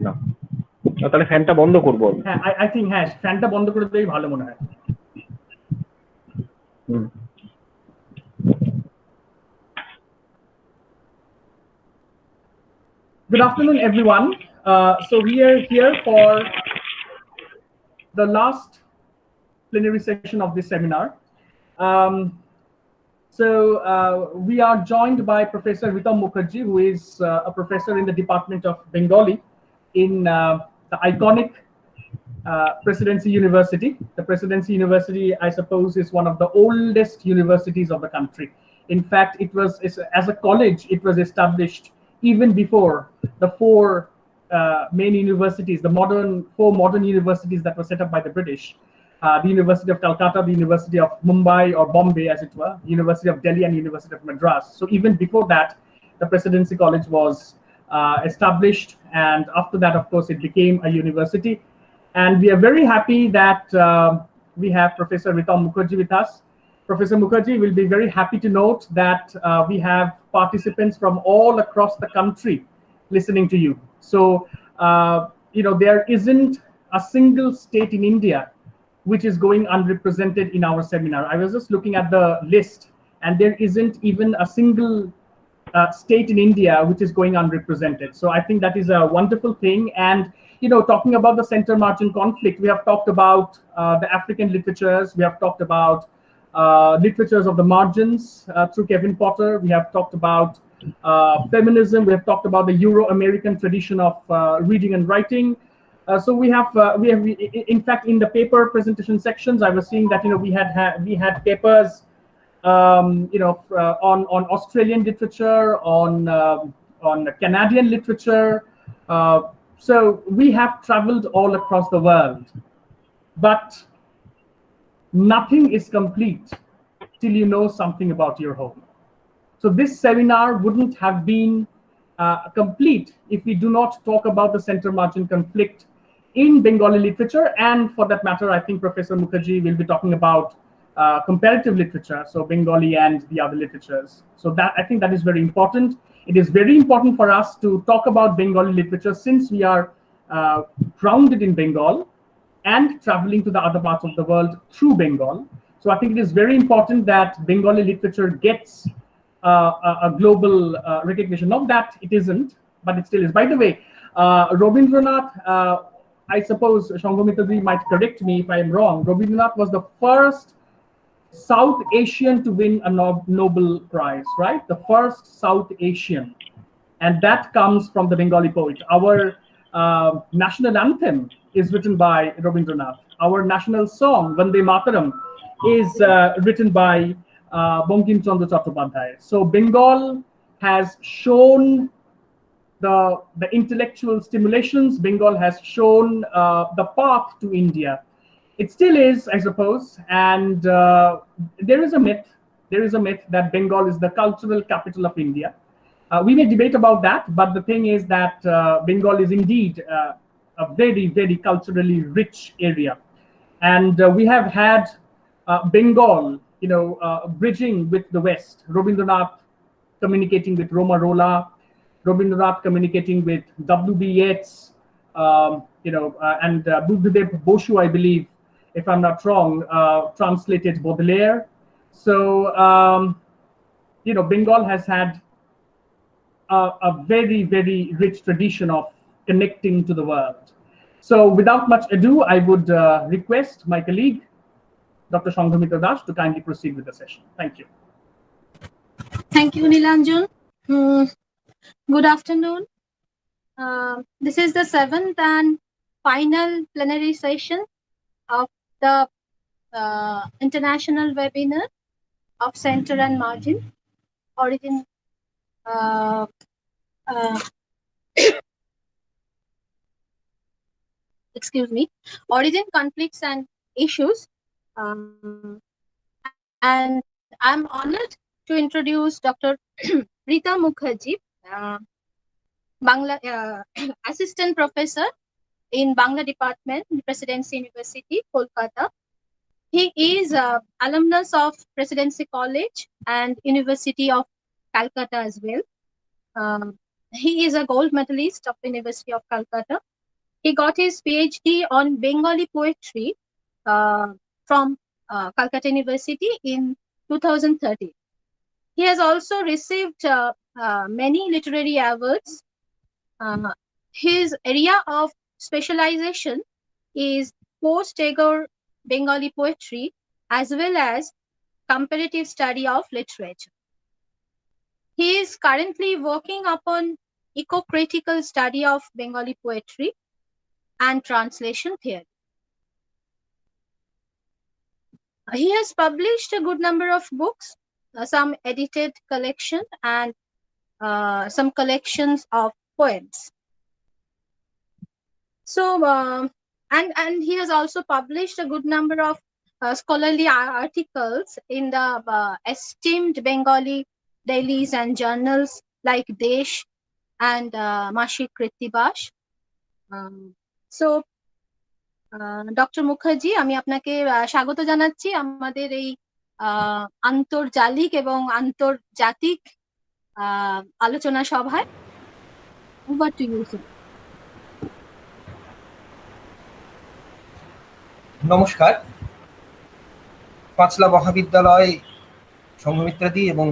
না, তাহলে ফ্যানটা বন্ধ করব। হ্যাঁ, আই থিঙ্ক হ্যাঁ, ফ্যানটা বন্ধ করে দিলেই ভালো মনে হয়। Good afternoon, everyone. So we are here for the last plenary session of this seminar. We are joined by Professor Ritam Mukherjee, who is a professor in the Department of Bengali in the iconic Presidency University. The Presidency University, I suppose, is one of the oldest universities of the country. In fact, it was, as a college, it was established even before the four main universities, the four modern universities that were set up by the British. The University of Calcutta, the University of Mumbai or Bombay, as it were, University of Delhi, and University of Madras. So even before that, the Presidency College was established, and after that, of course, it became a university. And we are very happy that we have Professor Ritam Mukherjee with us. Professor Mukherjee will be very happy to note that we have participants from all across the country listening to you. So, there isn't a single state in India which is going unrepresented in our seminar. I was just looking at the list, and there isn't even a single state in India which is going unrepresented. So I think that is a wonderful thing. And talking about the center margin conflict, we have talked about the African literatures. We have talked about literatures of the margins through Kevin Potter. We have talked about feminism. We have talked about the Euro-American tradition of reading and writing. So we have, in fact, in the paper presentation sections, I was seeing that we had papers, on Australian literature, on Canadian literature. So we have traveled all across the world, but nothing is complete till you know something about your home. So this seminar wouldn't have been complete if we do not talk about the center margin conflict in Bengali literature. And for that matter, I think Professor Mukherjee will be talking about comparative literature, so Bengali and the other literatures. So that, I think that is very important. It is very important for us to talk about Bengali literature since we are grounded in Bengal and traveling to the other parts of the world through Bengal. So I think it is very important that Bengali literature gets a global recognition. Not that it isn't, but it still is. By the way, Rabindranath, I suppose Sanghamitra might correct me if I am wrong. Rabindranath was the first South Asian to win a Nobel Prize, right? The first South Asian. And that comes from the Bengali poet. Our national anthem is written by Rabindranath. Our national song, Vande Mataram, is written by Bankim Chandra Chattopadhyay. So Bengal has shown the intellectual stimulations. Bengal has shown the path to India. It still is, I suppose, and there is a myth. There is a myth that Bengal is the cultural capital of India. We may debate about that, but the thing is that Bengal is indeed a very, very culturally rich area, and we have had Bengal, bridging with the West. Rabindranath communicating with Roma Rola, Rabindranath communicating with W.B. Yeats, and Buddhadev Boshu, I believe, if I'm not wrong, translated Baudelaire. So, Bengal has had a very, very rich tradition of connecting to the world. So without much ado, I would request my colleague, Dr. Sanghamitra Das, to kindly proceed with the session. Thank you. Thank you, Nilanjan. Good afternoon. This is the 7th and final plenary session of the international webinar of center and margin, origin, excuse me, origin, conflicts and issues. And I'm honored to introduce Dr. Ritam Mukherjee, Bangla assistant professor in Bangla department, Presidency University, Kolkata. He is alumnus of Presidency College and University of Calcutta as well. He is a gold medalist of the University of Kolkata. He got his PhD on Bengali poetry from Calcutta University in 2013. He has also received many literary awards. His area of specialization is post-Tagore Bengali poetry as well as comparative study of literature. He is currently working upon eco-critical study of Bengali poetry and translation theory. He has published a good number of books, some edited collection and some collections of poems. So, and he has also published a good number of scholarly articles in the esteemed Bengali dailies and journals like Desh and Mashik Krittibash. So, doctor Mukherjee, আমি আপনাকে স্বাগত জানাচ্ছি আমাদের এই আন্তর্জালিক এবং আন্তর্জাতিক আলোচনা সভায়। Over to you sir. নমস্কার। পাঁচলা মহাবিদ্যালয় সংঘমিত্রাদি এবং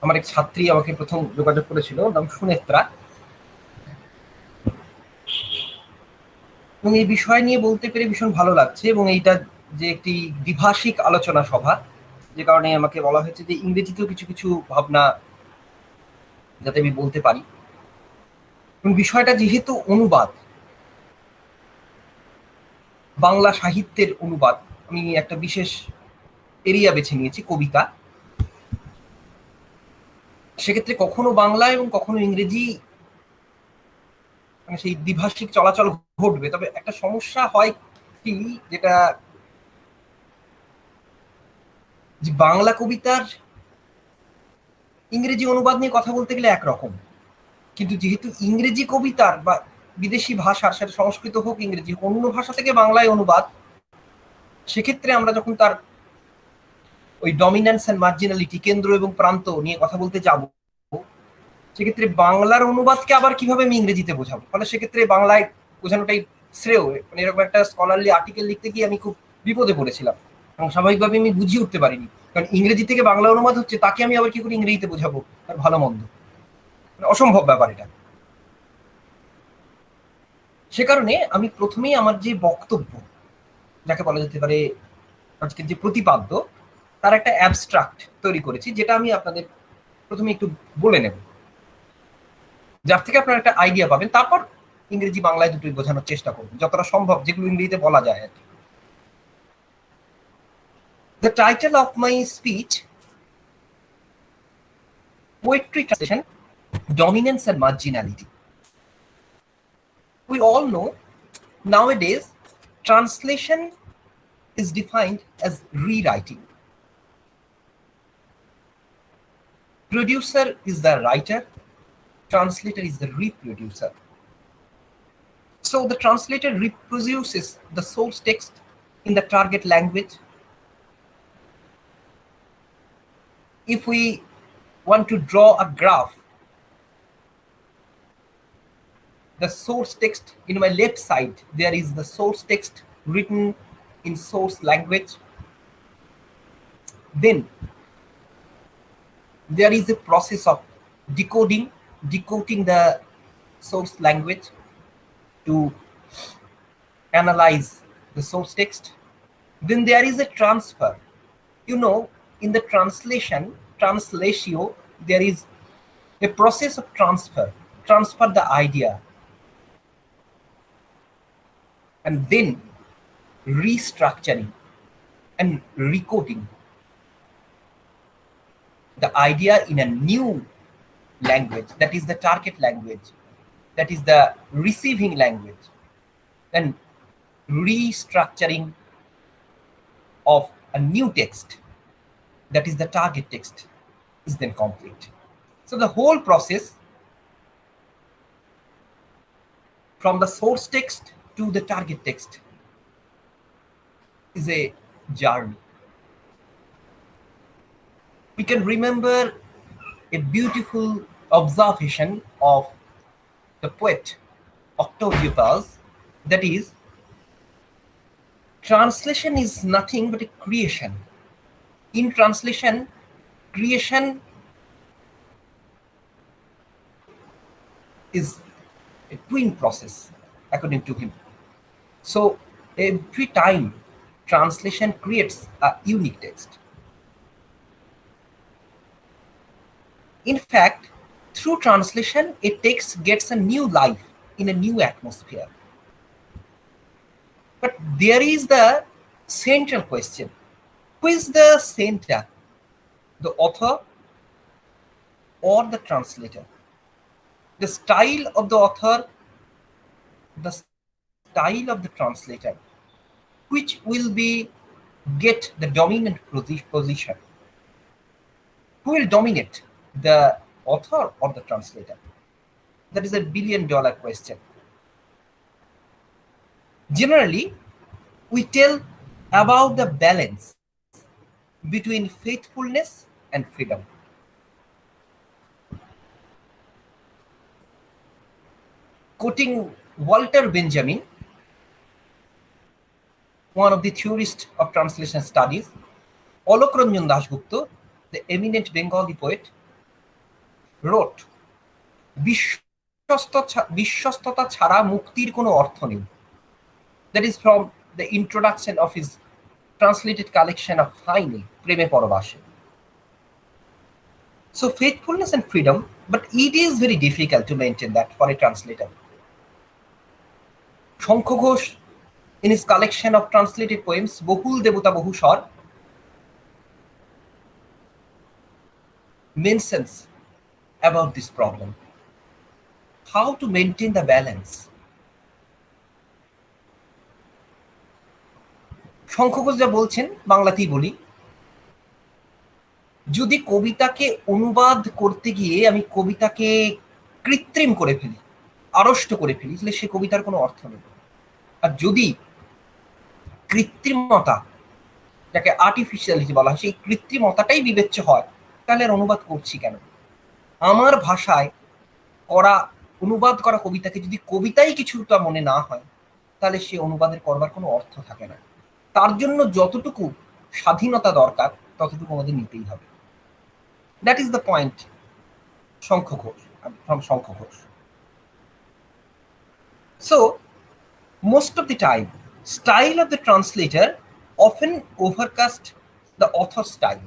আমার এক ছাত্রী আমাকে প্রথম যোগাযোগ করেছিল, নাম সুনেত্রা, এবং এই বিষয় নিয়ে বলতে পেরে ভীষণ ভালো লাগছে। এবং এইটা যে একটি দ্বিভাষিক আলোচনা সভা, যে কারণে আমাকে বলা হয়েছে যে ইংরেজিতেও কিছু কিছু ভাবনা যাতে আমি বলতে পারি। এবং বিষয়টা যেহেতু অনুবাদ, বাংলা সাহিত্যের অনুবাদ, আমি একটা বিশেষ এরিয়া বেছে নিয়েছি, কবিতা। সেক্ষেত্রে কখনো বাংলা এবং কখনো ইংরেজি, মানে সেই দ্বিভাষিক চলাচল ঘটবে। তবে একটা সমস্যা হয় কি, যেটা যে বাংলা কবিতার ইংরেজি অনুবাদ নিয়ে কথা বলতে গেলে একরকম, কিন্তু যেহেতু ইংরেজি কবিতার বা বিদেশি ভাষার, সেটা সংস্কৃত হোক ইংরেজি, অন্য ভাষা থেকে বাংলায় অনুবাদ, সেক্ষেত্রে আমরা যখন তার ওই ডমিন্যান্স অ্যান্ড মার্জিনালিটি, কেন্দ্র এবং প্রান্ত নিয়ে কথা বলতে যাব, সেক্ষেত্রে বাংলার অনুবাদকে আবার কিভাবে আমি ইংরেজিতে বোঝাবো। ফলে সেক্ষেত্রে বাংলায় বোঝানোটাই শ্রেয়। মানে এরকম একটা স্কলারলি আর্টিকেল লিখতে গিয়ে আমি খুব বিপদে পড়েছিলাম এবং স্বাভাবিকভাবে আমি বুঝিয়ে উঠতে পারিনি, কারণ ইংরেজি থেকে বাংলা অনুবাদ হচ্ছে, তাকে আমি আবার কি করে ইংরেজিতে বোঝাবো তার ভালো মন্দ, মানে অসম্ভব ব্যাপার এটা। সে কারণে আমি প্রথমেই আমার যে বক্তব্য, যাকে বলা যেতে পারে আজকের যে প্রতিপাদ্য, তার একটা অ্যাবস্ট্রাক্ট তৈরি করেছি, যেটা আমি আপনাদের প্রথমে একটু বলে নেব, যার থেকে আপনারা একটা আইডিয়া পাবেন। তারপর ইংরেজি বাংলায় দুটোই বোঝানোর চেষ্টা করব যতটা সম্ভব, যেগুলো ইংরেজিতে বলা যায় আর কি। The title of my speech, Poetry Translation, Dominance and Marginality. We all know nowadays translation is defined as rewriting. Producer is the writer, translator is the reproducer. So the translator reproduces the source text in the target language. If we want to draw a graph, the source text in my left side, there is the source text written in source language. Then there is a process of decoding the source language to analyze the source text. Then there is a transfer. You know, in the translatio, there is a process of transfer the idea, and then restructuring and recoding the idea in a new language, that is the target language, that is the receiving language, and restructuring of a new text, that is the target text, is then complete. So the whole process from the source text to the target text is a journey. We can remember a beautiful observation of the poet Octavio Paz, that is, translation is nothing but a creation. In translation, creation is a twin process, according to him. So every time translation creates a unique text. In fact, through translation, a text gets a new life in a new atmosphere. But there is the central question. Who is the center? The author or the translator? The style of the author, the style of the translator, which will be get the dominant position? Who will dominate, the author or the translator? That is a billion-dollar question. Generally, we tell about the balance between faithfulness and freedom. Quoting Walter Benjamin, one of the theorists of translation studies, Alok Ranjan Dasgupta, the eminent Bengali poet, wrote, বিশ্বস্ততা ছাড়া মুক্তির কোনো অর্থ নেই. That is from the introduction of his translated collection of Haine, Preme Porobashe. So faithfulness and freedom, but it is very difficult to maintain that for a translator. Shankha Ghosh, in his collection of translated poems, Bohul Devata Bohushar, mentions about this problem. How to maintain the balance. Shankha Ghosh যা বলছেন বাংলাতেই বলি, যদি কবিতাকে অনুবাদ করতে গিয়ে আমি কবিতাকে কৃত্রিম করে ফেলি, আড়ষ্ট করে ফেলি, তাহলে সে কবিতার কোনো অর্থ নেই। আর যদি কৃত্রিমতা, যাকে আর্টিফিশিয়ালিটি বলা হয়, সেই কৃত্রিমতাটাই বিবেচ্য হয়, তাহলে আর অনুবাদ করছি কেন? আমার ভাষায় করা অনুবাদ করা কবিতাকে যদি কবিতাই কিছুটা মনে না হয়, তাহলে সে অনুবাদের করবার কোনো অর্থ থাকে না। তার জন্য যতটুকু স্বাধীনতা দরকার ততটুকু আমাদের নিতেই হবে। That is the point Shankha Ghosh, from Shankha Ghosh. So most of the time, style of the translator often overcast the author's style.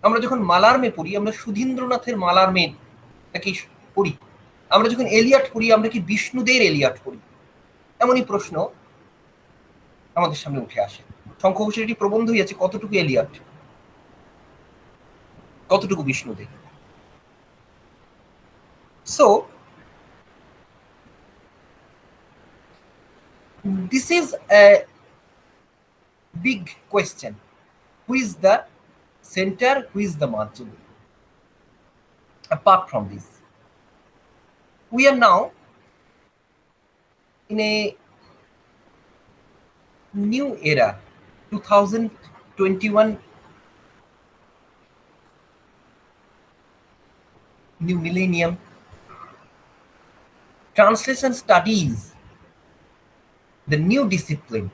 আমরা যখন মালার্মে পড়ি, আমরা সুধীন্দ্রনাথের মালার্মে কি পড়ি? আমরা যখন এলিয়ট পড়ি, আমরা কি বিষ্ণুদের এলিয়ট পড়ি? এমনই প্রশ্ন আমাদের সামনে উঠে আসে। শঙ্খ ঘোষের একটি প্রবন্ধই আছে, কতটুকু এলিয়ট, কতটুকু Vishnudev. So this is a big question. Who is the center, who is the margin? Apart from this, we are now in a new era, 2021 new millennium. Translation studies, the new discipline.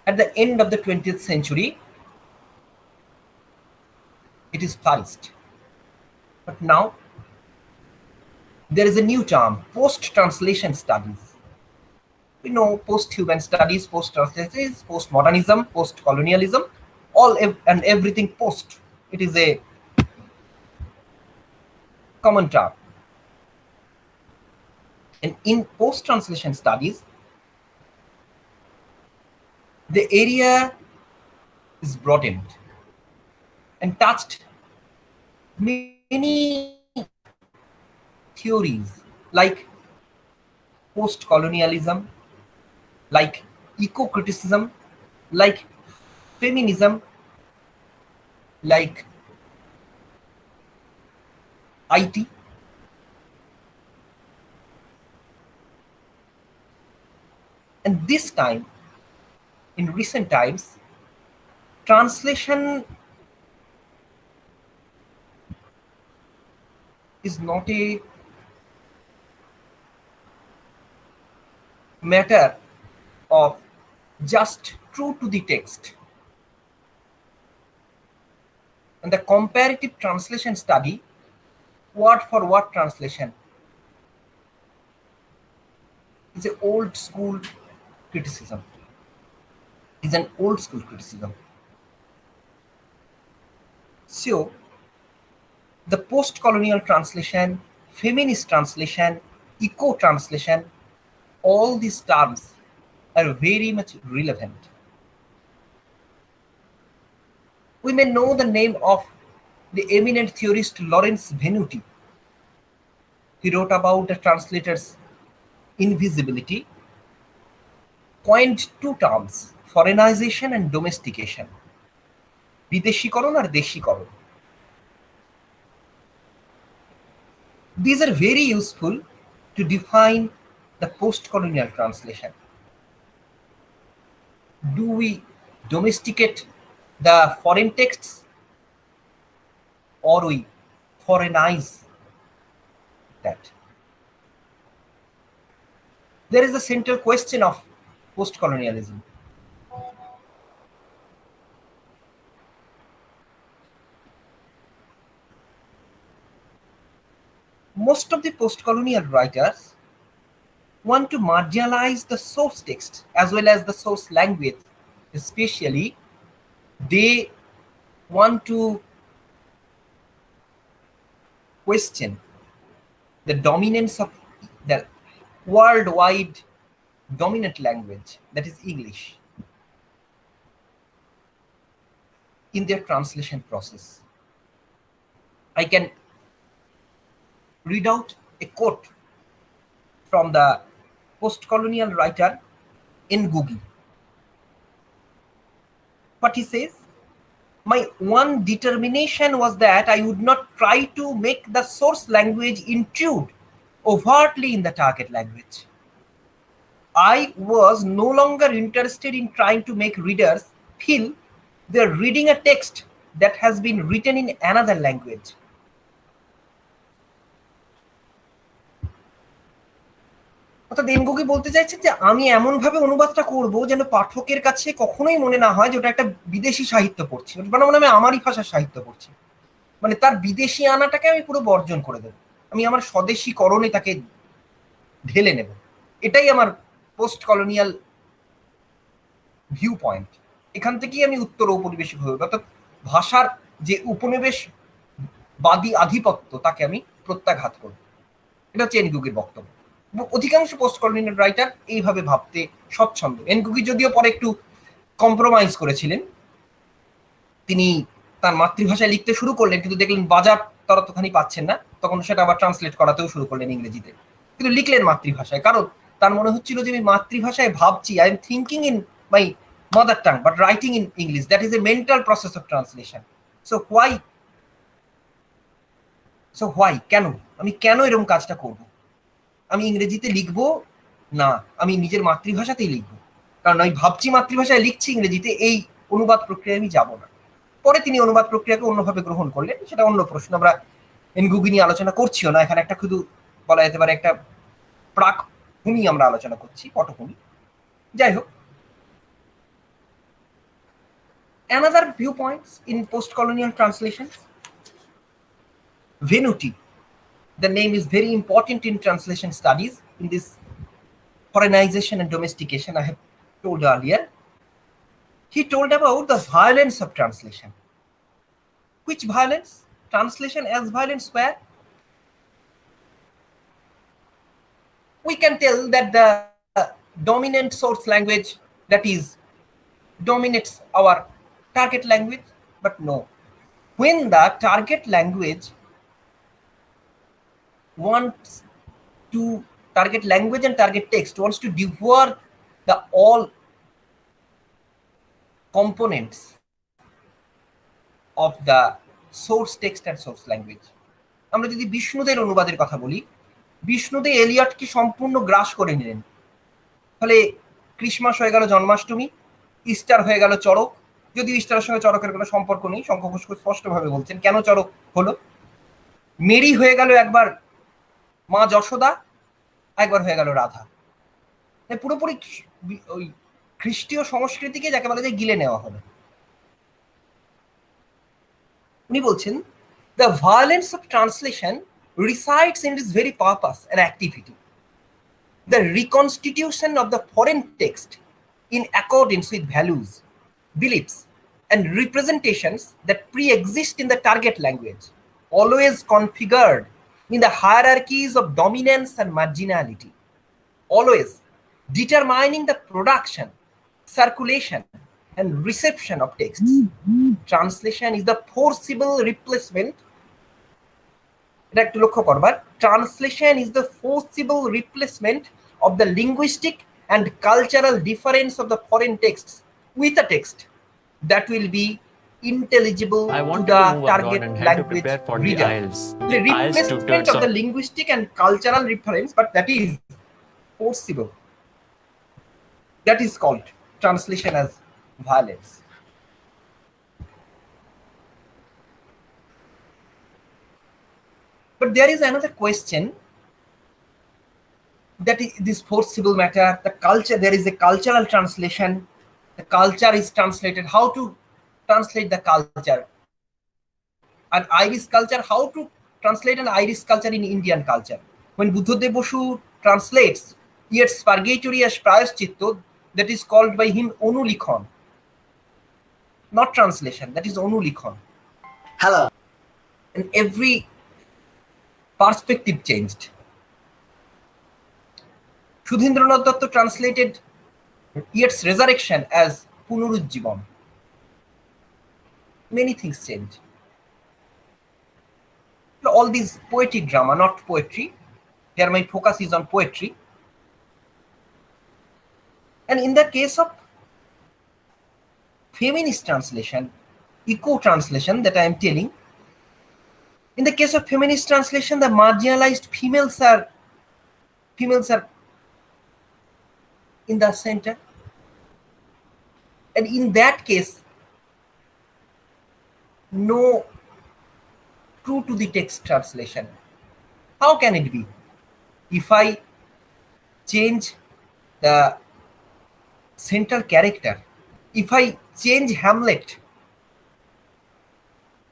At the end of the 20th century, it is flourished. But now, there is a new term, post-translation studies. We know post-human studies, post-translation, post-modernism, post-colonialism, all and everything post. It is a common term. And in post-translation studies, the area is broadened and touched many theories like post-colonialism, like eco-criticism, like feminism, like IT. And this time, in recent times, translation is not a matter of just true to the text. And the comparative translation study, word for word translation, is an old school criticism. Is an old school criticism. So, the post-colonial translation, feminist translation, eco-translation, all these terms are very much relevant. We may know the name of the eminent theorist Lawrence Venuti. He wrote about the translator's invisibility, coined two terms, foreignization and domestication. বিদেশীকরণ R দেশীকরণ. These are very useful to define the post-colonial translation. Do we domesticate the foreign texts or we foreignize that? There is a central question of post-colonialism. Most of the post-colonial writers want to marginalize the source text as well as the source language. Especially, they want to question the dominance of the worldwide dominant language, that is English, in their translation process. I can read out a quote from the post-colonial writer Ngugi. What he says, my one determination was that I would not try to make the source language intrude overtly in the target language. I was no longer interested in trying to make readers feel they're reading a text that has been written in another language. অর্থাৎ এনগোগি বলতে চাইছেন যে আমি এমন ভাবে অনুবাদটা করব যেন পাঠকের কাছে কখনোই মনে না হয় যে ওটা একটা বিদেশি সাহিত্য পড়ছি, মানে আমি আমারই ভাষার সাহিত্য পড়ছি, মানে তার বিদেশি আনাটাকে আমি পুরো বর্জন করে দেব, আমি আমার স্বদেশীকরণে তাকে ঢেলে নেব। এটাই আমার পোস্ট কলোনিয়াল ভিউ পয়েন্ট। এখান থেকেই আমি উত্তর ঔপনিবেশিক হয়ে, অর্থাৎ ভাষার যে উপনিবেশবাদী আধিপত্য তাকে আমি প্রত্যাঘাত করব। এটা হচ্ছে এনগুগির বক্তব্য। অধিকাংশ পোস্ট কলোনিয়াল রাইটার এইভাবে ভাবতে স্বচ্ছন্দ। এনগুগি যদিও পরে একটু কম্প্রোমাইজ করেছিলেন, তিনি তার মাতৃভাষায় লিখতে শুরু করলেন, কিন্তু দেখলেন বাজার ততখানি পাচ্ছেন না, তখন সেটা আবার ট্রান্সলেট করাতেও শুরু করলেন ইংরেজিতে, কিন্তু লিখলেন মাতৃভাষায়, কারণ তার মনে হচ্ছিল যে আমি মাতৃভাষায় ভাবছি, I am thinking in my mother tongue but writing in English, that is a mental process of translation. So why কেন আমি এরকম কাজটা করব? আমি ইংরেজিতে লিখবো না, আমি নিজের মাতৃভাষাতেই লিখবো, কারণ আমি ভাবছি মাতৃভাষায়, লিখছি ইংরেজিতে, এই অনুবাদ প্রক্রিয়ায় আমি যাব না। পরে তিনি অনুবাদ প্রক্রিয়াকে অন্যভাবে গ্রহণ করলেন, সেটা অন্য প্রশ্ন, আমরা এনগুগি নিয়ে আলোচনা করছিও না, এখানে একটা শুধু বলা যেতে পারে একটা প্রাক ভূমি আমরা আলোচনা করছি, পটভূমি। যাই হোক, another viewpoints in post-colonial translations, Venuti, the name is very important in translation studies in this foreignization and domestication I have told earlier. He told about the violence of translation. Which violence? Translation as violence where? We can tell that the dominant source language, that is, dominates our target language, but no. When the target language and target text wants to devour the all components of the source text and source language. আমরা যদি বিষ্ণুদের অনুবাদের কথা বলি, বিষ্ণুদে এলিয়টকে সম্পূর্ণ গ্রাস করে নিলেন, ফলে Christmas হয়ে গেল জন্মাষ্টমী, ইস্টার হয়ে গেল চড়ক, যদিও ইস্টারের সঙ্গে চড়কের কোনো সম্পর্ক নেই, শঙ্খ ঘোষ স্পষ্টভাবে বলছেন কেন চড়ক হলো। মেরি হয়ে গেল একবার মা যশোদা, একবার হয়ে গেল রাধা। পুরোপুরি ওই খ্রিস্টীয় সংস্কৃতিকে যাকে বলা যায় গিলে নেওয়া হলো। উনি বলছেন the violence of translation resides in its very purpose and activity, the reconstitution of the foreign text in accordance with values, beliefs, and representations that pre-exist in the target language, always configured in the hierarchies of dominance and marginality, always determining the production, circulation, and reception of texts. Translation is the forcible replacement. এটা একটু লক্ষ্য করবার, translation is the forcible replacement of the linguistic and cultural difference of the foreign texts with a text that will be intelligible to the target language reader. The replacement of the linguistic and cultural reference, but that is forcible. That is called translation as violence. But there is another question, that is this forcible matter, the culture, there is a cultural translation, the culture is translated, how to translate the culture, an Irish culture, how to translate an Irish culture in Indian culture. When Buddhadev Boshu translates Yeats Purgatory as Prayaschitta, that is called by him Onulikhon, not translation, that is Onulikhon. Hello. And every perspective changed. Sudhindranath Datta translated Yeats' resurrection as Punurujjivan. Many things changed. All these poetic drama, not poetry. Here my focus is on poetry. And in the case of feminist translation, eco-translation that I am telling, in the case of feminist translation, the marginalized females are in the center. And in that case, no true to the text translation. How can it be? If I change the central character, if I change Hamlet,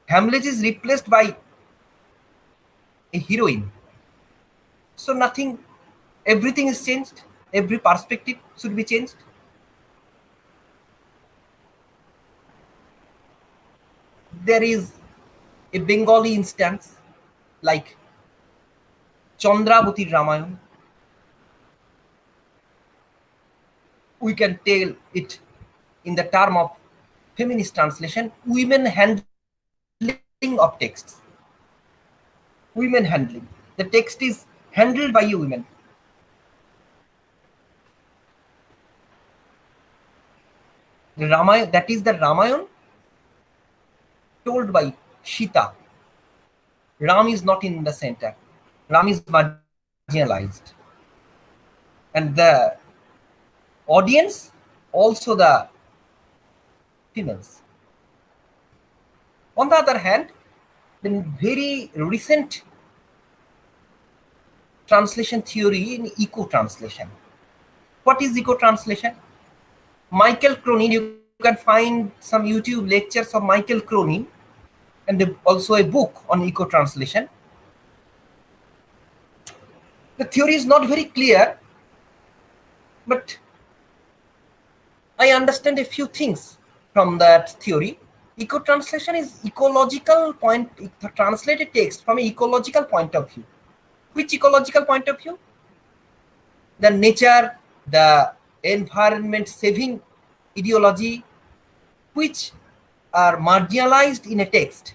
Hamlet is replaced by a heroine. So nothing, everything is changed, every perspective should be changed. There is a Bengali instance like Chandravati Ramayan. We can tell it in the term of feminist translation, women handling of texts. Women handling. The text is handled by a woman. The Ramayana, that is the Ramayana told by Sita. Ram is not in the center. Ram is marginalized. And the audience, also the females. On the other hand, the very recent translation theory in eco-translation. What is eco-translation? Michael Cronin, you can find some YouTube lectures of Michael Cronin and also a book on eco-translation. The theory is not very clear, but I understand a few things from that theory. Eco-translation is ecological point, translated text from an ecological point of view. Which ecological point of view? The nature, the environment saving ideology, which are marginalized in a text.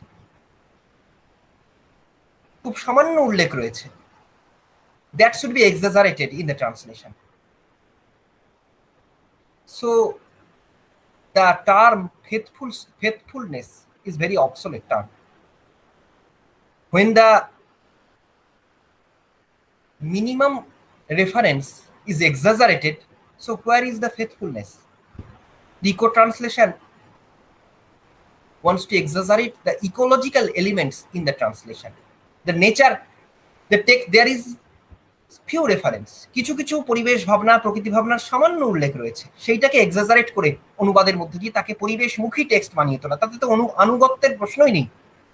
খুব সামান্য উল্লেখ রয়েছে. That should be exaggerated in the translation. So the term faithfulness is very obsolete term. When the minimum reference is exaggerated, so where is the faithfulness? The eco-translation wants to exaggerate the ecological elements in the translation. The nature, there is few reference, কিছু কিছু পরিবেশ ভাবনা, প্রকৃতি ভাবনার সামান্য উল্লেখ রয়েছে, সেইটাকে এক্সাজারেট করে অনুবাদের মধ্যে দিয়ে তাকে পরিবেশমুখী টেক্সট বানিয়ে তোলা। তাতে তো আনুগত্যের প্রশ্নই নেই।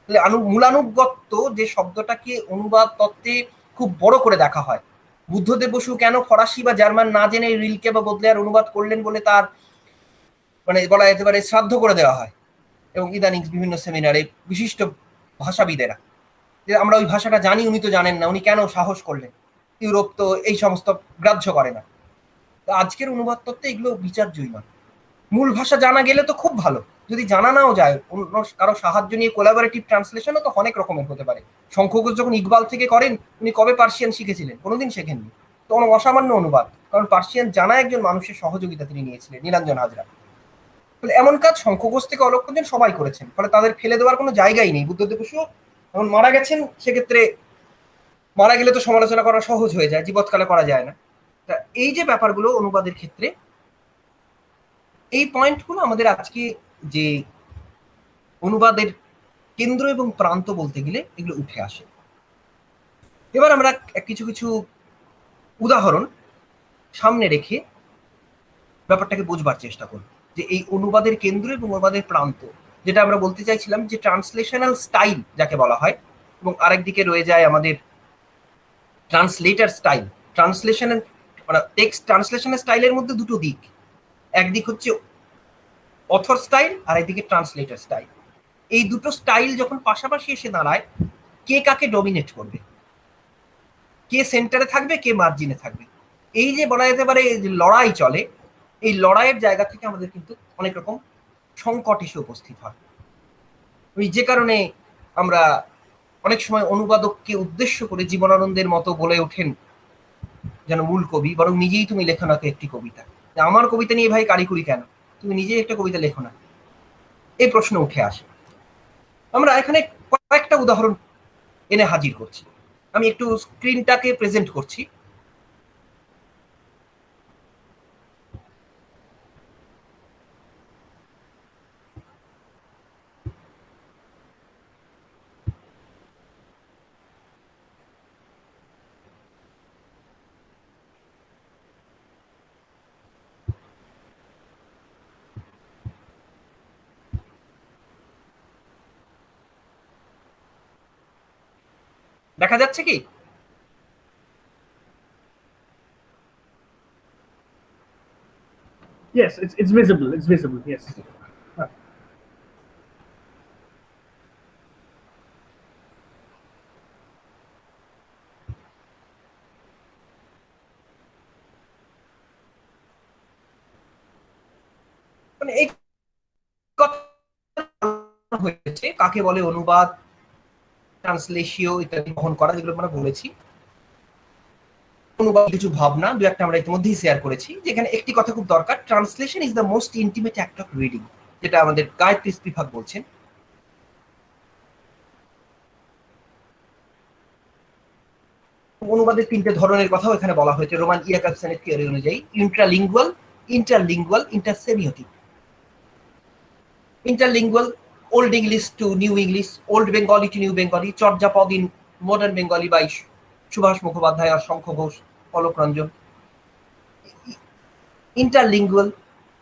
তাহলে মূলানুগত্য যে শব্দটাকে অনুবাদ তত্ত্বে খুব বড় করে দেখা হয়, বুদ্ধদেব বসু কেন ফরাসি বা জার্মান না জেনে রিলকে বা বোদলেয়ার অনুবাদ করলেন বলে তার মানে বলা যেতে পারে শ্রাদ্ধ করে দেওয়া হয়, এবং ইদানিং বিভিন্ন সেমিনারে বিশিষ্ট ভাষাবিদেরা, যে আমরা ওই ভাষাটা জানি, উনি তো জানেন না, উনি কেন সাহস করলেন, ইউরোপ তো এই সমস্ত গ্রাহ্য করে না। আজকের অনুবাদ তত্ত্বে এগুলো বিচার্যই নয়। মূল ভাষা জানা গেলে তো খুব ভালো, যদি জানা নাও যায় অন্য কারো সাহায্য নিয়ে কোলাবোরেটিভ ট্রান্সলেশনও তো অনেক রকমের হতে পারে। শঙ্খঘোষ যখন ইকবাল থেকে করেন, উনি কবে পার্সিয়ান শিখেছিলেন? কোনোদিন শেখেননি, তখন অসামান্য অনুবাদ, কারণ পার্সিয়ান জানা একজন মানুষের সহযোগিতা তিনি নিয়েছিলেন, নীলাঞ্জন হাজরা। ফলে এমন কাজ শঙ্খঘোষ থেকে অলক্ষজন সবাই করেছেন, ফলে তাদের ফেলে দেওয়ার কোনো জায়গাই নেই। বুদ্ধদেব বসু যখন মারা গেছেন, সেক্ষেত্রে মারা গেলে তো সমালোচনা করা সহজ হয়ে যায়, জীবৎকালে করা যায় না। তা এই যে ব্যাপারগুলো অনুবাদের ক্ষেত্রে, এই পয়েন্টগুলো আমাদের আজকে যে অনুবাদের কেন্দ্র এবং প্রান্ত বলতে গেলে এগুলো উঠে আসে। এবার আমরা কিছু কিছু উদাহরণ সামনে রেখে ব্যাপারটাকে বোঝবার চেষ্টা করব, যে এই অনুবাদের কেন্দ্র এবং অনুবাদের প্রান্ত, যেটা আমরা বলতে চাইছিলাম যে ট্রান্সলেশনাল স্টাইল যাকে বলা হয়, এবং আরেকদিকে রয়ে যায় আমাদের ট্রান্সলেটার স্টাইল। ট্রান্সলেশনের মানে টেক্সট ট্রান্সলেশনের স্টাইলের মধ্যে দুটো দিক, একদিক হচ্ছে অথর স্টাইল আর একদিকে ট্রান্সলেটার স্টাইল। এই দুটো স্টাইল যখন পাশাপাশি এসে দাঁড়ায়, কে কাকে ডমিনেট করবে, কে সেন্টারে থাকবে, কে মার্জিনে থাকবে, এই যে বলা যেতে পারে যে লড়াই চলে, এই লড়াইয়ের জায়গা থেকে আমাদের কিন্তু অনেক রকম সংকট এসে উপস্থিত হয়। যে কারণে আমরা অনেক সময় অনুবাদককে উদ্দেশ্য করে জীবনানন্দের মতো বলে ওঠেন যেন মূল কবি, বরং নিজেই তুমি লেখো না তো একটি কবিতা, আমার কবিতা নিয়ে ভাই কারিকুরি কেন, তুমি নিজেই একটা কবিতা লেখো না, এই প্রশ্ন উঠে আসে। আমরা এখানে কয়েকটা উদাহরণ এনে হাজির করছি। আমি একটু স্ক্রিনটাকে প্রেজেন্ট করছি। দেখা যাচ্ছে কি? Yes, it's visible. It's visible. Yes. মানে এই হয়েছে কাকে বলে অনুবাদ, ট্রান্সলেশিও ইত্যাদি বহন করা, যেগুলো আমরা বলেছি। অনুবাদ কিছু ভাবনা দু একটা আমরা ইতিমধ্যেই শেয়ার করেছি, যেখানে একটি কথা খুব দরকার, translation is the most intimate act of reading, যেটা আমাদের গায়ত্রী স্পিভাক বলছেন। অনুবাদের তিনটে ধরনের কথাও এখানে বলা হয়েছে রোমান ইয়াকবসনের থিওরি অনুযায়ী: intralingual, interlingual, intersemiotic. Interlingual, old English to new English, old Bengali to new Bengali, Charyapada in modern Bengali by Subhash Mukhopadhyay আর শঙ্খ ঘোষ, অলোক রঞ্জন। Interlingual,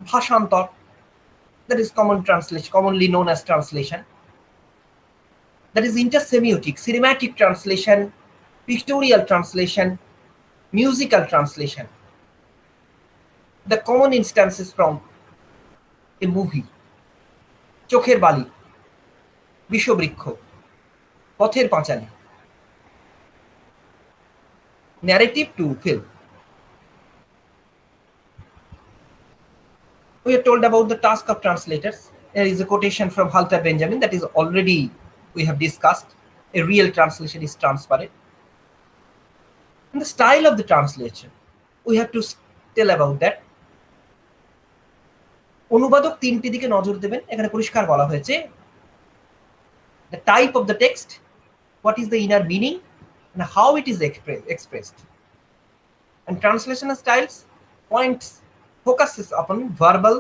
ভাষান্তর, that is common translation, commonly known as translation. That is intersemiotic, cinematic translation, pictorial translation, musical translation. The common instances from a movie: চোখের বালি, Bishabriksha, Pather Panchali, narrative to film. We are told about the task of translators. There is a quotation from Halter Benjamin that is already we have discussed. A real translation is transparent. And the style of the translation, we have to tell about that. অনুবাদক তিনটি দিকে নজর দেবেন, এখানে পরিষ্কার বলা হয়েছে: the type of the text, what is the inner meaning, and how it is expressed. And translational styles focuses upon verbal,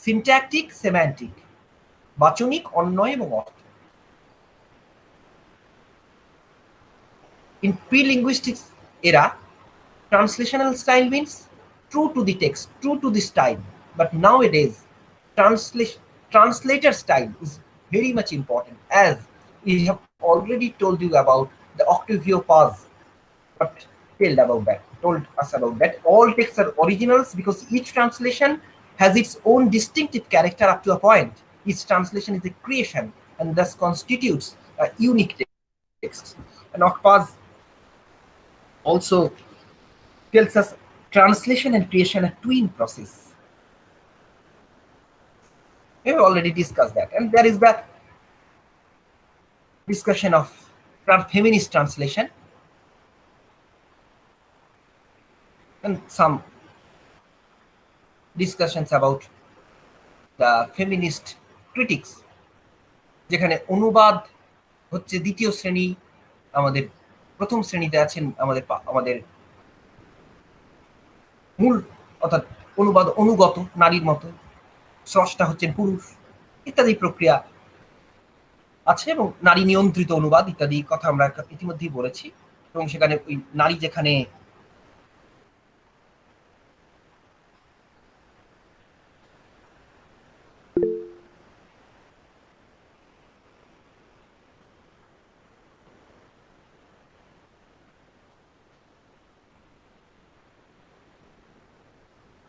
syntactic, semantic. বাচনিক, অন্বয় এবং অর্থ। In pre-linguistics era, translational style means true to the text, true to the style. But nowadays, translator style is very much important, as we have already told you about the Octavio Paz. But told us about that. All texts are originals because each translation has its own distinctive character up to a point. Each translation is a creation and thus constitutes a unique text. And Paz also tells us translation and creation are twin process. We have already discussed that. And there is the discussion of feminist translation and some discussions about the feminist critics, যেখানে অনুবাদ হচ্ছে দ্বিতীয় শ্রেণী, আমাদের প্রথম শ্রেণীতে আছেন আমাদের মূল, অর্থাৎ অনুবাদ অনুগত নারীর মতো, স্রষ্টা হচ্ছেন পুরুষ ইত্যাদি প্রক্রিয়া আছে, এবং নারী নিয়ন্ত্রিত অনুবাদ ইত্যাদি কথা আমরা ইতিমধ্যেই বলেছি। এবং সেখানে ওই নারী যেখানে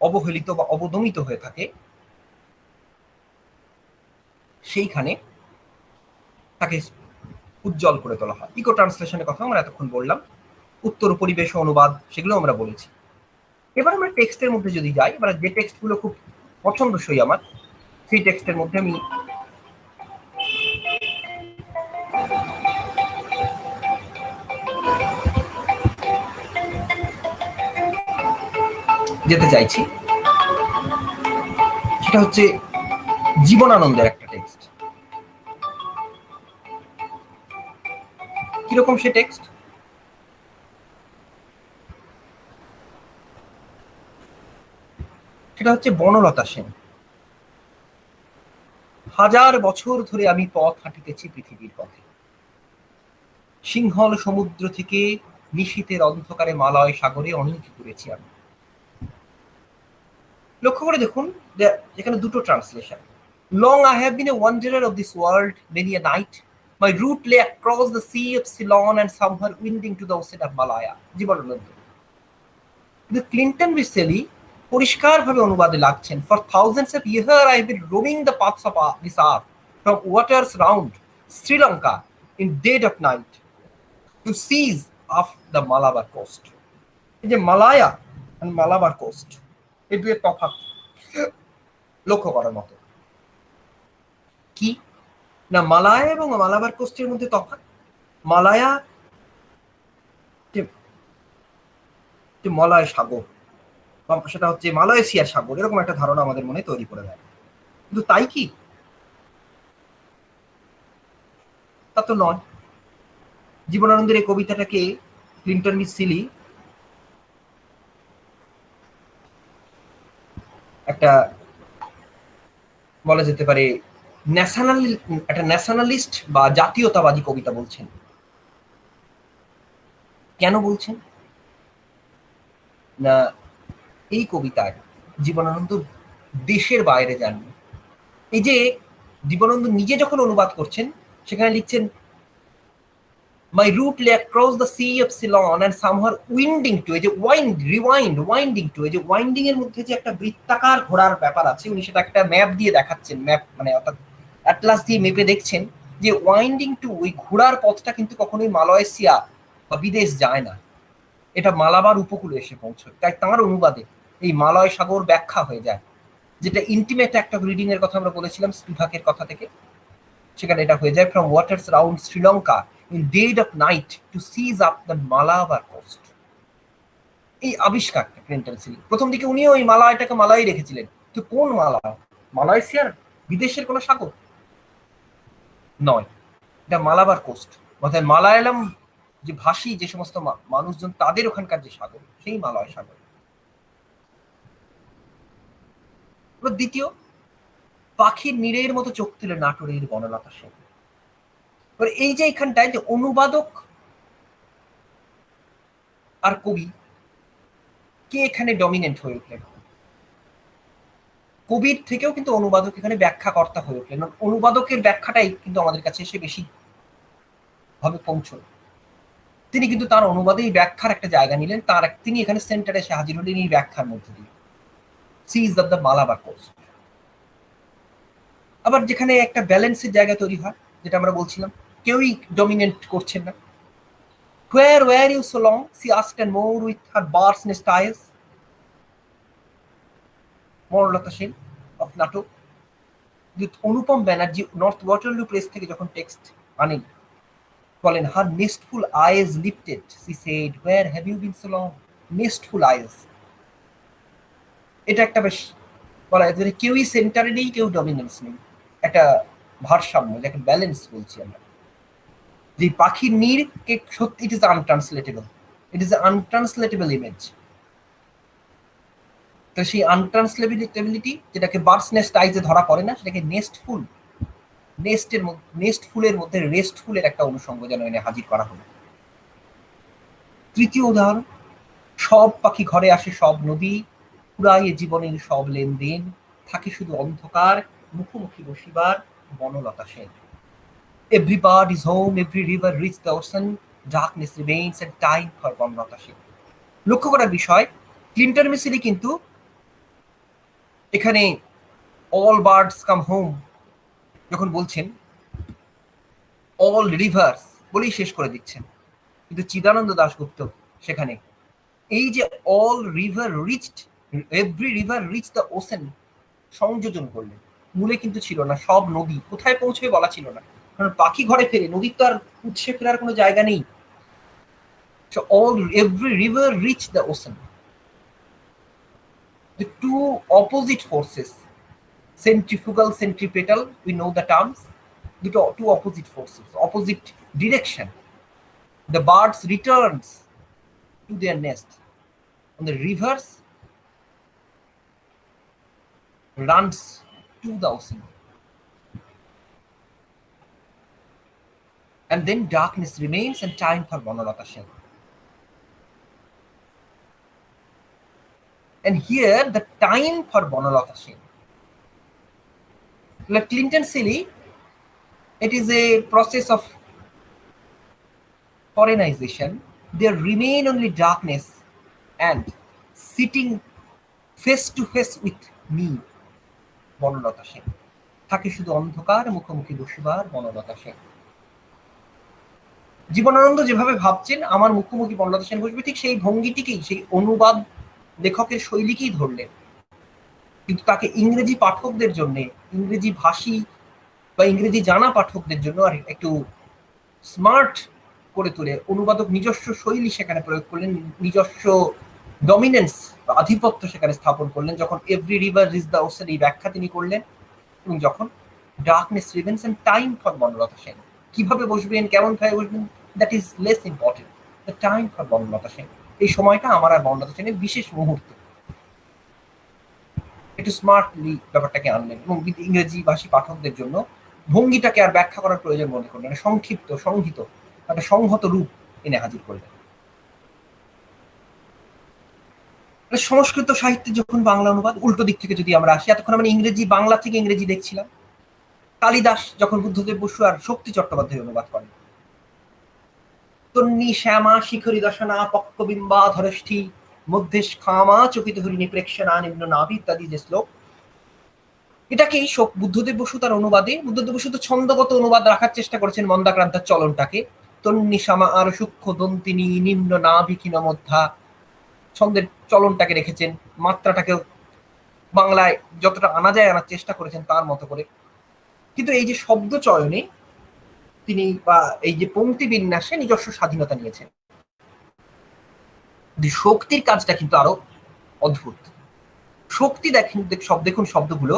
অবহেলিত বা অবদমিত হয়ে থাকে, সেইখানে তাকে উজ্জ্বল করে তোলা হয়। ইকো ট্রান্সলেশনের কথা আমরা এতক্ষণ বললাম, উত্তর পরিবেশ অনুবাদ সেগুলো আমরা বলেছি। এবার আমরা টেক্সটের মধ্যে যদি যাই, এবার যে টেক্সটগুলো খুব পছন্দসই আমার, সেই টেক্সটের মধ্যে আমি যেতে চাইছি, সেটা হচ্ছে জীবনানন্দের একটা টেক্সট। কিরকম সে টেক্সট? সেটা হচ্ছে বনলতা সেন। হাজার বছর ধরে আমি পথ হাঁটিতেছি পৃথিবীর পথে, সিংহল সমুদ্র থেকে নিশীথের অন্ধকারে মালয় সাগরে অনেক ঘুরেছি আমি। লক্ষ্য করে দেখুন যে এখানে দুটো translation. Long I have been a wanderer of this world, many a night, my route lay across the sea of Ceylon and সামহার winding to the ocean of Malaya. Jibanananda. কিন্তু ক্লিন্টন বি সেলি পরিষ্কারভাবে অনুবাদে লাগছেন, for thousands of year I have been roaming the paths of this earth from waters round Sri Lanka in dead of night to seas of the Malabar coast. এই যে Malaya and Malabar coast, এই দুয়ের তফাৎ লক্ষ্য করার মতো। কি না, মালায়া এবং মালাবার কোস্টের মধ্যে তফাৎ। মালায়া যে মলয় সাগর, সেটা হচ্ছে মালয়েশিয়ার সাগর, এরকম একটা ধারণা আমাদের মনে তৈরি করে দেয়। কিন্তু তাই কি? তা তো নয়। জীবনানন্দের এই কবিতাটাকে ক্লিন্টন বি সিলি একটা বলা যেতে পারে একটা ন্যাশনালিস্ট বা জাতীয়তাবাদী কবিতা বলছেন। কেন বলছেন না, এই কবিতায় জীবনানন্দ দেশের বাইরে যাননি। এই যে জীবনানন্দ নিজে যখন অনুবাদ করছেন, সেখানে লিখছেন my route lay across the sea of Ceylon and সামহার winding to, এই যে ওয়াইন্ডিং টু, এই যে ওয়াইন্ডিং এর মধ্যে যে একটা বৃত্তাকার ঘোরার ব্যাপার আছে, উনি সেটা একটা ম্যাপ দিয়ে দেখাচ্ছেন। ম্যাপ মানে অর্থাৎ অ্যাটলাস দিয়ে মেপে দেখছেন যে ওয়াইন্ডিং টু, ওই ঘোরার পথটা কিন্তু কখনোই মালয়েশিয়া বা বিদেশ যায় না, এটা মালাবার উপকূলে এসে পৌঁছয়। তাই তাঁর অনুবাদে এই মালয় সাগর ব্যাখ্যা হয়ে যায়, যেটা ইন্টিমেট একটা রিডিং এর কথা আমরা বলেছিলাম স্পিভাকের কথা থেকে, সেখানে এটা হয়ে যায় from waters round Sri Lanka in dead of night to seize up the Malabar coast. এই আবিষ্কারটা ক্লিন্টন সিলি, প্রথম দিকে উনিও ওই মালায়টাকে মালাই রেখেছিলেন, তো কোন মালায়? মালয়েশিয়ার বিদেশের কোন সাগর নয়, এটা মালাবার কোস্ট, অর্থাৎ মালায়ালাম যে ভাষী যে সমস্ত মানুষজন, তাদের ওখানকার যে সাগর, সেই মালয় সাগর। দ্বিতীয়, পাখির নীড়ের মতো চোখ তুলে নাটোরের বনলতা সেন। এই যে এখানটায় যে অনুবাদক আর কবি কে এখানে ডমিনেন্ট হয়ে উঠলেন, কবির থেকেও কিন্তু অনুবাদক এখানে ব্যাখ্যাকর্তা হয়ে উঠলেন। অনুবাদকের ব্যাখ্যাটাই কিন্তু আমাদের কাছে এসে বেশি ভাবে পৌঁছল। তিনি কিন্তু তার অনুবাদেই ব্যাখ্যার একটা জায়গা নিলেন, তিনি এখানে সেন্টারে এসে হাজির হলেন এই ব্যাখ্যার মধ্যে দিয়ে, সিজ অফ দ্য মালাবার কোস্ট। আবার যেখানে একটা ব্যালেন্সের জায়গা তৈরি হয়, যেটা আমরা বলছিলাম, কেউই ডমিনেন্ট করছেন না। Where were you so long? She asked, and more with her bird's nest eyes. Banalata Sen of নাটক। Anupam Banerjee North Waterloo Press থেকে যখন টেক্সট আনেন, বলেন, her nestful eyes lifted, she said, where have you been so long? Nestful eyes, এটা একটা বেশ বলা যায় কেউই সেন্টারে নেই, কেউ ডমিনেন্স নেই, একটা ভারসাম্য, যাকে ব্যালেন্স বলছি আমরা। যে পাখির নীড় কে সত্যি, it is untranslatable, it is untranslatable image. তো সেই আনট্রান্সলেটেবিলিটি, যেটাকে বার্ডস নেস্ট আইজে ধরা পড়ে না, সেটাকে নেস্টফুল, নেস্টফুলের মধ্যে রেস্টফুলের একটা অনুষঙ্গ যেন এনে হাজির করা হলো। তৃতীয় উদাহরণ, সব পাখি ঘরে আসে, সব নদী, পুরাই জীবনের সব লেনদেন, থাকে শুধু অন্ধকার, মুখোমুখি বসিবার Banalata Sen. Every bird is home, every river reaches the ocean, darkness remains and time for Banalata Sen. লক্ষ্য করার বিষয়, ক্লিন্টন মিসিলি কিন্তু এখানে অল বার্ডস কাম হোম যখন বলছেন, অল রিভার্স বলেই শেষ করে দিচ্ছেন, কিন্তু চিদানন্দ দাশগুপ্ত সেখানে এই যে all river reached, every river reach the ocean সংযোজন করলেন। মূলে কিন্তু ছিল না, সব নদী কোথায় পৌঁছবে বলা ছিল না, কারণ পাখি ঘরে ফেরে, নদীর তো আর উৎসে ফেরার কোনো জায়গা নেই। Every river reach the ocean. The two opposite forces, centrifugal, centripetal, we know the terms, the two opposite forces, opposite direction. The birds returns to their nest. On the rivers runs to the ocean. And then darkness remains and time for Banalata Sen. And here the time for Banalata Sen, like Clinton Silly, it is a process of foreignization. There remain only darkness and sitting face to face with me Banalata Sen, থাকে শুধু অন্ধকার, মুখোমুখি বসিবার বনলতা সেন। জীবনানন্দ যেভাবে ভাবছেন আমার মুখোমুখি বনলতা সেন বসবে, ঠিক সেই ভঙ্গিটিকেই, সেই অনুবাদ লেখকের শৈলীকেই ধরলেন, কিন্তু তাকে ইংরেজি পাঠকদের জন্য, ইংরেজি ভাষী বা ইংরেজি জানা পাঠকদের জন্য আর একটু স্মার্ট করে তুলে অনুবাদক নিজস্ব শৈলী সেখানে প্রয়োগ করলেন, নিজস্ব ডমিনেন্স বা আধিপত্য সেখানে স্থাপন করলেন। যখন every river reach the ocean এই ব্যাখ্যা তিনি করলেন, এবং যখন darkness remains and time for Banalata Sen, কিভাবে বসবেন, কেমন ভাবে বসবেন, that is less important, the time for Banalata Sen, এই সময়টা আমার আর বনলতা সেনের বিশেষ মুহূর্ত। একটু স্মার্টলি ব্যাপারটাকে আনলেন এবং ইংরেজি ভাষী পাঠকদের জন্য ভঙ্গিটাকে আর ব্যাখ্যা করার প্রয়োজন মনে করলেন, সংক্ষিপ্ত, সংহিত, একটা সংহত রূপ এনে হাজির করলেন। সংস্কৃত সাহিত্যে যখন বাংলা অনুবাদ, উল্টো দিক থেকে যদি আমরা আসি, এতক্ষণ আমরা ইংরেজি, বাংলা থেকে ইংরেজি দেখছিলাম। কালিদাস যখন বুদ্ধদেব বসু আর শক্তি চট্টোপাধ্যায় অনুবাদ করেন, তন্নি শ্যামা শিখরি দশনা পক্কবিম্বা ধরষ্ঠি মধ্যেশ খামা চকিত হরিণী প্রেক্ষণা নিম্ন নাভি ইত্যাদি যে শ্লোক, এটাকেই বুদ্ধদেব বসু তার অনুবাদে, বুদ্ধদেব বসু তো ছন্দগত অনুবাদ রাখার চেষ্টা করেছেন মন্দাক্রান্তার চলনটাকে, তন্নি শ্যামা আর সূক্ষ্ম দন্তিনী নিম্ন নাভি ক্ষীণ মধ্যা, ছন্দের চলনটাকে রেখেছেন, মাত্রাটাকেও বাংলায় যতটা আনা যায় আনার চেষ্টা করেছেন তার মতো করে। কিন্তু এই যে শব্দ চয়নে তিনি বা এই যে পংক্তি বিন্যাসে নিজস্ব স্বাধীনতা নিয়েছেন। শক্তির কাজটা কিন্তু আরো অদ্ভুত। শক্তি দেখুন শব্দগুলো,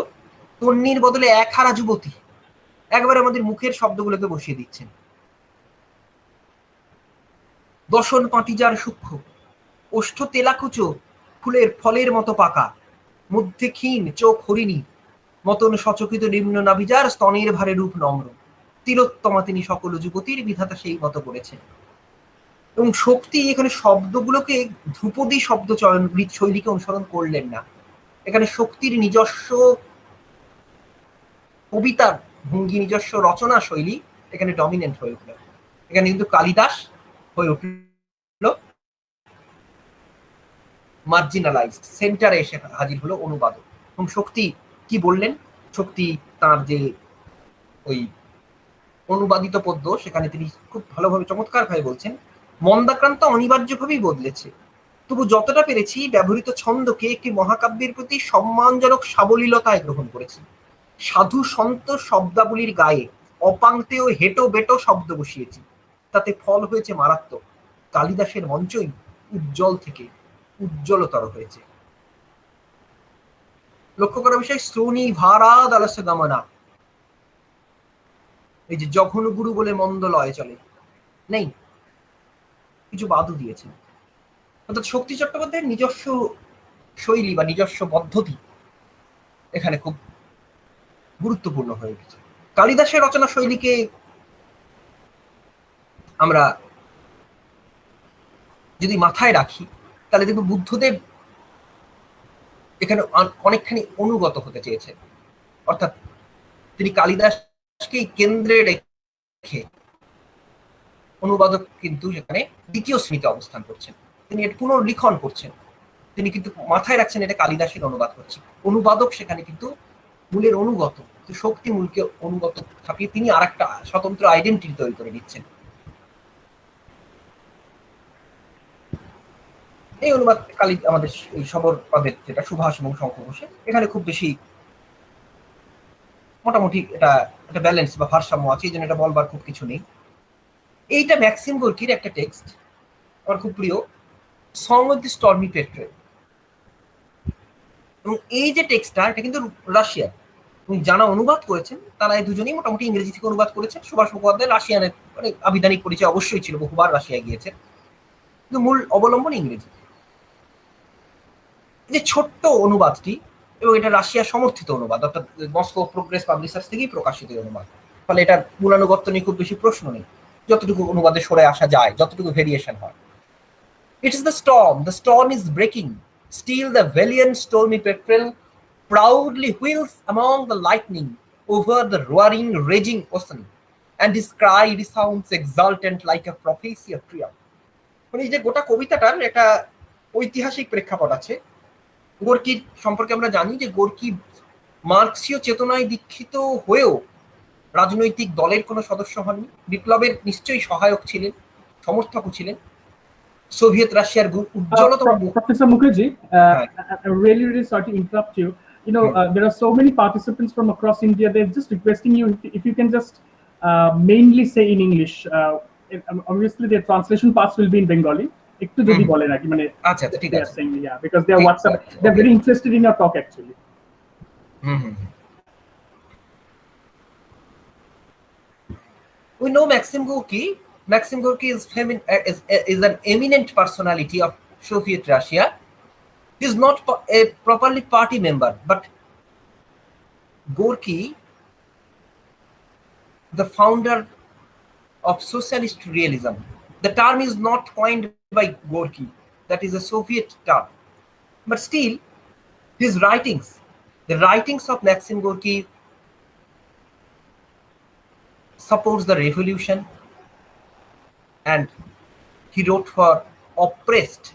তন্নির বদলে এক হারা যুবতী, একবারে আমাদের মুখের শব্দগুলোকে বসিয়ে দিচ্ছেন। দশন পাটিজার সূক্ষ্ম, ওষ্ঠ তেলাকুচো, ফুলের ফলের মতো পাকা, মধ্যে ক্ষীণ চোখ হরিণী, মতন সচকিত নিম্ন নাভিজার স্তনের ভারে রূপ নম্র, তিলোত্তমা তিনি সকল যুবতীর বিধাতা সেই মতো করেছেন। এবং শক্তি এখানে শব্দগুলোকে ধ্রুপদী শব্দ চয়ন শৈলীকে অনুসরণ করলেন না। এখানে শক্তির নিজস্ব কবিতার ভঙ্গি, নিজস্ব রচনা শৈলী এখানে ডমিনেন্ট হয়ে উঠল। এখানে কিন্তু কালিদাস হয়ে উঠল মার্জিনালাইজড, সেন্টারে এসে হাজির হলো অনুবাদক। এবং শক্তি কি বললেন? শক্তি তার যে ওই অনুবাদিত পদ্য, সেখানে তিনি খুব ভালোভাবে চমৎকার ভাবে বলছেন, মন্দাক্রান্ত অনিবার্যভাবেই বদলেছে, তবু যতটা পেরেছি ব্যবহৃত ছন্দকে একটি মহাকাব্যের প্রতি সম্মানজনক সাবলীলতায় গ্রহণ করেছি। সাধু সন্ত শব্দাবলীর গায়ে অপাংতেয় হেটো বেটো শব্দ বসিয়েছি, তাতে ফল হয়েছে মারাত্মক। কালিদাসের মঞ্চই উজ্জ্বল থেকে উজ্জ্বলতর হয়েছে। লক্ষ্য করা বিষয়, শ্রোণী ভারা দালস্য গমনা, এই যে জঘন গুরু বলে মন্দ লয়ে চলে নেই, কিছু বাদু দিয়েছেন। অর্থাৎ শক্তি চট্টোপাধ্যায়ের নিজস্ব শৈলী বা নিজস্ব পদ্ধতি এখানে খুব গুরুত্বপূর্ণ হয়ে গেছে। কালিদাসের রচনা শৈলীকে আমরা যদি মাথায় রাখি, তাহলে দেখব বুদ্ধদেব এখানে অনেকখানি অনুগত হতে চেয়েছেন। অর্থাৎ তিনি কালিদাসকে কেন্দ্রে রেখে অনুবাদক কিন্তু সেখানে দ্বিতীয় শ্রেণীতে অবস্থান করছেন, তিনি এর পুনর্লিখন করছেন, তিনি কিন্তু মাথায় রাখছেন এটা কালিদাসের অনুবাদ করছে। অনুবাদক সেখানে কিন্তু মূলের অনুগত, শক্তি মূলকে অনুগত থাপিয়ে তিনি আর একটা স্বতন্ত্র আইডেন্টিটি তৈরি করে নিচ্ছেন। এই অনুবাদ আমাদের এই সবর পদের যেটা সুভাষ এবং শঙ্খ ঘোষের, এখানে খুব বেশি মোটামুটি এটা একটা ব্যালেন্স বা ভারসাম্য আছে, এই জন্য এটা বলবার খুব কিছু নেই। এইটা ম্যাক্সিম গোর্কির একটা টেক্সট, আমার খুব প্রিয়, song of the stormy petrol. এবং এই যে টেক্সটটা, এটা কিন্তু রাশিয়ার, এবং যারা অনুবাদ করেছেন তারা এই দুজনেই মোটামুটি ইংরেজি থেকে অনুবাদ করেছেন। সুভাষ মুখোপাধ্যায় রাশিয়ানের মানে আবিধানিক পরিচয় অবশ্যই ছিল, বহুবার রাশিয়া গিয়েছেন, কিন্তু মূল অবলম্বন ইংরেজি। যে ছোট্ট অনুবাদটি, এবং এটা রাশিয়া সমর্থিত অনুবাদ, অর্থাৎ মস্কো প্রোগ্রেস পাবলিশার্স থেকেই প্রকাশিত অনুবাদ, ফলে এটার মূলানুগত্য নিয়ে খুব বেশি প্রশ্ন নেই, যতটুকু অনুবাদে সরে আসা যায়, যতটুকু ভেরিয়েশন হয়। It is the storm is breaking, still the valiant stormy petrel proudly wheels among the lightning over the roaring raging ocean, and his cry resounds exultant like a prophecy of triumph. মানে এই যে গোটা কবিতাটার একটা ঐতিহাসিক প্রেক্ষাপট আছে। Gorky সম্পর্কে আমরা জানি যে গোর্কি মার্ক্সীয় চেতনায় দীক্ষিত হয়েও রাজনৈতিক দলের কোনো সদস্য হননি, বিপ্লবের নিশ্চয়ই সহায়ক ছিলেন, সমর্থকও ছিলেন। সোভিয়েত রাশিয়ার উজ্জ্বলতম Professor Mukherjee, I'm really sorry to interrupt you. There are so many participants from across India. They're just requesting you if you can just mainly say in English. Obviously, their translation parts will be in Bengali. একটু যদি বলেন আর কি, মানে আচ্ছা ঠিক আছে, yeah, because they are WhatsApp, they're very interested in your talk actually. We know Maxim Gorky. Maxim Gorky is an eminent personality of Soviet Russia. He is not a properly party member, but Gorky, the founder of socialist realism. The term is not coined by Gorky, that is a Soviet term. But still, his writings, the writings of Maxim Gorky, supports the revolution, and he wrote for oppressed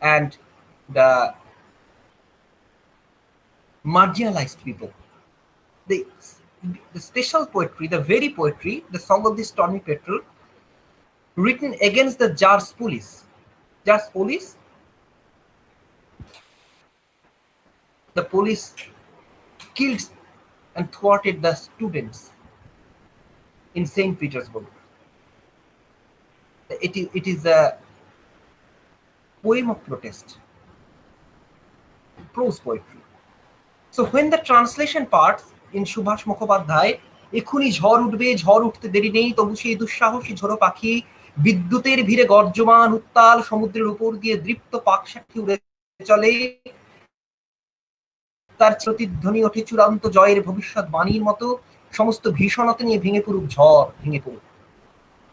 and the marginalized people. The special poetry, the very poetry, the Song of the Stormy Petrel, written against the Tsar's police. Tsar's police, the police killed and thwarted the students in St. Petersburg. It is a poem of protest, prose poetry. So when the translation parts in Subhash Mukhopadhyay, এখুনি ঝড় উঠবে, ঝড় উঠতে দেরি নেই, তবু সেই দুঃসাহসী ঝোড়ো পাখি বিদ্যুতের ভিড়ে গর্জমান উত্তাল সমুদ্রের উপর দিয়ে দৃপ্ত পাকশাখী উড়ে চলে, তার প্রতিধ্বনি ওঠে চূড়ান্ত জয়ের ভবিষ্যৎবাণীর মতো, সমস্ত ভীষণতা নিয়ে ভেঙে পড়ুক ঝড়, ভেঙে পড়ুক।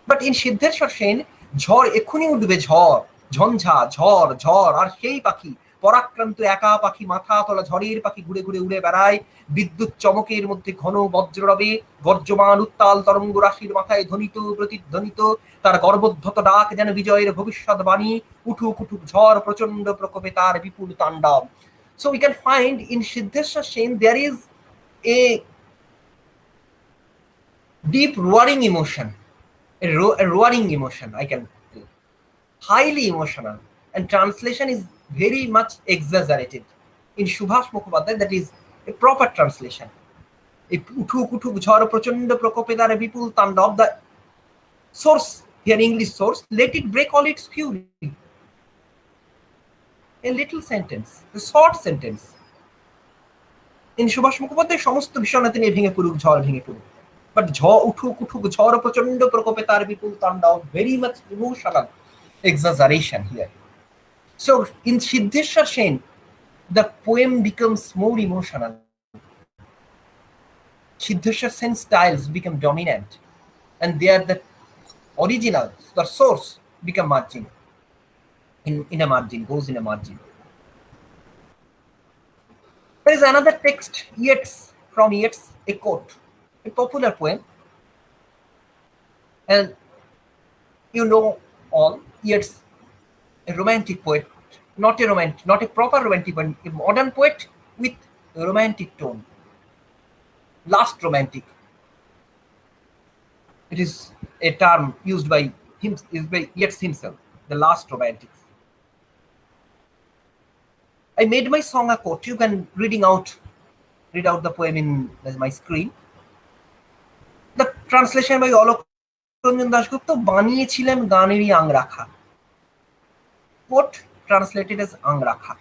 বাট ইন সিদ্ধেশ্বর সেন ঝড় এক্ষুনি উঠবে, ঝড়, ঝঞ্ঝা, ঝড়, ঝড়, আর সেই পাখি পরাক্রান্ত একা পাখি, মাথা তোলা ঝড়ের পাখি ঘুরে ঘুরে উড়ে বেড়ায় বিদ্যুৎ চমকের মধ্যে, ঘন বজ্ররবে গর্জমান উত্তাল তরঙ্গ রাশির মাথায় ধ্বনিত প্রতিধ্বনিত তার গর্বোদ্ধত ডাক যেন বিজয়ের ভবিষ্যৎবাণী। উঠুক উঠুক ঝড়, প্রচন্ড প্রকোপে তার বিপুল তাণ্ডব। So we can find in Siddheshwar Sen there is a deep roaring emotion, a roaring emotion, I can say, highly emotional, and translation is very much exaggerated. In Subhash Mukherjee, that is a proper translation. Uthuk uthuk jhor prochond prokope dar vipul tandav, the source here, English source, let it break all its fury. A little sentence, a short sentence. In Subhash Mukherjee সমস্ত ভীষণতা নিয়ে ভেঙে পড়ুক ঝড়, ভেঙে পড়ুক। But উঠুক উঠুক ঝড় প্রচন্ড প্রকোপে তার বিপুল তাণ্ডব, very much emotional exaggeration here. So in Siddheshwar Sen, the poem becomes more emotional. Siddheshwar Sen's styles become dominant, and there the original, the source, become margin. In a margin, goes in a margin. There is another text, Yeats, from Yeats, a quote, a popular poem, and you know all, Yeats, a romantic poet, not a proper romantic poet, a modern poet with a romantic tone, last romantic. It is a term used by Yeats himself, the last romantic. I made my song a quote. You can read out the poem in my screen. The translation by Alok Ranjan Dasgupta, বানিয়েছিলাম গানেরই angrakha. Quote translated as Angrakha.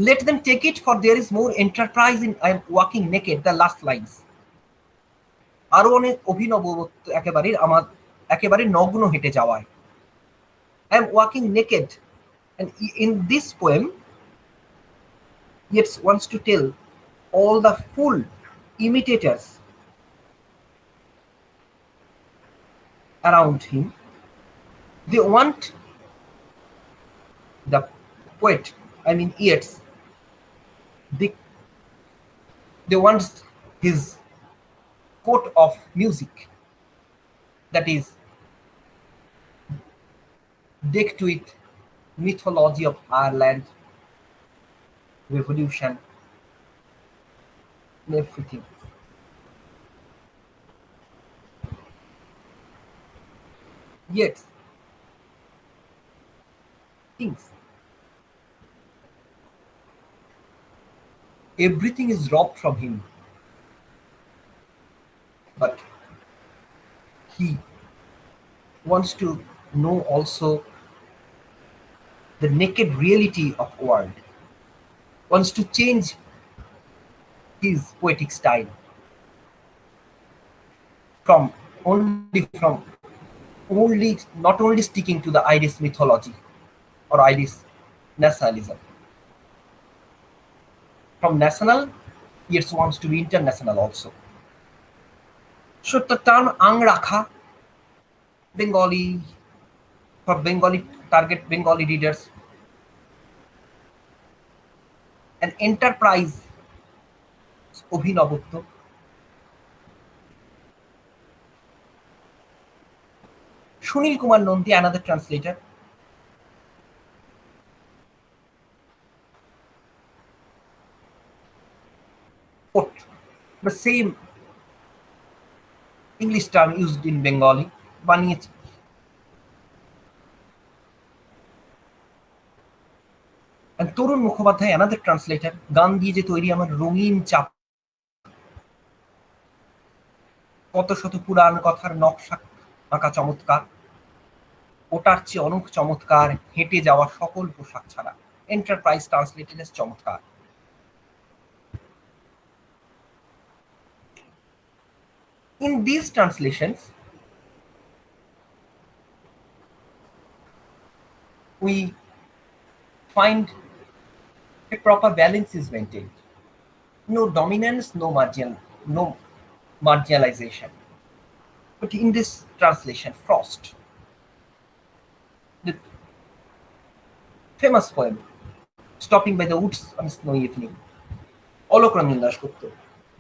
Let them take it, for there is more enterprise in I am walking naked, the last lines. আরো অনেক অভিনবত্ব একেবারে নগ্ন হেঁটে যাওয়ায়. I am walking naked. And in this poem, Yeats wants to tell all the full imitators around him, they want the poet, I mean Yeats, they want his court of music that is decked with mythology of Ireland, revolution, and everything. Yet, things, everything is robbed from him, but he wants to know also the naked reality of world, wants to change his poetic style from not only sticking to the Irish mythology or Irish nationalism. From national, Yeats wants to be international also. So the term Angrakha, Bengali, for Bengali, target Bengali readers, an enterprise, অভিনবত্ব. Sunil Kumar Nandi, another translator, quote the same English term used in Bengali, বানিয়েছে. And Tarun Mukhopadhyay, another translator, গান দিয়ে যে তৈরি আমার রঙিন চাপ, কত শত পুরাণ কথার নকশা আঁকা চমৎকার, ওটার চেয়ে অনেক চমৎকার হেঁটে যাওয়া সকল পোশাক ছাড়া. এন্টারপ্রাইজ ট্রান্সলেটেড এস চমৎকার. In these translations, we find A proper balance is maintained. No dominance, no marginalization. But in this translation, Frost, the famous poem, Stopping by the Woods on a Snowy Evening, Alokeranjan Dasgupta.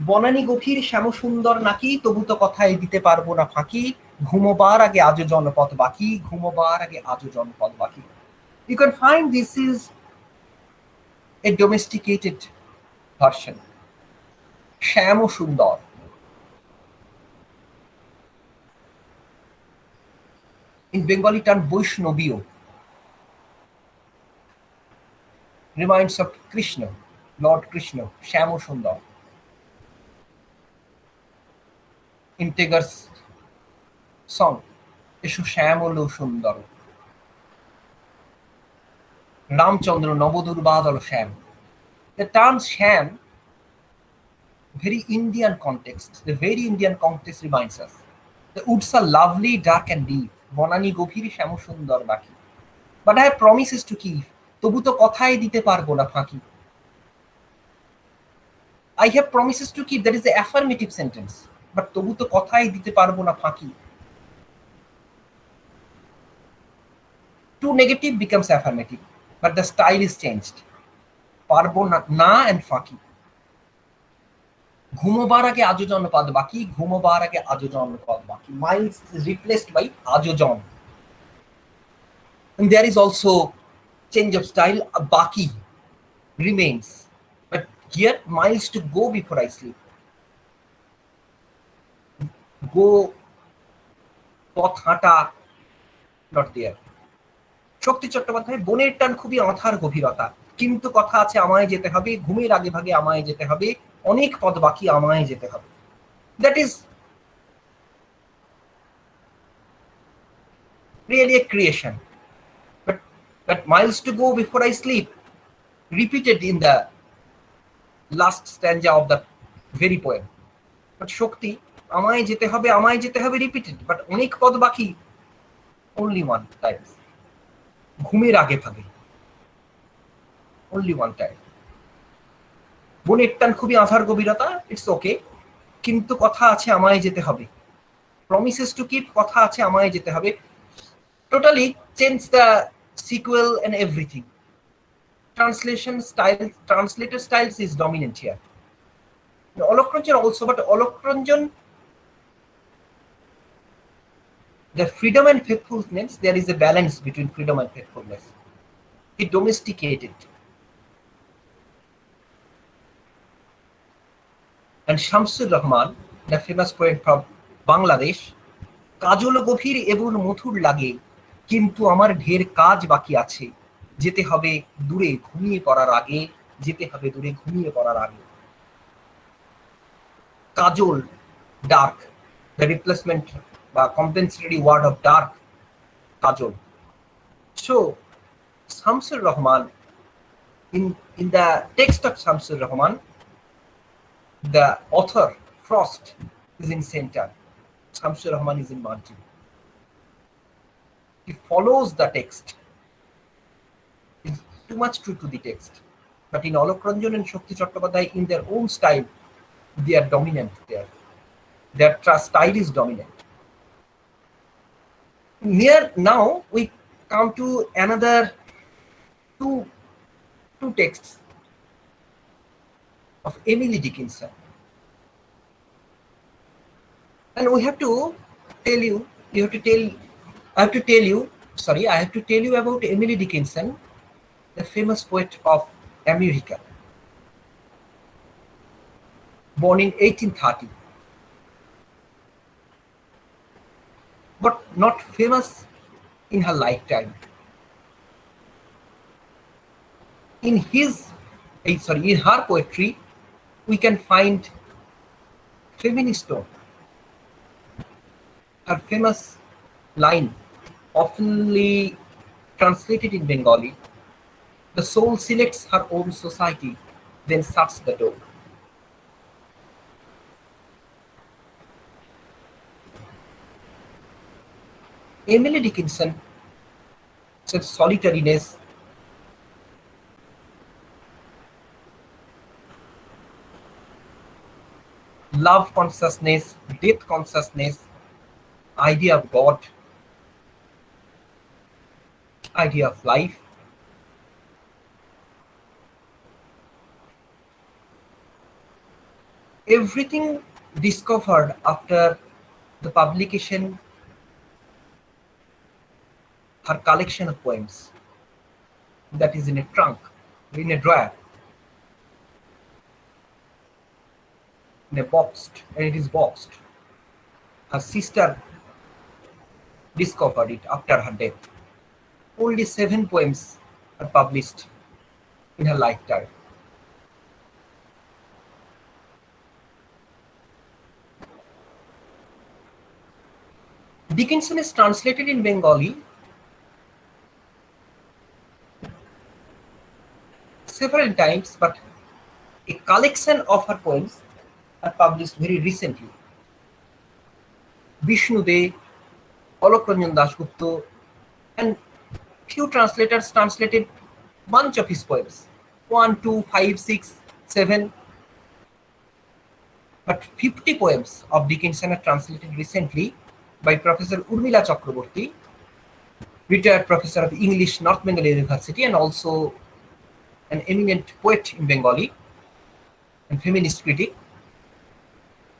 বনানী গভীর শ্যাম সুন্দর নাকি, তবু তো কথায় দিতে পারবো না ফাঁকি, ঘুমোবার আগে আজও জনপদ বাকি, ঘুমোবার আগে আজও জনপদ বাকি। You can find this is a domesticated version. শ্যাম সুন্দর। In Bengali term, Vaishnaviyo reminds of Krishna, Lord Krishna, শ্যাম সুন্দর। In Tagore's song, এসো শ্যামল সুন্দর। Ramchandra নবদুর্বাদল Shyam. The term Shyam, very Indian context, the very Indian context reminds us. The woods are lovely, dark and deep. Banani গভীর শ্যাম সুন্দর বাকি। But I have promises to keep. তবু তো কথাই দিতে পারবো না ফাঁকি। I have promises to keep, that is the affirmative sentence. But তবু তো কথাই দিতে পারবো না ফাঁকি। Too negative becomes affirmative, but the style is changed. পারবো না and ফাঁকি। ঘুমোবার আগে আজও জনপদ বাকি, ঘুমোবার আগে আজও জনপদ বাকি। Miles is replaced by আজও জন। And there is also change of style. Baki remains, but here miles to go before I sleep. Go, পথ হাঁটা, not there. শক্তি চট্টোপাধ্যায়, বনের টান খুবই অথার গভীরতা, কিন্তু কথা আছে আমায় যেতে হবে, ঘুমের আগে ভাগে আমায় যেতে হবে, অনেক পথ বাকি আমায় যেতে হবে। That is really a creation. But miles to go before I sleep, repeated in the last stanza of the very poem. But Shakti, আমায় যেতে হবে repeated, but অনেক পথ বাকি, only one time. ঘুমের আগে ভাগে, only one time. বনের টান খুবই আঁধার গভীরতা, it's okay, কিন্তু কথা আছে আমায় যেতে হবে। Promises to keep, কথা আছে আমায় যেতে হবে। Totally change the sequel and everything. Translation style, translator styles is dominant here. Olokranjan also, but Olokranjan, the freedom and faithfulness, there is a balance between freedom and faithfulness. He domesticated. And Shamsur Rahman, the famous poet from Bangladesh, কাজল গভীর এবং মধুর লাগে, কিন্তু আমার ঢের কাজ বাকি আছে, যেতে হবে দূরে ঘুমিয়ে পড়ার আগে, যেতে হবে দূরে ঘুমিয়ে পড়ার আগে। কাজল, dark, the replacement বা compensatory word of dark, Kajal. So Shamsur Rahman, in the text of Shamsur Rahman, the author Frost is in center, Shamsur Rahman is in margin. He follows the text. It's too much true to the text. But in Olokranjan and Shakti Chattopadhyay, in their own style, they are dominant there. Their style is dominant. Here now we come to another two texts of Emily Dickinson. And we have to tell you, I have to tell you about Emily Dickinson, the famous poet of America, born in 1830, but not famous in her lifetime. In her poetry, we can find feminist tone. Her famous line, oftenly translated in Bengali, the soul selects her own society, then shuts the door. Emily Dickinson said solitariness love consciousness, death consciousness, idea of God, idea of life. Everything discovered after the publication, her collection of poems, that is in a trunk, in a drawer, in a boxed, and it is boxed. Her sister discovered it after her death. Only 7 poems are published in her lifetime. Dickinson is translated in Bengali several times, but a collection of her poems are published very recently. Vishnu De, Alok Ranjan Dasgupta, and few translators translated bunch of his poems, 1, 2, 5, 6, 7. But 50 poems of Dickinson are translated recently by Professor Urmila Chakraborty, retired professor of English, North Bengal University, and also an eminent poet in Bengali and feminist critic,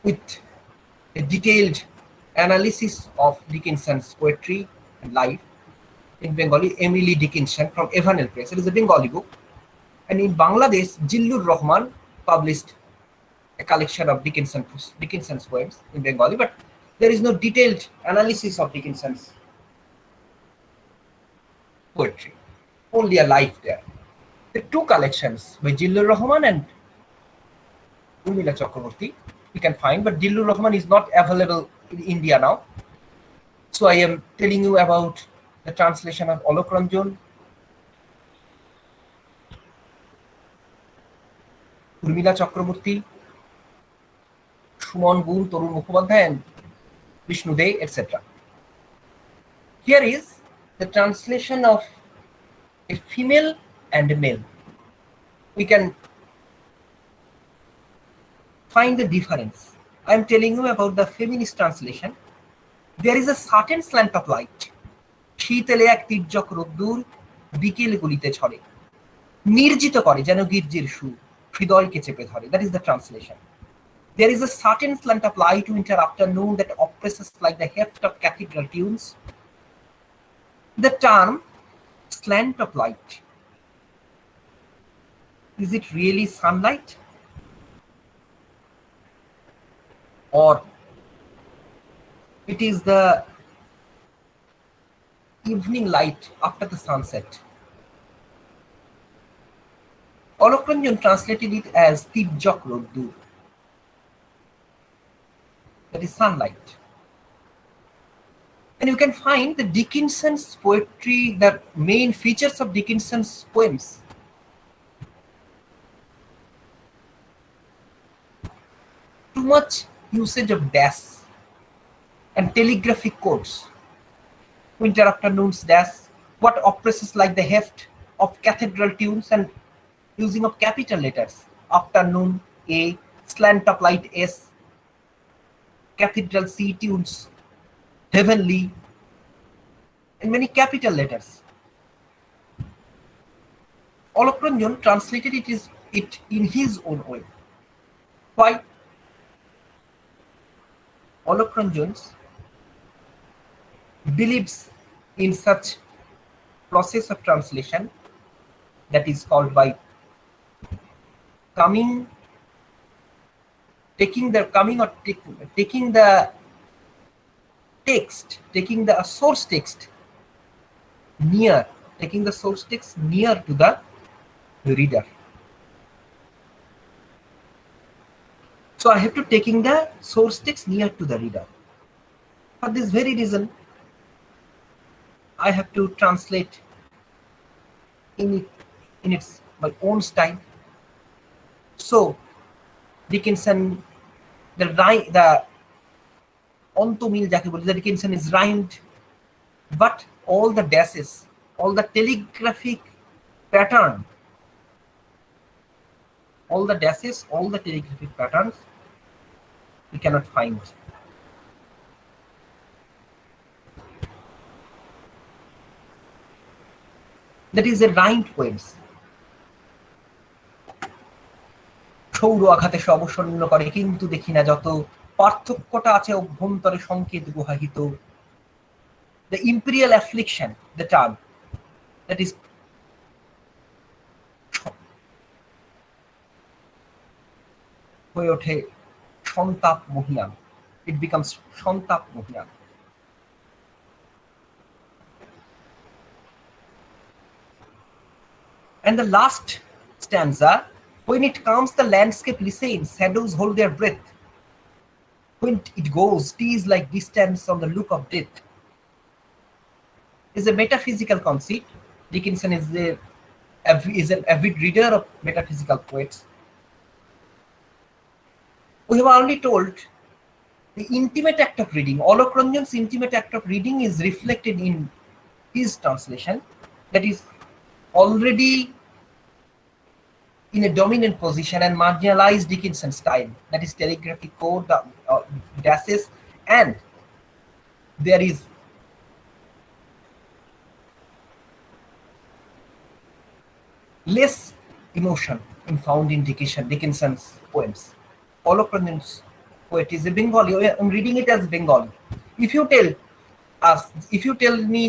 with a detailed analysis of Dickinson's poetry and life in Bengali. Emily Dickinson from Evanel Press. It is a Bengali book. And in Bangladesh, Jillur Rahman published a collection of Dickinson's poems in Bengali, but there is no detailed analysis of Dickinson's poetry, only a life there. The 2 collections by Jillur Rahman and Urmila Chakraborty we can find, but Jillur Rahman is not available in India now. So I am telling you about the translation of Alok Ranjan, Urmila Chakraborty, Shumon Gun, Torun Mukherjee, and Vishnu De, etc. Here is the translation of a female and a male. We can find the difference. I am telling you about the feminist translation. There is a certain slant of light. শীতলে এক তির্যক রোদ্দুর বিকেল গুলিতে ছড়ে, নির্জিত করে যেন গির্জির সুর, হৃদয়কে চেপে ধরে. That is the translation. There is a certain slant of light winter afternoon that oppresses like the heft of cathedral tunes. The term slant of light, is it really sunlight? Or it is the evening light after the sunset? Alok Ranjan translated it as Tirjak Roddur, that is sunlight. And you can find the Dickinson's poetry, the main features of Dickinson's poems. Too much usage of dash and telegraphic codes. Winter afternoons dash, what oppresses like the heft of cathedral tunes, and using of capital letters. Afternoon A, slant of light S, cathedral C tunes, heavenly, and many capital letters. Alok Ranjan translated it in his own way. Why? Alok Ranjan believes in such process of translation that is called by taking the text, taking the source text near, taking the source text near to the reader. So I have to taking the source text near to the reader. For this very reason, I have to translate in its my own style. So Dickinson, the ontomil jake boli, the Dickinson is rhymed, but all the dashes, all the telegraphic pattern, all the dashes, all the telegraphic patterns we cannot find. That is a rhymed poems. সৌর আঘাতে সে অবসন্ন করে কিন্তু দেখি না যত পার্থক্যটা আছে অভ্যন্তরে সংকেত গুহাহিত। The imperial affliction, the term that is হয়ে ওঠে সন্তাপ মহিয়ান, it becomes সন্তাপ মহিয়ান। And the last stanza, when it comes the landscape listens, shadows hold their breath. When it goes, tease like distance on the look of death. Is a metaphysical conceit. Dickinson is an avid reader of metaphysical poets. We have already told the intimate act of reading. Alok Ranjan's intimate act of reading is reflected in his translation, that is already in a dominant position and marginalized Dickinson style, that is telegraphic code, dashes, and there is less emotion found in Dickinson's poems. Alok Ranjan's poet is a Bengali. I'm reading it as Bengali. If you tell me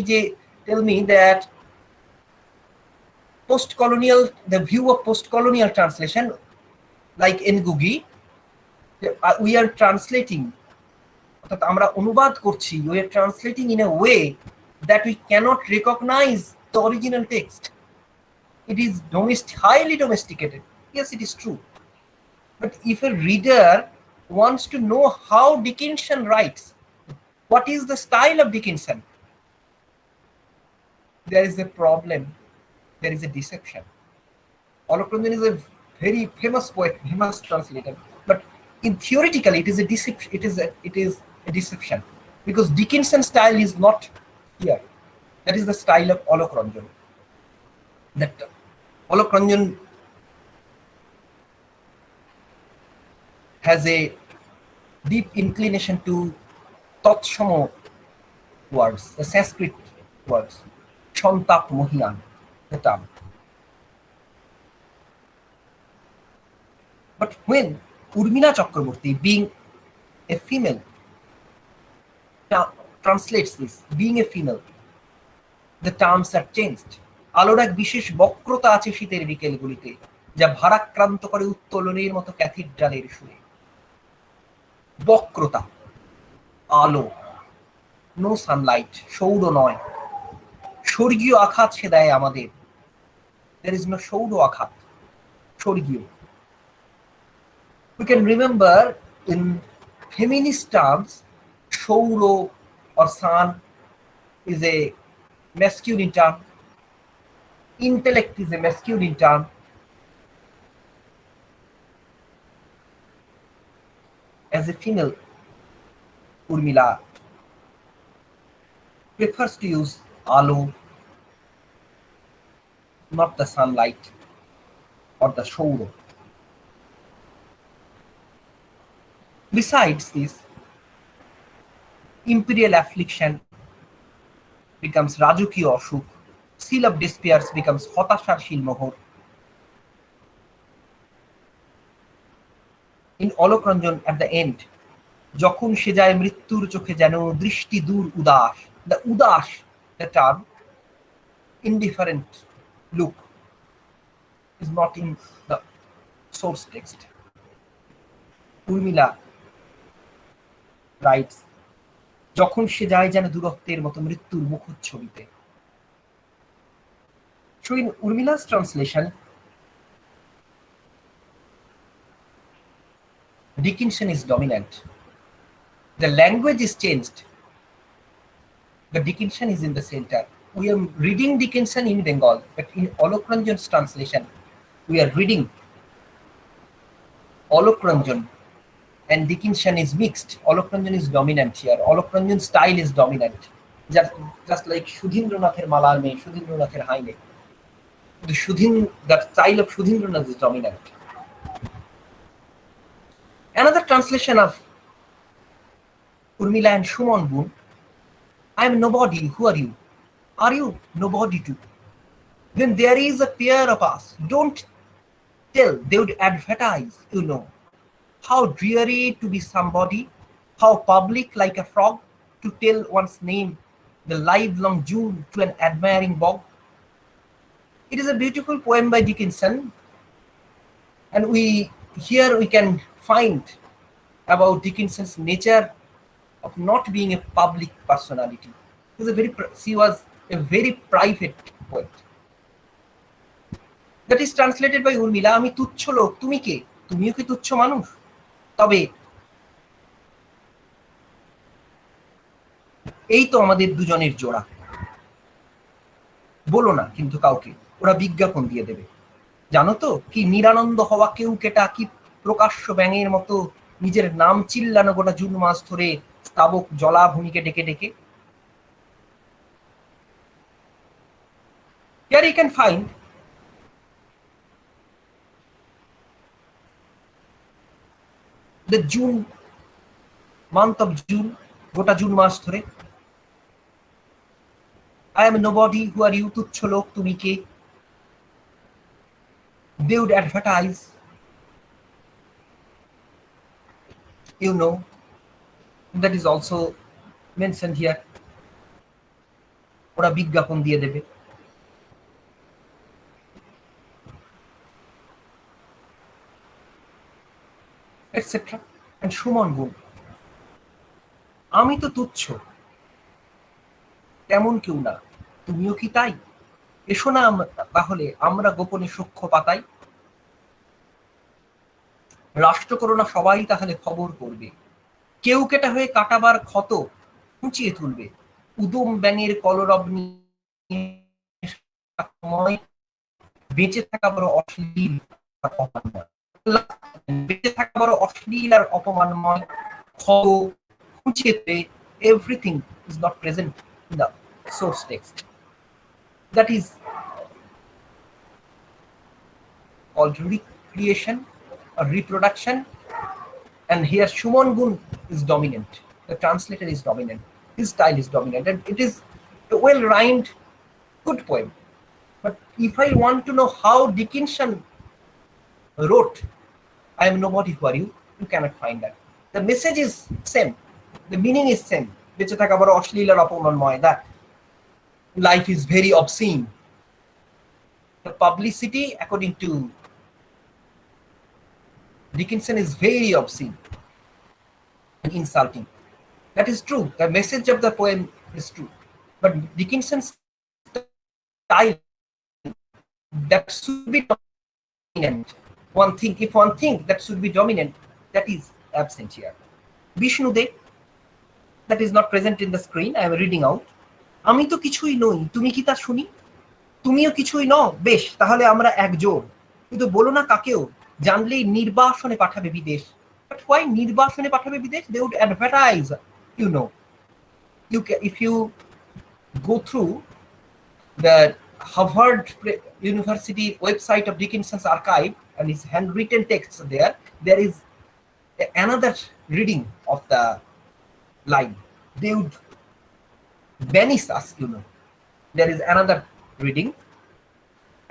that the view of post-colonial translation, like Ngugi, we are translating, আমরা অনুবাদ করছি, we are translating in a way that we cannot recognize the original text. It is highly domesticated. Yes, it is true. But if a reader wants to know how Dickinson writes, what is the style of Dickinson, there is a problem. There is a deception. Alok Ranjan is a very famous poet, famous translator, but in theoretically it is a deception. It is a deception because Dickinson's style is not here. That is the style of Alok Ranjan. That Alok Ranjan has a deep inclination to Tatshamo words, the Sanskrit words, Shantap Mohiyan, the term. But when Urmila Chakraborty, being a female, translates this, being a female, the terms are changed. আলোর এক বিশেষ বক্রতা আছে শীতের বিকেলগুলিতে, যা ভারাক্রান্ত করে উত্তোলনের মতো ক্যাথিড্রালের সুরে। বক্রতা, আলো, নো সানলাইট, সৌর নয়, স্বর্গীয় আঘাত সে দেয় আমাদের। There is no সৌর আঘাত, স্বর্গীয়। We can remember in feminist terms, Shauro or San is a masculine term. Intellect is a masculine term. As a female, Urmila prefers to use alo, not the sunlight or the shauro. Besides this, imperial affliction becomes rajukiyo ashuk, seal of despair becomes hotashar shilmohor. In Alok Ranjan at the end, যখন সে যায় মৃত্যুর চোখে যেন দৃষ্টি দূর উদাস, the udash, the term, indifferent look, is not in the source text. Urmila writes, যখন সে যায় যেন দূরত্বের মতো মৃত্যুর মুখচ্ছবিতে। So in Urmila's translation, Dickinson is dominant. The language is changed, but Dickinson is in the center. We are reading Dickinson in Bengal, but in Alok Ranjan's translation, we are reading Alok Ranjan and Dickinson is mixed. Alok Ranjan is dominant here. Alok Ranjan's style is dominant. Just like Shudhindranath's Malar mein, Shudhindranath's Haine. The style of Shudhindranath is dominant. Another translation of Urmila and Shumon Boon. I am nobody. Who are you? Are you nobody too? Then there is a pair of us. Don't tell. They would advertise, How dreary to be somebody. How public like a frog to tell one's name the livelong June to an admiring bog. It is a beautiful poem by Dickinson, and here we can find about Dickinson's nature of not being a public personality. She was a very private poet. That is translated by Urmila. আমি তুচ্ছ লোক, তুমি কে? তুমিও কি তুচ্ছ মানুষ? তবে এই তো আমাদের দুজনের জোড়া। বলো না কিন্তু কাউকে, ওরা বিজ্ঞাপন দিয়ে দেবে। জানো তো কি নিরানন্দ হওয়া কেউ কেটা, কি প্রকাশ্য ব্যাঙের মতো নিজের নাম চিল্লানো গোটা জুন মাস ধরে স্তাবক জলাভূমিকে ডেকে ডেকে। Here you can find the June month of June, গোটা জুন মাস ধরে। I am nobody. Who are you? তুচ্ছ লোক, তুমি কে? They would advertise, that is also mentioned here. ওরা বিজ্ঞাপন দিয়ে দেবে। etc. And সুমন গুণ, আমি তো তুচ্ছ, তেমন কেউ না, তুমিও কি তাই? এসো না তাহলে আমরা গোপনে সূক্ষ্ম পাতাই। রাষ্ট্র করোনা সবাই তাহলে খবর করবে, কেউ কেটা হয়ে কাটাবার ক্ষত খুঁচিয়ে তুলবে। উদম ব্যাঙের কলরব নিয়ে বেঁচে থাকা বড় অশ্লীল আর অপমানময়। বেঁচে থাকা বড় অশ্লীল আর অপমানময়। ক্ষত খুঁচিয়ে everything is not present in the source text. That is called recreation or reproduction, and here Shumon Gun is dominant. The translator is dominant. His style is dominant, and it is a well-rhymed, good poem. But if I want to know how Dickinson wrote I am nobody, who are you? You cannot find that. The message is same. The meaning is same. বেঁচে থাকা বড় অশ্লীল আর অপমানময়, that life is very obscene. The publicity, according to Dickinson, is very obscene and insulting. That is true. The message of the poem is true. But Dickinson's style, that should be dominant. If one think that should be dominant, that is absent here. Vishnu De, that is not present in the screen. I am reading out. আমি তো কিছুই নই, তুমি কি তা শুনি? তুমিও কিছুই নও, বেশ তাহলে আমরা একজোর। কিন্তু বলো না কাকেও, জানলেই নির্বাসনে পাঠাবে বিদেশ। But why নির্বাসনে পাঠাবে বিদেশ? They would advertise, if you go through the Harvard University website of Dickinson's archive and his handwritten texts there is another reading of the line. They would banish us, There is another reading.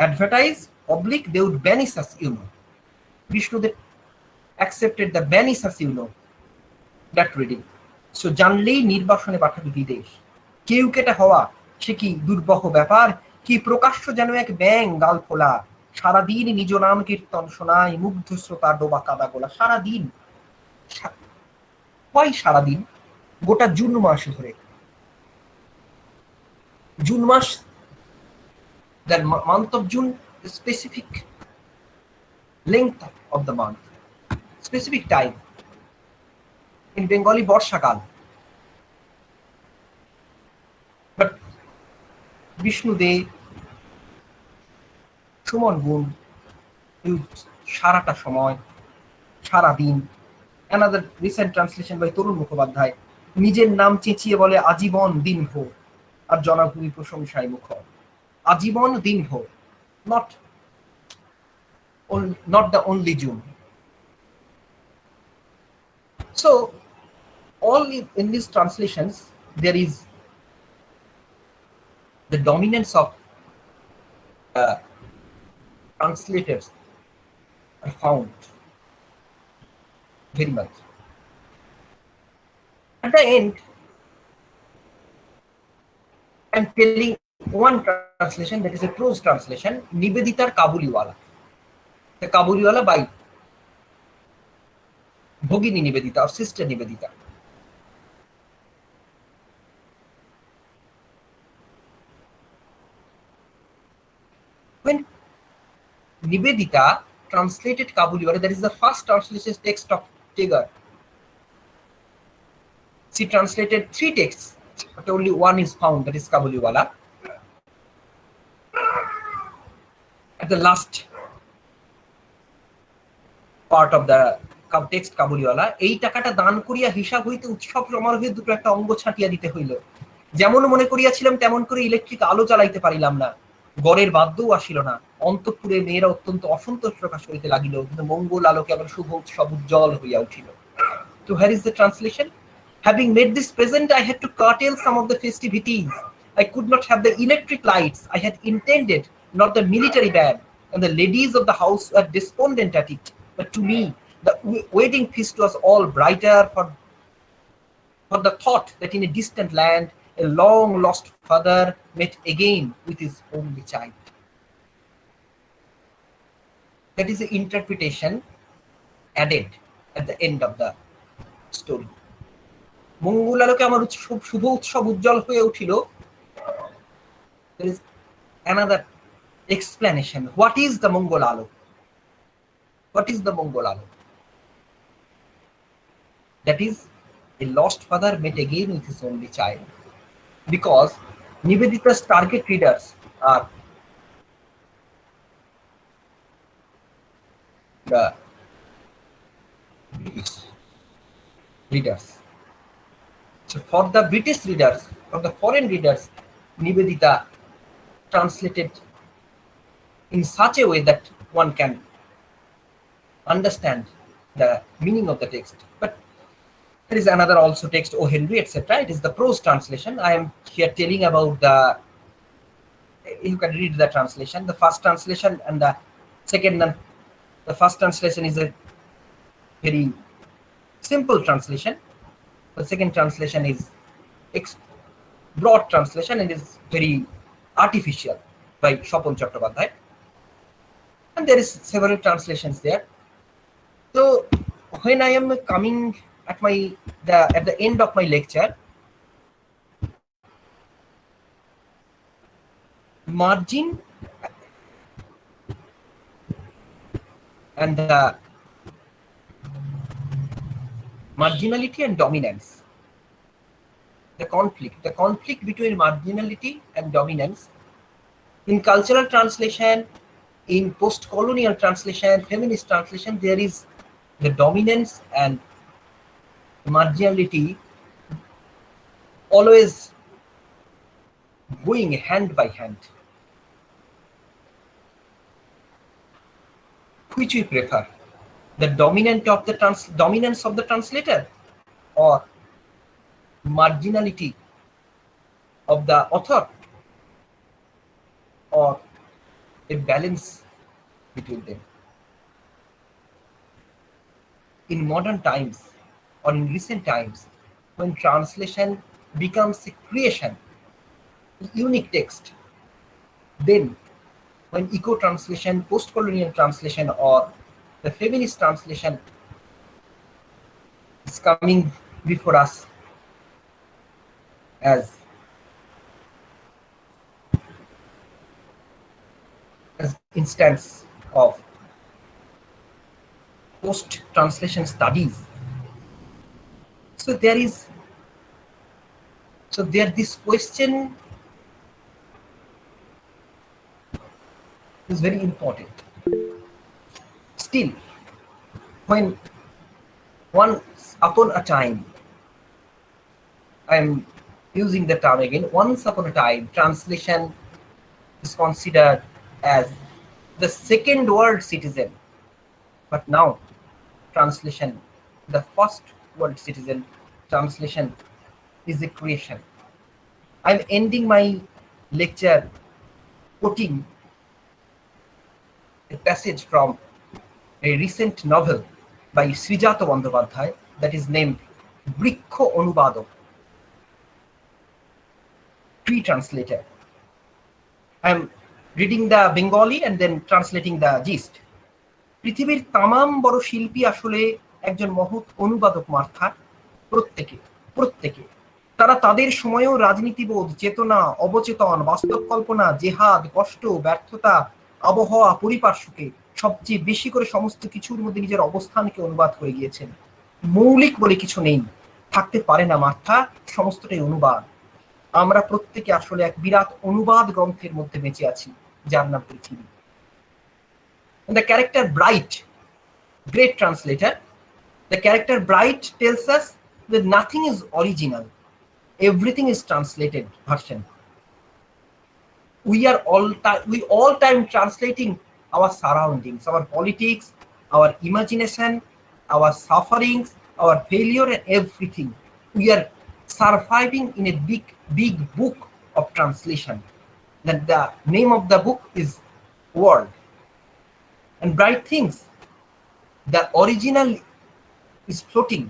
Advertise, public, they would banish us, Vishnu Dev accepted the banish us, that reading. So জানলেই নির্বাসনে পাঠাবে বিদেশ। কেউ কেটা হওয়া সে কি দুর্বহ ব্যাপার, কি প্রকাশ্য যেন এক ব্যাঙ গাল ফোলা। সারাদিন নিজ নাম কীর্তন শোনায়, মুগ্ধ শ্রোতা ডোবা কাদা গোলা। সারাদিন, সারাদিন গোটা জুন মাস ধরে। June mass, the month of June, the specific length of the month, specific time. In Bengali, বর্ষাকাল। But Vishnu De, সুমন গুণ, সারাটা সময়, সারাদিন। Another recent translation by তরুণ মুখোপাধ্যায়, নিজের নাম চেঁচিয়ে বলে আজীবন দিনভর, আর জনভূমি প্রশংসায় মুখর। আজীবন দিনভর, not the only June. So all in these translations there is the dominance of translators are found very much. At the end, I'm telling one translation that is a prose translation, Nibeditar Kabuliwala. The Kabuliwala by Bhogini Nivedita or Sister Nivedita. When Nivedita translated Kabuliwala, that is the first translation text of Tagar. She translated 3 texts, but only one is found, that is Kabuliwala. At the last part of the text Kabuliwala, এই টাকাটা দান করিয়া হিসাব হইতে উৎসব সমারোহে দুটো একটা অঙ্গ ছাটিয়া দিতে হইল। যেমন মনে করিয়াছিলাম তেমন করে ইলেকট্রিক আলো জ্বালাইতে পারিলাম না, গড়ের বাদ্যও আসিল না। অন্তঃপুরে মেয়েরা অত্যন্ত অসন্তোষ প্রকাশ করিতে লাগিল, কিন্তু মঙ্গল আলোকে আবার শুভ উৎসব উজ্জ্বল হইয়া উঠিল। So here is the translation. Having made this present, I had to curtail some of the festivities. I could not have the electric lights I had intended, nor the military band, and the ladies of the house were despondent at it. But to me, the wedding feast was all brighter for the thought that in a distant land, a long lost father met again with his only child. That is the interpretation added at the end of the story. মঙ্গল আলোকে আমার শুভ উৎসব উজ্জ্বল হয়ে উঠিল। There is another explanation. What is the মঙ্গল আলো? What is the মঙ্গল আলো? That is, a lost father met again with his only child. Because Nivedita's target readers are the British readers. So for the British readers, for the foreign readers, Nivedita translated in such a way that one can understand the meaning of the text. But there is another also text, O Henry, etc. It is the prose translation. I am here telling about the, you can read the translation, the first translation and the second one. The first translation is a very simple translation. The second translation is broad translation and is very artificial by Shopon Chattopadhyay. And there is several translations there. So when I am coming at the end of my lecture, margin and the marginality and dominance, the conflict between marginality and dominance in cultural translation, in post-colonial translation, feminist translation, there is the dominance and marginality always going hand by hand. Which we prefer? The dominance of the translator or marginality of the author, or a balance between them? In modern times or in recent times, when translation becomes a creation, unique text, then when eco-translation, post-colonial translation, or the feminist translation is coming before us as instance of post-translation studies. So this question is very important. Still, when once upon a time, I am using the term again, once upon a time, translation is considered as the second world citizen. But now, translation, the first world citizen, translation is a creation. I'm ending my lecture quoting a passage from a recent novel by Srijato Bandyopadhyay that is named Briksho Onubadok, Tree Translator. I'm reading the Bengali and then translating the gist. পৃথিবীর তামাম বড় শিল্পী আসলে একজন মহৎ অনুবাদক Martha, প্রত্যেকে তারা তাদের সময়েও রাজনীতিবোধ, চেতনা, অবচেতন, বাস্তব কল্পনা, জেহাদ, কষ্ট, ব্যর্থতা, আবহাওয়া, পরিপার্শ্বকে সবচেয়ে বেশি করে সমস্ত কিছুর মধ্যে নিজের অবস্থানকে অনুবাদ করে গিয়েছেন। মৌলিক বলে কিছু নেই, থাকতে পারে না মার্থা, সমস্তটাই অনুবাদ। আমরা প্রত্যেকে আসলে এক বিরাট অনুবাদ গ্রন্থের মধ্যে বেঁচে আছি যার নাম পৃথিবী। And the character Bright, great translator, the character Bright tells us that nothing is original, everything is translated version. We all time translating our surroundings, our politics, our imagination, our sufferings, our failure, and everything. We are surviving in a big book of translation. That the name of the book is World. And Bright thinks the original is floating,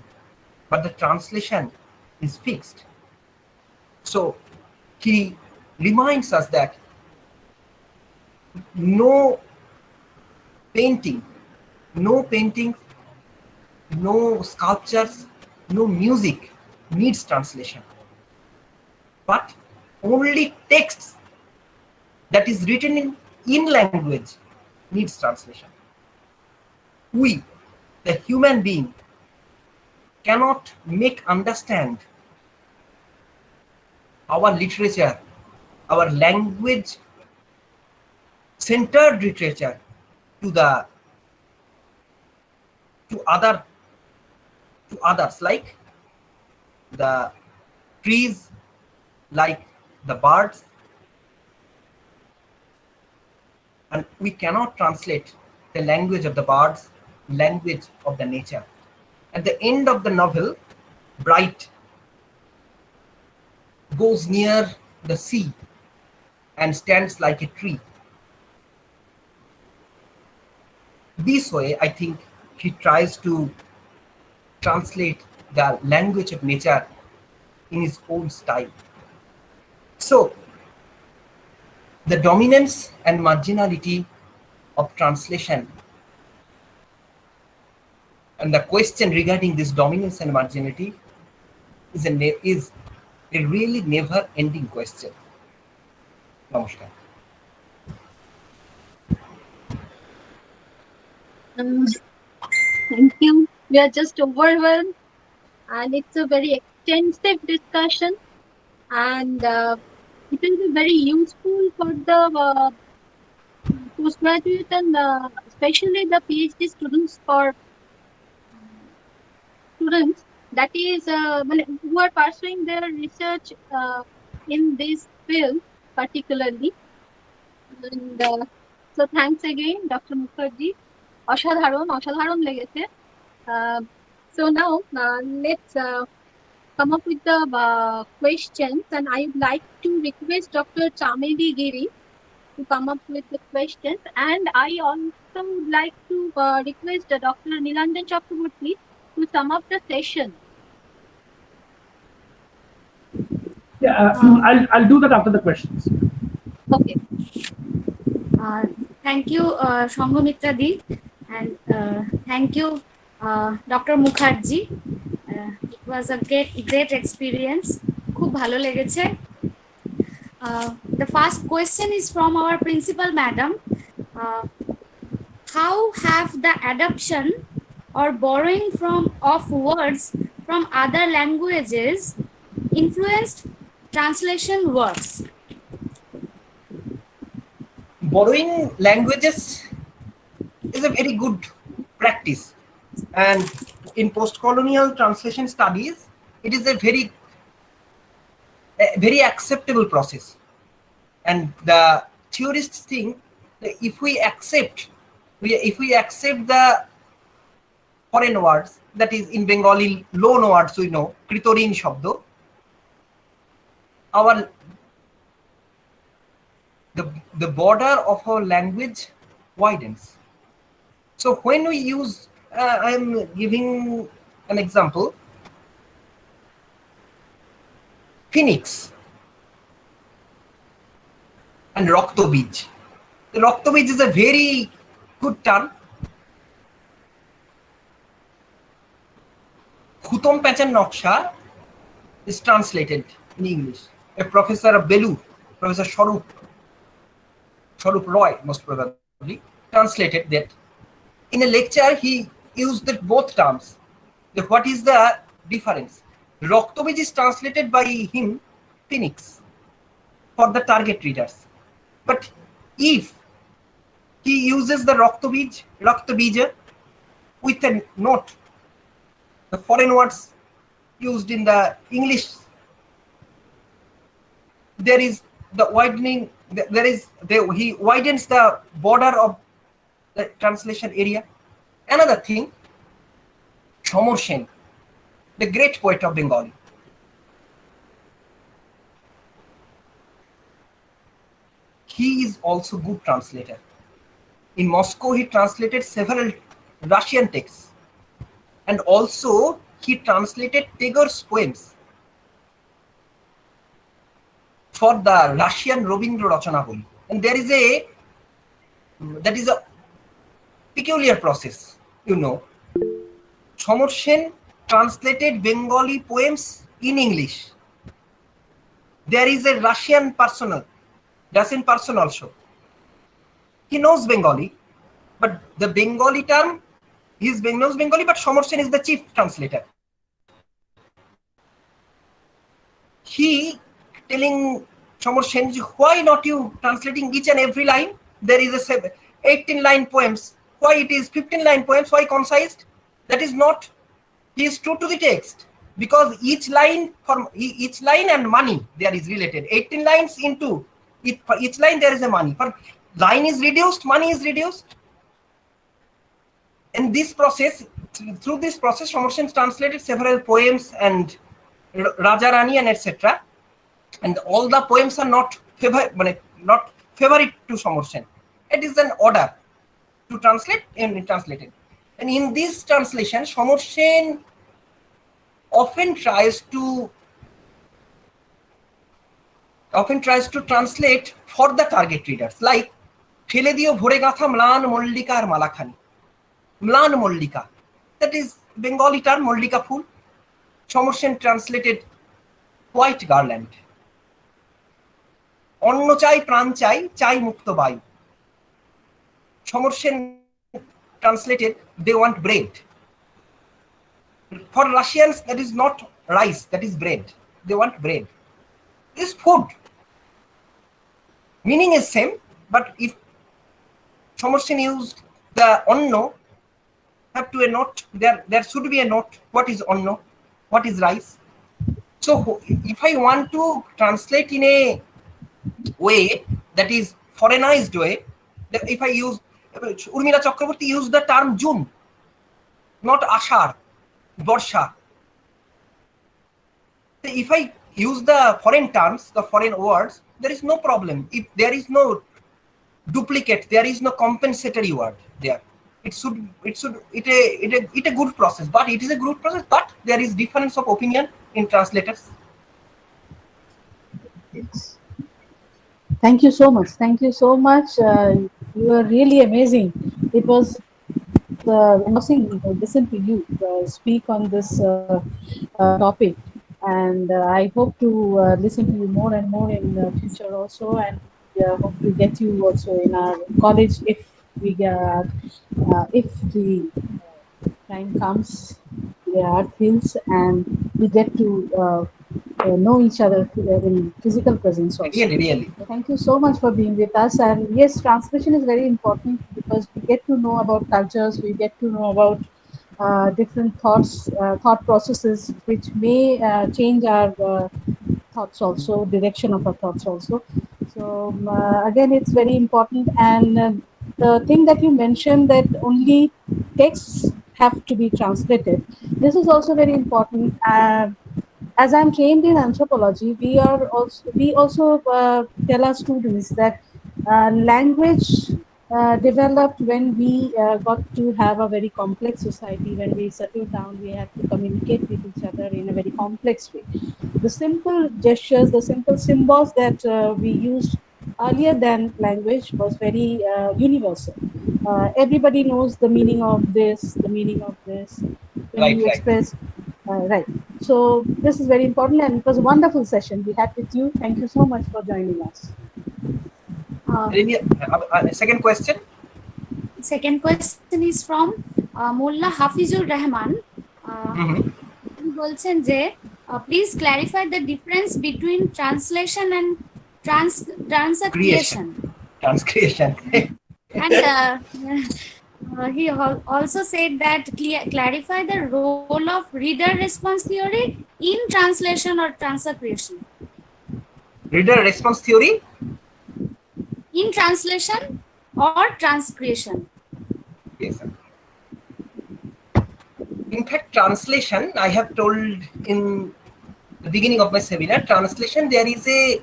but the translation is fixed. So he reminds us that no painting, no sculptures, no music needs translation. But only texts that is written in language needs translation. We, the human being, cannot make understand our literature, our language centered literature to others, like the trees, like the birds. And we cannot translate the language of the birds, language of the nature. At the end of the novel, Bright goes near the sea and stands like a tree. This way, I think he tries to translate the language of nature in his own style. So, the dominance and marginality of translation, and the question regarding this dominance and marginality is a really never-ending question. Namaskar. Thank you. We are just overwhelmed, and it's a very extensive discussion, and it will be very useful for the postgraduate and especially the PhD students, for students that is who are pursuing their research in this field particularly. And so thanks again, Dr. Mukherjee. অসাধারণ লেগেছে. So now let's come up with the questions, and I would like to request Dr. Chameli Giri to come up with the questions, and I also would like to request Dr. Nilanjan Chakraborty to sum up the session. Yeah, I'll do that after the questions. Okay. Thank you, Sanghamitra Di, and thank you, Dr. Mukherjee. It was a great experience. খুব ভালো লেগেছে. The first question is from our principal madam. How have the adoption or borrowing of words from other languages influenced translation works? Borrowing languages is a very good practice, and in post-colonial translation studies, it is a very acceptable process. And the theorists think that if we accept the foreign words, that is in Bengali loan words we know, kritorin shabdo, the border of our language widens. So when we use, I am giving an example, phoenix and Roktobij. The Roktobij is a very good term. Khutom Pachan Noksha is translated in English. A professor of Belur, Professor Sharup Roy, most probably, translated that. In a lecture, he used both terms. What is the difference? Roktobij is translated by him phoenix for the target readers. But if he uses the Roktobij with a note, the foreign words used in the English, there is the widening, he widens the border of the translation area. Another thing, Chamor Sen, the great poet of Bengali. He is also good translator. In Moscow, he translated several Russian texts. And also, he translated Tagore's poems for the Russian Robindra Rachanaboli. And that is a peculiar process, you know. Chamor Sen translated Bengali poems in English. There is a Russian person also. He knows Bengali, but the Bengali term, he knows Bengali, but Chamor Sen is the chief translator. He telling Chamor Sen, why not you translating each and every line? There is a 18-line poems. Why it is 15-line poems? Why concised? That is not. He is true to the text, because each line and money there is related. 18 lines into for each line there is a money. For line is reduced, money is reduced. And this process, through this process, Chamor Sen translated several poems and Raja Rani and etc. And all the poems are not favorite to Chamor Sen. It is an order to translate and translated. And in this translation, Chamor Sen often tries to translate for the target readers, like Phele diyo bhore gatha mlan mollika ar malakhani. Mlan mollika, that is Bengali term mollika phool. Chamor Sen translated white garland. Onno chai pran chai, chai mukto bayu. Chamor Sen translated, they want bread. For Russians, that is not rice, that is bread. They want bread. This food. Meaning is same, but if Chamor Sen used the onno, have to a note, there should be a note. What is onno? What is rice? So if I want to translate in a way that is foreignized way, that if I use, Urmila Chakraborty used the term June, not Ashar, Borsha. If I use the foreign terms, the foreign words, there is no problem. If there is no duplicate, there is no compensatory word there. It a good process, but it is a good process, but there is difference of opinion in translators. Yes. Thank you so much. Thank you so much. You are really amazing. It was amazing to listen to you speak on this topic, and I hope to listen to you more and more in the future also, and hope to get you also in our college if we get if the time comes, the art fields, and we get to know each other in physical presence also. Really. Thank you so much for being with us. And yes, translation is very important because we get to know about cultures, we get to know about different thought processes, which may change our thoughts also, direction of our thoughts also. So again, it's very important. And the thing that you mentioned, that only texts have to be translated. This is also very important. As I'm trained in anthropology, we also tell our students that language developed when we got to have a very complex society. When we settled down, we had to communicate with each other in a very complex way. The simple gestures, the simple symbols that we used earlier than language was very universal. Everybody knows the meaning of this, the meaning of this. When Right, you right. express, right. So this is very important, and it was a wonderful session we had with you. Thank you so much for joining us. Second question. Second question is from Molla Hafizur Rahman. He বলছেন যে please clarify the difference between translation and transcreation. Transcreation. And he also said that clarify the role of reader response theory in translation or transcreation. Reader response theory In translation or transcreation. Yes, sir. In fact, translation, I have told in the beginning of my seminar, translation, there is the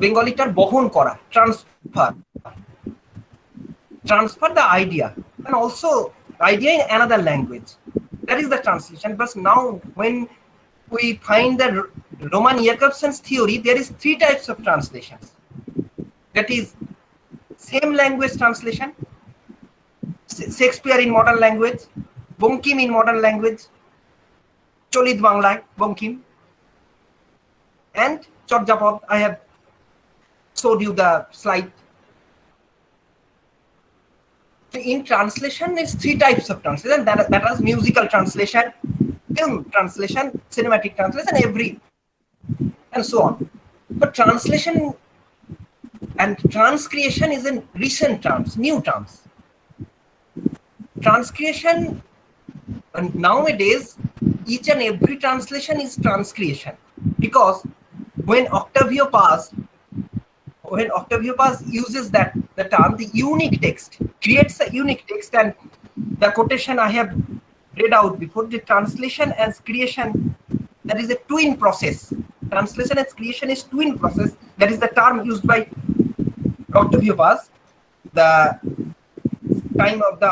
Bengali term bohon kora, transfer the idea, and also idea in another language. That is the translation. But now when we find the Roman Jakobson's theory, there is 3 types of translations. That is same language translation, Shakespeare in modern language, Bonkim in modern language, Cholit Bangla, Bonkim, and Chorjapod. I have showed you the slide. In translation, it's 3 types of translation. That is musical translation, film translation, cinematic translation, and so on. But translation and transcreation is in recent terms, new terms. Transcreation, nowadays, each and every translation is transcreation, because when Octavio Paz uses the term, the unique text, creates a unique text, and the quotation I have read out before, the translation and creation, that is a twin process. Translation and creation is twin process. That is the term used by Octavio Paz. The time of the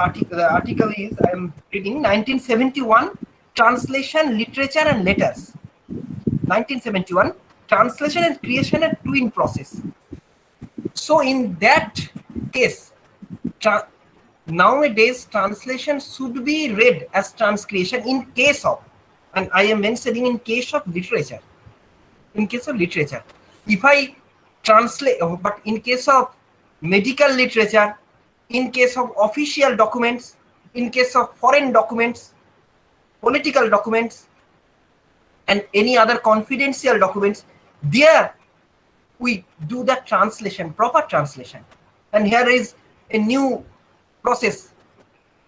article is, I am reading, 1971, Translation, Literature and Letters. 1971, translation and creation a twin process. So in that case, nowadays translation should be read as transcreation in case of, and I am mentioning in case of literature. In case of literature, if I translate, but in case of medical literature, in case of official documents, in case of foreign documents, political documents, and any other confidential documents, there we do the translation, proper translation. And here is a new process,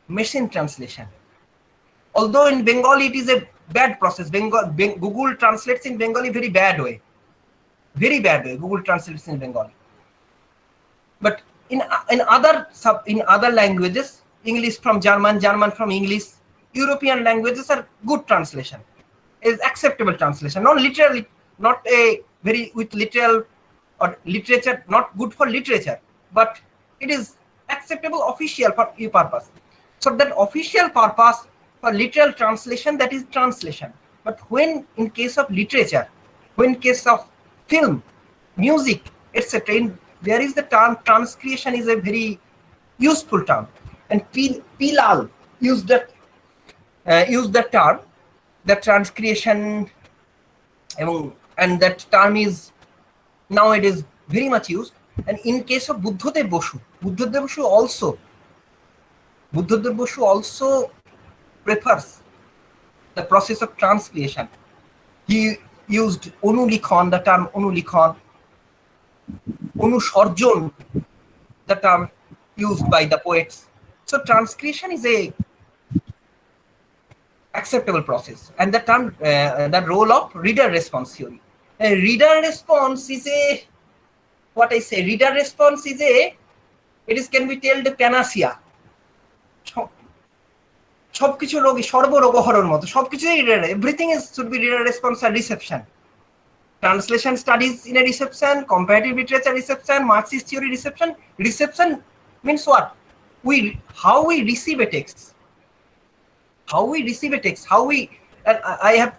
machine translation. Although in Bengali it is a bad process. Google translates in Bengali very bad way. Very bad way, Google translates in Bengali. But in other languages, English from German, German from English, European languages are good translation. Is acceptable translation, not literally, not a very with literal or literature, not good for literature, but it is acceptable official for your purpose. So that official purpose for literal translation, that is translation. But when in case of literature, when case of film, music, etc., there is the term transcreation is a very useful term, and Pilal used that term, the transcreation, and that term is nowadays very much used. And in case of Buddhadev Boshu also prefers the process of transcreation. He used Onulikhon, the term Onulikhon, Onusarjon, the term used by the poets. So transcreation is a acceptable process, and the term, the role of reader response theory. Reader response is can be called panacea. সবকিছু রোগী সর্বরোগহরণ মতো সবকিছুই everything is should be reader response আর reception. Translation studies in a reception, comparative literature reception, Marxist theory reception. Reception means what? How we receive a text. How we receive a text. How we. I have.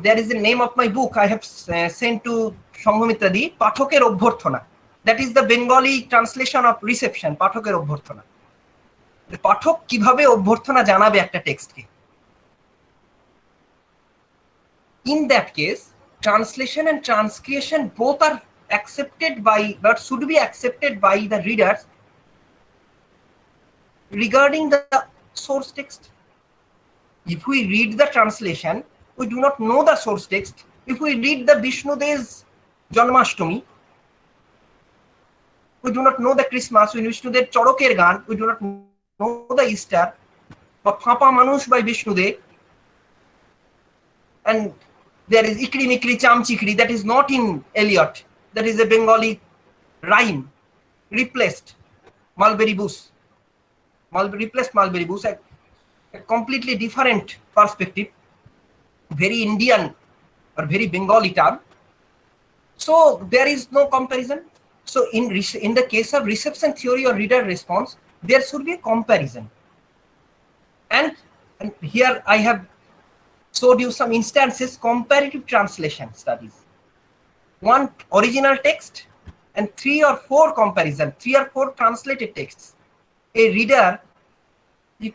There is the name of my book. I have sent to Sanghamitra di Pathoker Obhorthona. That is the Bengali translation of reception. Pathoker Obhorthona. The পাঠক কিভাবে অভ্যর্থনা জানাবে একটা টেক্সটকে। In that case, translation and transcription both are accepted by, but should be accepted by the readers regarding the source text. If we read the translation, we do not know the source text. If we read the Vishnude's Janmashtami, we do not know the Christmas. We Vishnudev Choroker Gan, we do not know the Easter. But Papa Manush by Vishnudev, and there is Ikri Mikri Cham Chikri, that is not in Eliot. That is a Bengali rhyme replaced Mulberry Bush. Replaced Mulberry Bush, a completely different perspective, very Indian or very Bengali term. So there is no comparison. So in the case of reception theory or reader response, there should be a comparison. And here I have showed you some instances, comparative translation studies. One original text and 3 or 4 comparison, 3 or 4 translated texts. A reader, if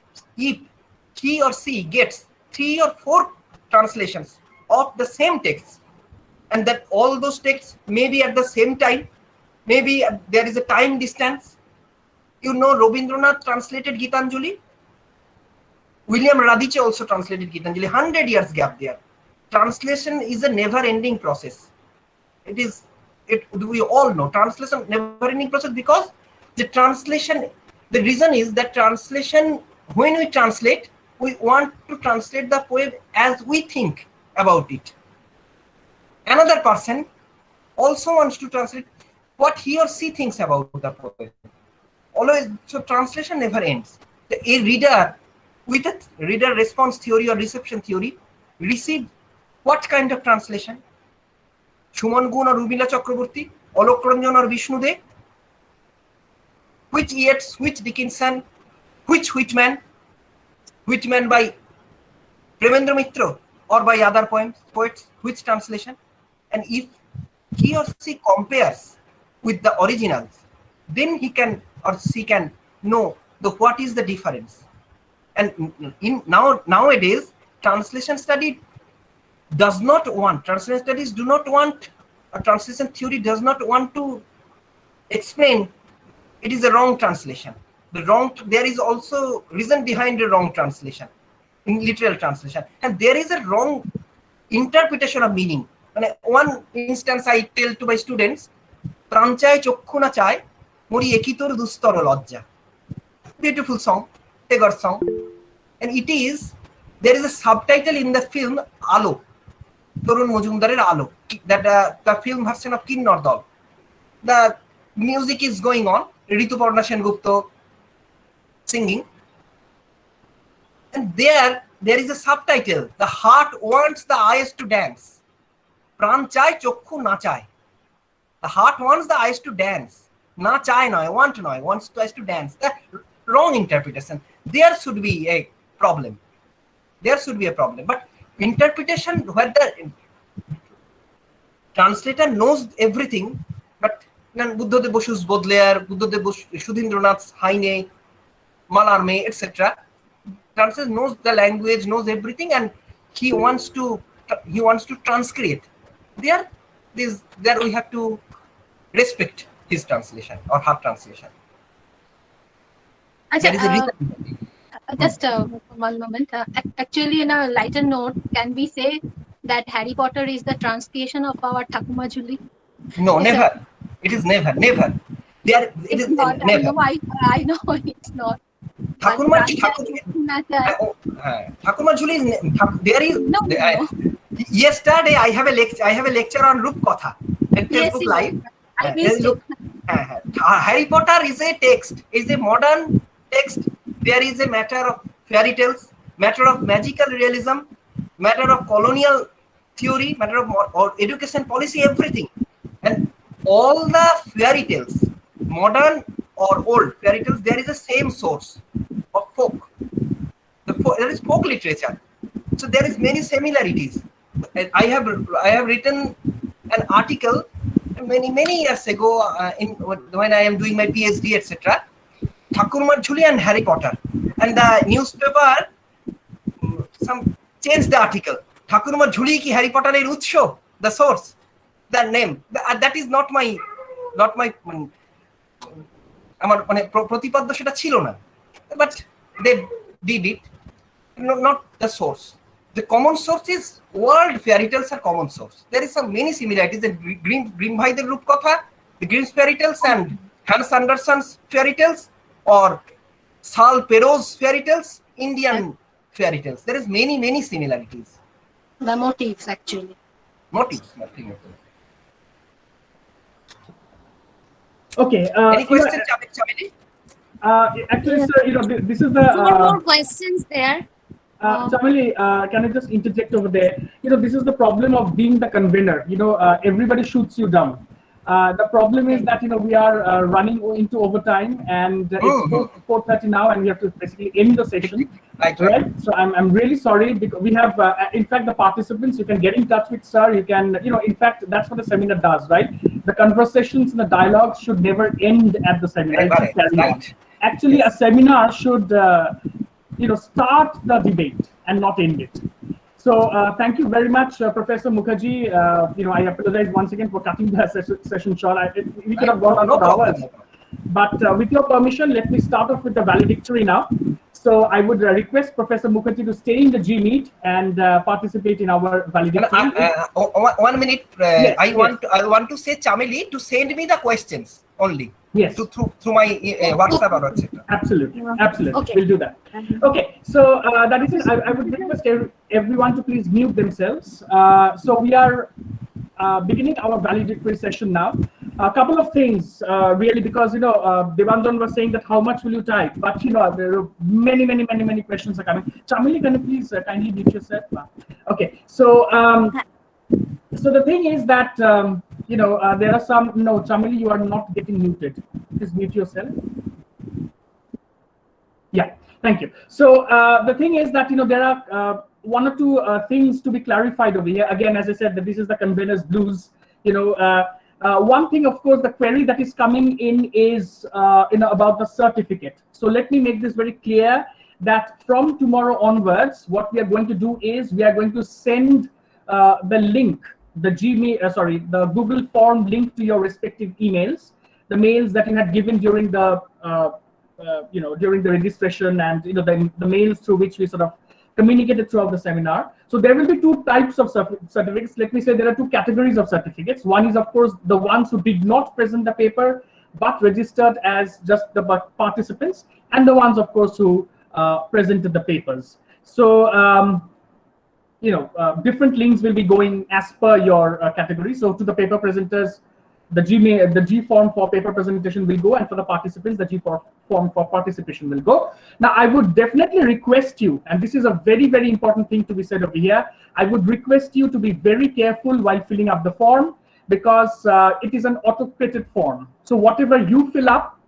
he or she gets 3 or 4 translations of the same text, and that all those texts may be at the same time, maybe there is a time distance. You know, Rabindranath translated Gitanjali. William Radice also translated Gitanjali. 100 years gap there. Translation is a never-ending process. We all know translation never-ending process, because the reason is that translation, when we translate, we want to translate the poem as we think about it. Another person also wants to translate what he or she thinks about the poem. Always, so translation never ends. A reader with a reader response theory or reception theory receive what kind of translation? Shuman Gun or Rubila Chakraborty, Alok Ranjan or Vishnudev, which Yeats, which Dickinson, which Whitman by Premendra Mitra or by other poets, which translation? And if he or she compares with the originals, then he can or she can know what is the difference. And nowadays, translation studies do not want, a translation theory does not want to explain it is a wrong translation. There is also reason behind the wrong translation in literal translation, and there is a wrong interpretation of meaning. And one instance I tell to my students, Pranchai Chokkhuna Chai, Mori Ekitor Dustoro Lodja. Beautiful song, Tegar song. And there is a subtitle in the film Alo, Torun Mojumdarer Alo, that the film version of Kinnor Dol. The music is going on, Rituparna Sengupta singing, and there is a subtitle, the heart wants the eyes to dance. Pran chai chokku na chai. The heart wants the eyes to dance. Na chai noy, wants the eyes to dance. The wrong interpretation. There should be a problem. But interpretation where the translator knows everything, but Buddhadev Boshu's Baudelaire, Buddhadev Sudhindranath's Heine, Mallarmé, etc. Translator knows the language, knows everything, and he wants to transcribe. There we have to respect his translation or her translation. Just one moment. Actually, in a lighter note, can we say that Harry Potter is the translation of our Thakuma Juli? No, never. It is never. It is not. Never. I know it's not. Thakuma Juli is there is. No. Yesterday I have a lecture on Rup Kotha at Facebook Live. I missed it. Harry Potter is a text, is a modern text, there is a matter of fairy tales, matter of magical realism, matter of colonial theory, matter of or education policy, everything. And all the fairy tales, modern or old fairy tales, there is the same source of folk. There is folk literature. So there is many similarities. I have written an article many years ago when I am doing my PhD, etc. Thakurmar Jhuli and Harry Potter, and the newspaper some changed the article. Thakurmar Jhuli ki Harry Potter er utsho, the source, the name. That is not my আমার মানে প্রতিপাদ্য সেটা ছিল না, but they did it. Not the source. The common source is world fairy tales are common source. There is some many similarities. The Grimm bhaider রূপকথা, the Grimm's fairy tales and Hans Andersen's fairy tales, or Sal Perot's fairy tales, Indian fairy tales. There is many similarities. The motifs actually. Motifs, nothing else. Okay. Any questions, Chamili? Actually, sir, this is the. Four more questions there. Chamili, can I just interject over there? This is the problem of being the convener. Everybody shoots you down. The problem is that we are running into overtime, and it's 4:30 now, and we have to basically end the session. Right? So I'm really sorry, because we have, in fact, the participants. You can get in touch with sir. You can, in fact, that's what the seminar does, right? The conversations and the dialogue should never end at the seminar. It should carry on. Actually, a seminar should, start the debate and not end it. So thank you very much, Professor Mukherjee. I apologize once again for cutting the session short. We could have gone on for hours. But with your permission, let me start off with the valedictory now. So I would request Professor Mukherjee to stay in the G Meet and participate in our valedictory. 1 minute. Yes, I want to say, Chamili, to send me the questions only. Yes. Through my WhatsApp or etc. Absolutely. Okay. We'll do that. Okay. So that is it. I would request everyone to please mute themselves. So we are beginning our valedictory session now. A couple of things, really, because Devanjan was saying that how much will you type, but there are many questions are coming. Chamili, can you please kindly mute yourself? Okay. So the thing is that there are some. No, Chamili, you are not getting muted. Please mute yourself. Yeah, thank you. So the thing is that there are one or two things to be clarified over here. Again, as I said, that this is the convener's blues. One thing, of course, the query that is coming in is about the certificate. So let me make this very clear that from tomorrow onwards, what we are going to do is we are going to send the link, the Google form link to your respective emails, the mails that you had given during the during the registration, and the mails through which we sort of communicated throughout the seminar. So there will be two types of certificates. Let me say there are two categories of certificates. One is, of course, the ones who did not present the paper but registered as just the participants, and the ones, of course, who presented the papers. So different links will be going as per your category. So to the paper presenters, the G form for paper presentation will go, and for the participants, the G form for participation will go. Now, I would definitely request you, and this is a very important thing to be said over here, I would request you to be very careful while filling up the form, because it is an auto-created form. So whatever you fill up,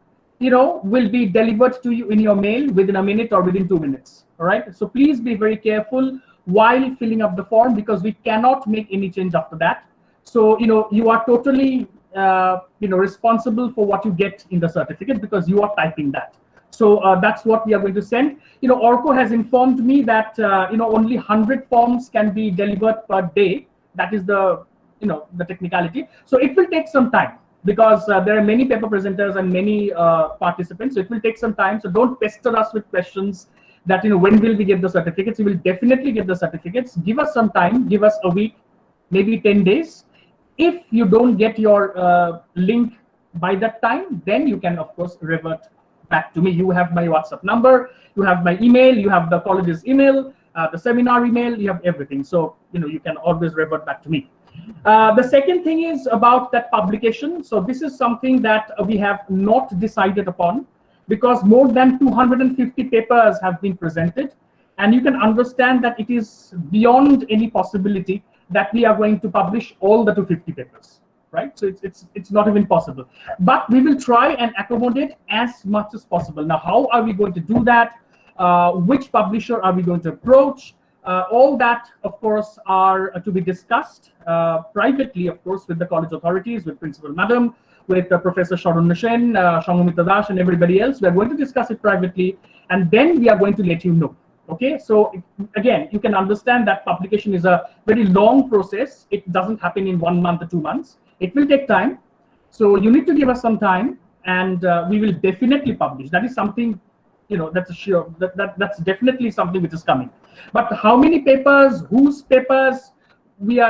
will be delivered to you in your mail within a minute or within 2 minutes. All right. So please be very careful while filling up the form, because we cannot make any change after that. So you are totally responsible for what you get in the certificate, because you are typing that. So that's what we are going to send. Orko has informed me that only 100 forms can be delivered per day. That is the technicality. So it will take some time, because there are many paper presenters and many participants. So it will take some time. So don't pester us with questions that when will we get the certificates. You will definitely get the certificates. Give us some time. Give us a week, maybe 10 days. If you don't get your link by that time, then you can, of course, revert back to me. You have my WhatsApp number, you have my email, you have the college's email, the seminar email, you have everything. So, you can always revert back to me. The second thing is about that publication. So this is something that we have not decided upon, because more than 250 papers have been presented, and you can understand that it is beyond any possibility that we are going to publish all the 250 papers, right? So it's not even possible, but we will try and accommodate as much as possible. Now, how are we going to do that? Which publisher are we going to approach? All that, of course, are to be discussed privately, of course, with the college authorities, with Principal Madam, with Professor Sharanya Sen, Sanghamitra Das, and everybody else. We are going to discuss it privately, and then we are going to let you know. Okay, so again, you can understand that publication is a very long process. It doesn't happen in 1 month or 2 months. It will take time. So you need to give us some time, and we will definitely publish. That is something, you know, that's a sure, that's definitely something which is coming. But how many papers, whose papers, we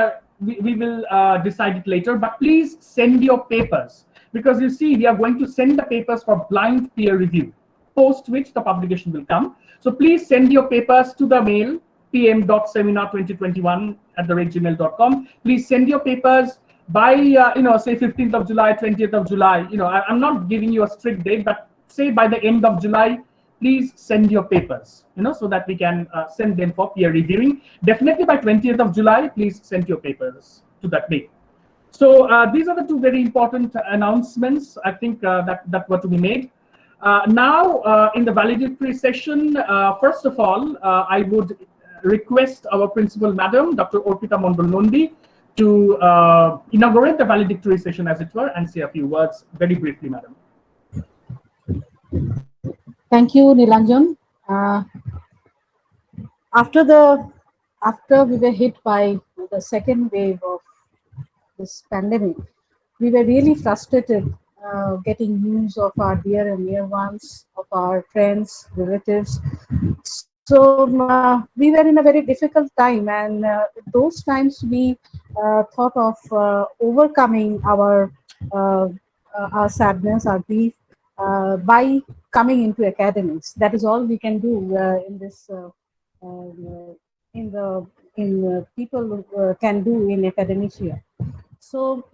will decide it later. But please send your papers, because you see, we are going to send the papers for blind peer review, post which the publication will come. So please send your papers to the mail pm.seminar2021@gmail.com. Please send your papers by say 15th of July, 20th of July. I'm not giving you a strict date, but say by the end of July, please send your papers, so that we can send them for peer reviewing. Definitely by 20th of July, please send your papers to that mail. So these are the two very important announcements, I think, that were to be made. Now, in the valedictory session, first of all, I would request our Principal Madam, Dr. Orpita Mondol Nandi, to inaugurate the valedictory session, as it were, and say a few words very briefly, Madam. Thank you, Nilanjan. After we were hit by the second wave of this pandemic, we were really frustrated getting news of our dear and near ones, of our friends, relatives. So we were in a very difficult time, and those times we thought of overcoming our sadness, our grief, by coming into academics. That is all we can do in this. People can do in academia. So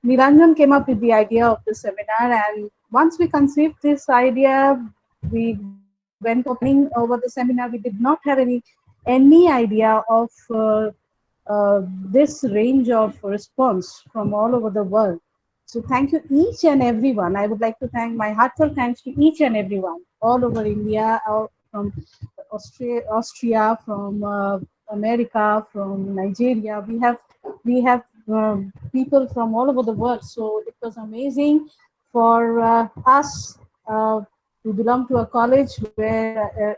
Nilanjan came up with the idea of the seminar, and once we conceived this idea, we went over the seminar. We did not have any idea of this range of response from all over the world. So thank you each and everyone. I would like to thank my heartfelt thanks to each and everyone all over India, from Austria, from America, from Nigeria. We have people from all over the world. So it was amazing for us to belong to a college where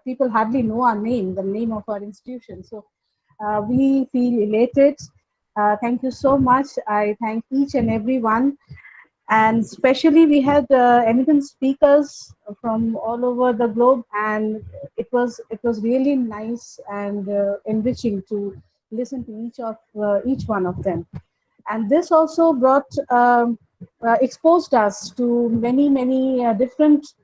people hardly know our name, the name of our institution. So we feel elated. Thank you so much. I thank each and everyone. And especially we had eminent speakers from all over the globe, and it was really nice and enriching to listen to each one of them. And this also exposed us to many different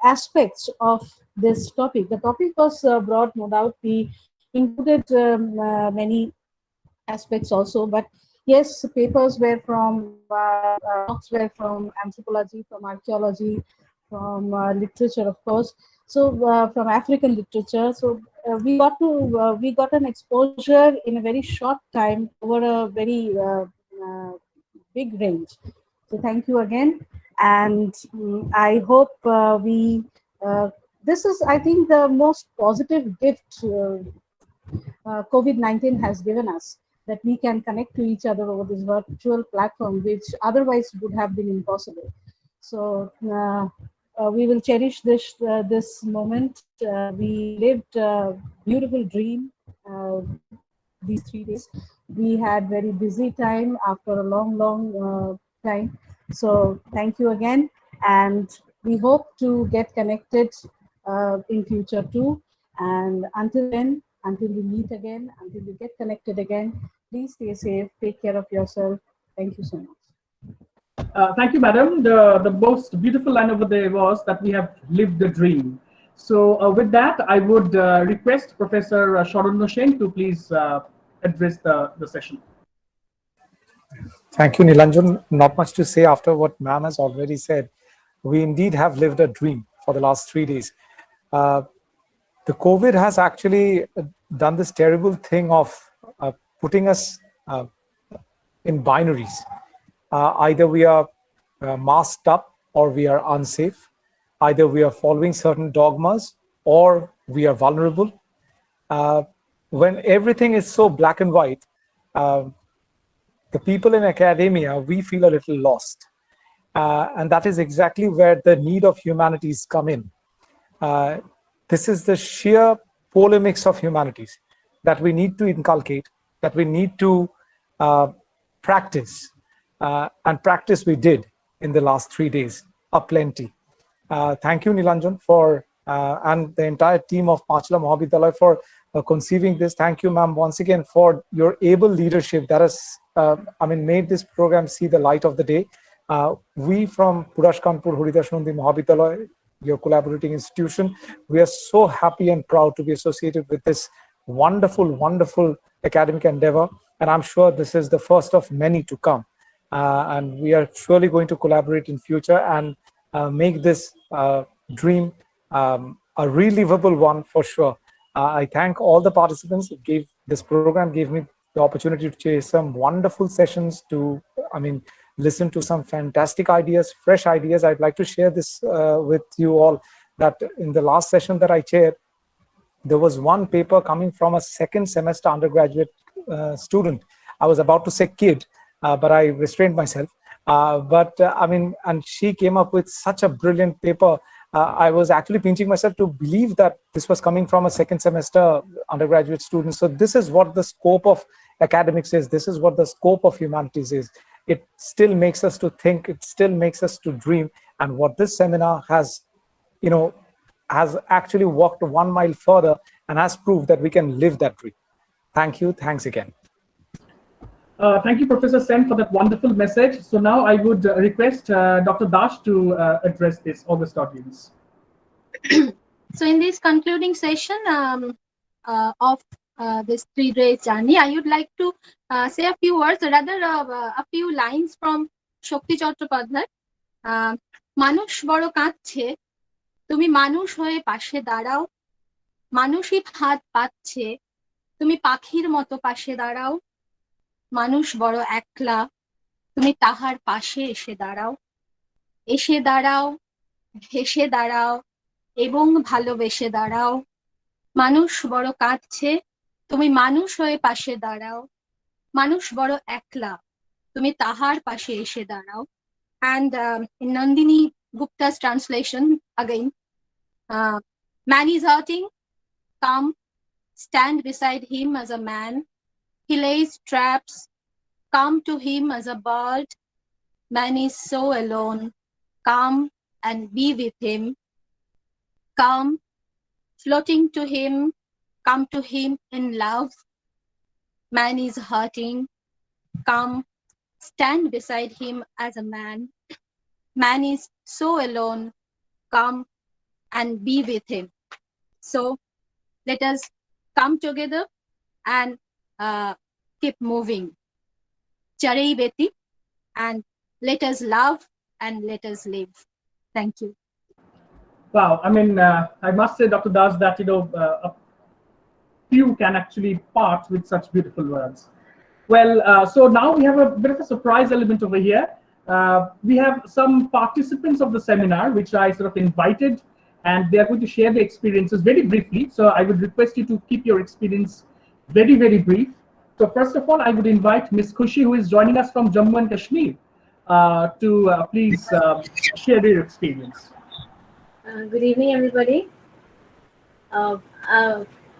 aspects of this topic. The topic was broad, no doubt. We included many aspects also, but yes, papers were from talks were from anthropology, from archaeology, from literature, of course. So from African literature. So we got an exposure in a very short time over a very big range. So thank you again, and I hope this is, I think, the most positive gift COVID-19 has given us, that we can connect to each other over this virtual platform, which otherwise would have been impossible. So we will cherish this moment. We lived a beautiful dream these 3 days. We had very busy time after a long time. So thank you again, and we hope to get connected in future too. And until then, until we meet again, until we get connected again, please stay safe, take care of yourself. Thank you so much. Thank you, Madam. The most beautiful line over there was that we have lived the dream. So with that, I would request Professor Sharanya Sen to please address the session. Thank you, Nilanjan. Not much to say after what ma'am has already said. we indeed have lived a dream for the last 3 days. The COVID has actually done this terrible thing of putting us in binaries. Either we are masked up or we are unsafe. Either we are following certain dogmas or we are vulnerable. When everything is so black and white, the people in academia, we feel a little lost. And that is exactly where the need of humanities come in. This is the sheer polemics of humanities that we need to inculcate, that we need to practice. And practice we did in the last 3 days, aplenty. Thank you, Nilanjan, for and the entire team of Panchla Mahavidyalaya for conceiving this. Thank you, ma'am, once again for your able leadership that has, made this program see the light of the day. We from Puras, Kanpur, Haridas, Nandi Mahavidyalaya, your collaborating institution, we are so happy and proud to be associated with this wonderful, wonderful academic endeavor. And I'm sure this is the first of many to come. And we are surely going to collaborate in future and make this dream a relivable one for sure. I thank all the participants. This program gave me the opportunity to chase some wonderful sessions to, listen to some fantastic ideas, fresh ideas. I'd like to share this with you all that in the last session that I chaired, there was one paper coming from a second semester undergraduate student. I was about to say kid, but I restrained myself. And she came up with such a brilliant paper. I was actually pinching myself to believe that this was coming from a second semester undergraduate student. So this is what the scope of academics is. This is what the scope of humanities is. It still makes us to think. It still makes us to dream. And what this seminar has, has actually walked 1 mile further and has proved that we can live that dream. Thank you. Thanks again. Thank you, Professor Sen, for that wonderful message. So now I would request Dr. Dash to address this august audience. So in this concluding session of this 3 days journey, I would like to say a few words, or rather a few lines from Shakti Chattopadhyay. মানুষ বড় কাঁদছে, তুমি মানুষ হয়ে পাশে দাঁড়াও, মানুষই হাত পাচ্ছে, তুমি পাখির মতো পাশে দাঁড়াও, মানুষ বড় একলা, তুমি তাহার পাশে এসে দাঁড়াও, এসে দাঁড়াও, ভেসে দাঁড়াও এবং ভালোবেসে দাঁড়াও, মানুষ বড় কাঁদছে, তুমি মানুষ হয়ে পাশে দাঁড়াও, মানুষ বড় একলা, তুমি তাহার পাশে এসে দাঁড়াও. And in Nandini Gupta's translation, again, man is hurting, come, stand beside him as a man. He lays traps, come to him as a bird. Man is so alone, come and be with him. Come, floating to him, come to him in love. Man is hurting, come, stand beside him as a man. Man is so alone, come and be with him. So let us come together and keep moving. Charei Beti, and let us love and let us live. Thank you. Wow, I must say, Dr. Das, that a few can actually part with such beautiful words. Well, so now we have a bit of a surprise element over here. We have some participants of the seminar, which I sort of invited, and they are going to share their experiences very briefly. So I would request you to keep your experience very, very brief. So first of all, I would invite Ms. Khushi, who is joining us from Jammu and Kashmir, to please share their experience. Good evening, everybody.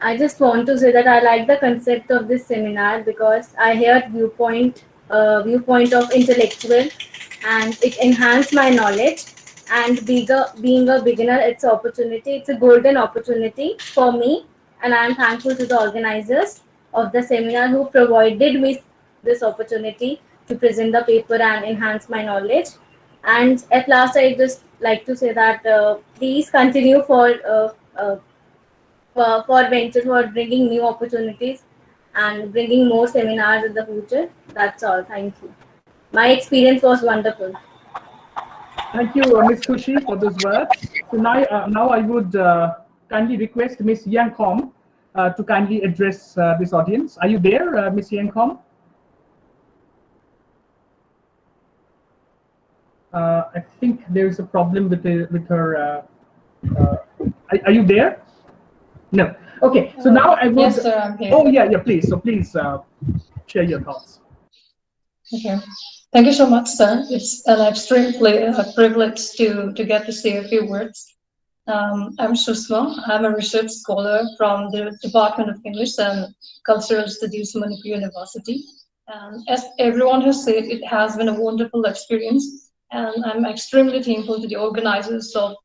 I just want to say that I like the concept of this seminar because I heard viewpoint of intellectual, and it enhanced my knowledge. And being a beginner, it's an opportunity. It's a golden opportunity for me, and I am thankful to the organizers of the seminar who provided me this opportunity to present the paper and enhance my knowledge. And at last, I just like to say that please continue for bringing new opportunities and bringing more seminars in the future. That's all. Thank you. My experience was wonderful. Thank you, Ms. Kushi, for those words. So now I would kindly request Ms. Yang Khom to kindly address this audience. Are you there, Ms. Yang Khom? I think there is a problem with her. Are you there? No. Okay. So now I would. Yes, sir, I'm here. Oh yeah, please. So please share your thoughts. Okay. Thank you so much, sir. It's an extreme privilege to get to say a few words. I'm Susma. I'm a research scholar from the Department of English and Cultural Studies, Manipur University. As everyone has said, it has been a wonderful experience, and I'm extremely thankful to the organizers of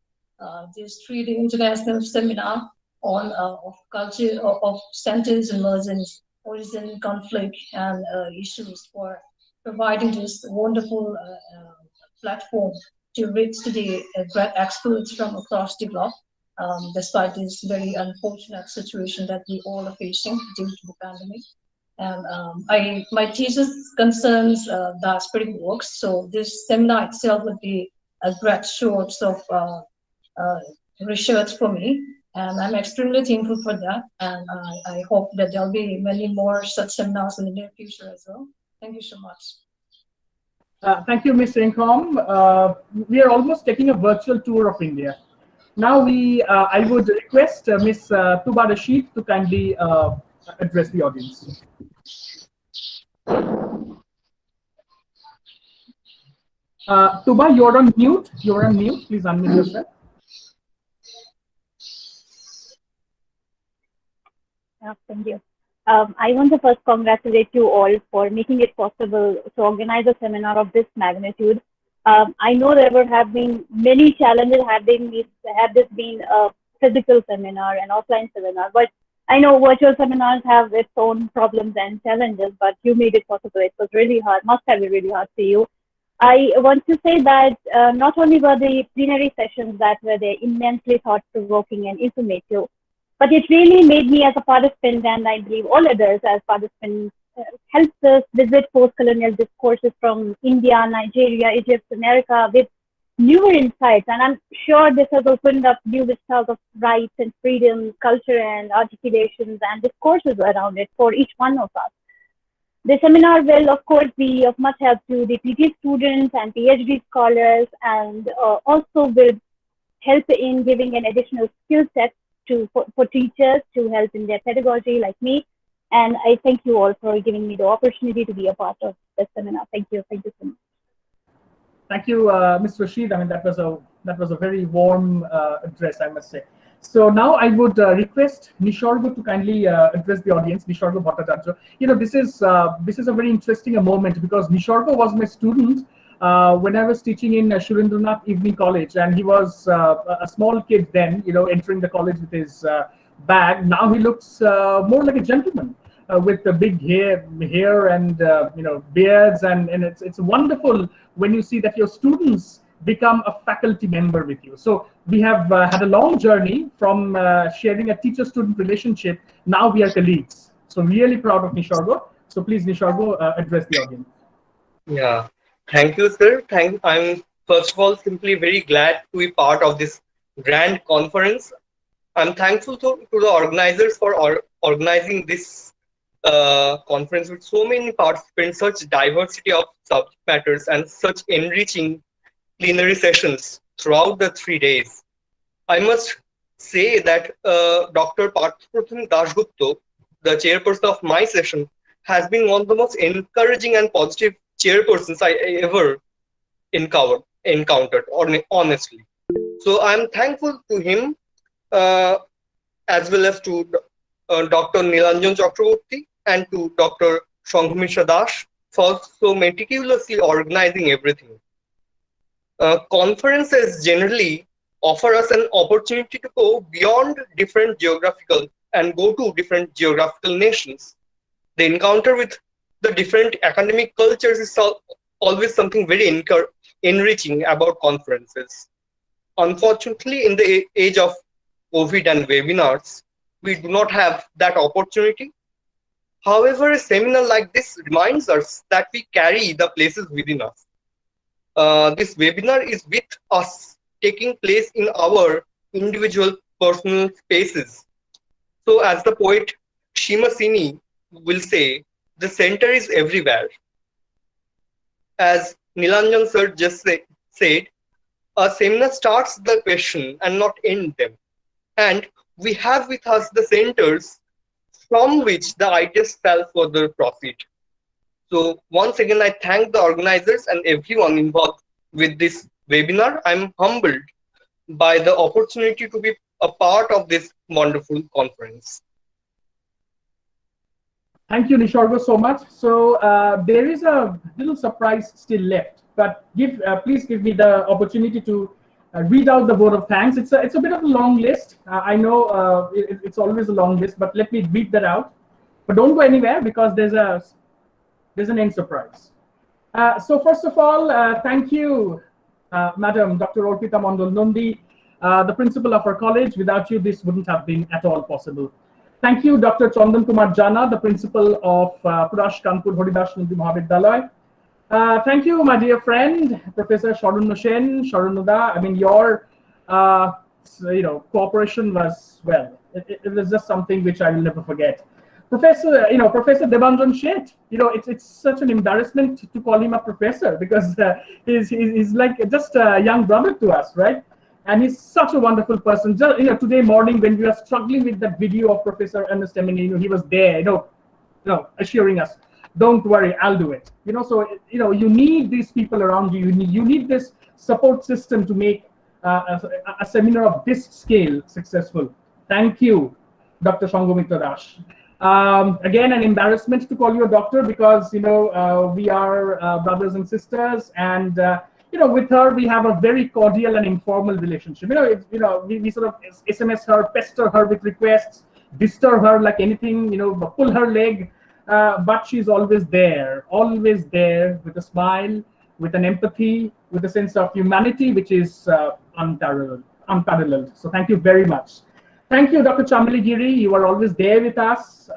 this 3-day international seminar on of culture of sentence emergence, origin, conflict, and issues for providing this wonderful platform to reach to the great experts from across the globe, despite this very unfortunate situation that we all are facing due to the pandemic. And my thesis concerns diasporic works, so this seminar itself would be a great source of research for me, and I'm extremely thankful for that. And I hope that there'll be many more such seminars in the near future as well. Thank you so much. Thank you, Ms. Incom. We are almost taking a virtual tour of India. Now I would request Ms. Tuba Rashid to kindly address the audience. Tuba, you're on mute. You're on mute. Please unmute yourself. Thank you. I want to first congratulate you all for making it possible to organize a seminar of this magnitude. I know there have been many challenges had this been a physical seminar and offline seminar, but I know virtual seminars have its own problems and challenges, but you made it possible. It was really hard, must have been really hard for you. I want to say that not only were the plenary sessions that were there immensely thought-provoking and informative, but it really made me as a participant, and I believe all others as participants, helped us visit post-colonial discourses from India, Nigeria, Egypt, America with newer insights. And I'm sure this has opened up new vistas of rights and freedom, culture and articulations and discourses around it for each one of us. The seminar will, of course, be of much help to the PhD students and PhD scholars, and also will help in giving an additional skill set for teachers to help in their pedagogy like me. And I thank you all for giving me the opportunity to be a part of this seminar. Thank you. Thank you so much. Thank you, Ms. Rashid. I mean, that was a very warm address, I must say. So now I would request Nishargo to kindly address the audience. Nishargo Bhattacharya. You know, this is a very interesting moment because Nishargo was my student when I was teaching in Surendranath Evening College, and he was a small kid then, you know, entering the college with his bag. Now he looks more like a gentleman with the big hair and you know, beards, and it's wonderful when you see that your students become a faculty member with you. So we have had a long journey from sharing a teacher-student relationship. Now we are colleagues. So really proud of Nishargo. So please, Nishargo, address the audience. Yeah. Thank you, sir. I'm first of all simply very glad to be part of this grand conference. I'm thankful to the organizers for organizing this conference with so many participants, such diversity of subject matters, and such enriching plenary sessions throughout the 3 days. I must say that Dr. Parthapratim Dasgupta, the chairperson of my session, has been one of the most encouraging and positive chairpersons I ever encountered, honestly. So I'm thankful to him as well as to Dr. Nilanjan Chakraborty and to Dr. Sanghamitra Das for so meticulously organizing everything. Conferences generally offer us an opportunity to go beyond different geographical and go to different geographical nations. The encounter with the different academic cultures is always something very enriching about conferences. Unfortunately, in the age of COVID and webinars, we do not have that opportunity. However, a seminar like this reminds us that we carry the places within us. this webinar is with us, taking place in our individual personal spaces. So as the poet Shima Sini will say, the center is everywhere. As Nilanjan sir just said, a seminar starts the question and not end them. And we have with us the centers from which the ideas shall further proceed. So once again, I thank the organizers and everyone involved with this webinar. I'm humbled by the opportunity to be a part of this wonderful conference. Thank you, Nishargo, so much. So there is a little surprise still left, but please give me the opportunity to read out the vote of thanks. It's a bit of a long list. I know it's always a long list, but let me read that out. But don't go anywhere because there's an end surprise. So first of all, thank you, Madam Dr. Orpita Mondol Nandi, the principal of our college. Without you, this wouldn't have been at all possible. Thank you, Dr. Chandan Kumar Jana, the principal of Puras, Kanpur, Haridas Nandi Mahavidyalaya. Thank you, my dear friend, Professor Sharon Sen, Sharonuda. I mean, your cooperation was, well, it was just something which I will never forget. Professor Debanjan Sheth, it's such an embarrassment to call him a professor because he's like just a young brother to us, right? And he's such a wonderful person. Just, today morning when we were struggling with that video of Professor Ernest Emini, he was there, assuring us, don't worry, I'll do it. So you need these people around you. You need this support system to make a seminar of this scale successful. Thank you, Dr. Sanghamitra Das. Again, an embarrassment to call you a doctor because we are brothers and sisters, and with her we have a very cordial and informal relationship. We sort of SMS her, pester her with requests, disturb her like anything, pull her leg, but she's always there with a smile, with an empathy, with a sense of humanity which is unparalleled. So thank you very much. Thank you, Dr. Chamali Giri. You are always there with us.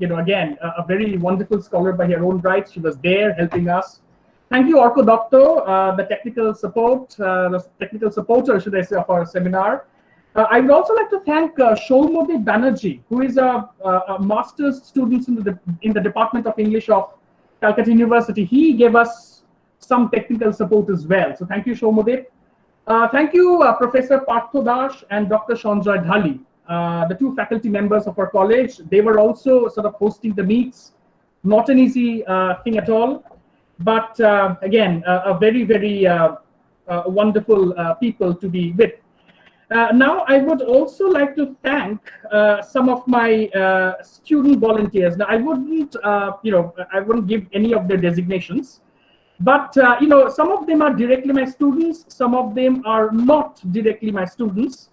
Again, a very wonderful scholar by her own right. She was there helping us. Thank you, Orko Doctor, the technical supporter, should I say, of our seminar. I would also like to thank Shoumode Banerjee, who is a master's student in the Department of English of Calcutta University. He gave us some technical support as well. So thank you, Shoumode. Thank you, Professor Partho Das and Dr. Sanjay Dhali, the two faculty members of our college. They were also sort of hosting the meets. Not an easy thing at all, but again, a very, very wonderful people to be with. Now, I would also like to thank some of my student volunteers. Now, I wouldn't give any of their designations. But some of them are directly my students, some of them are not directly my students.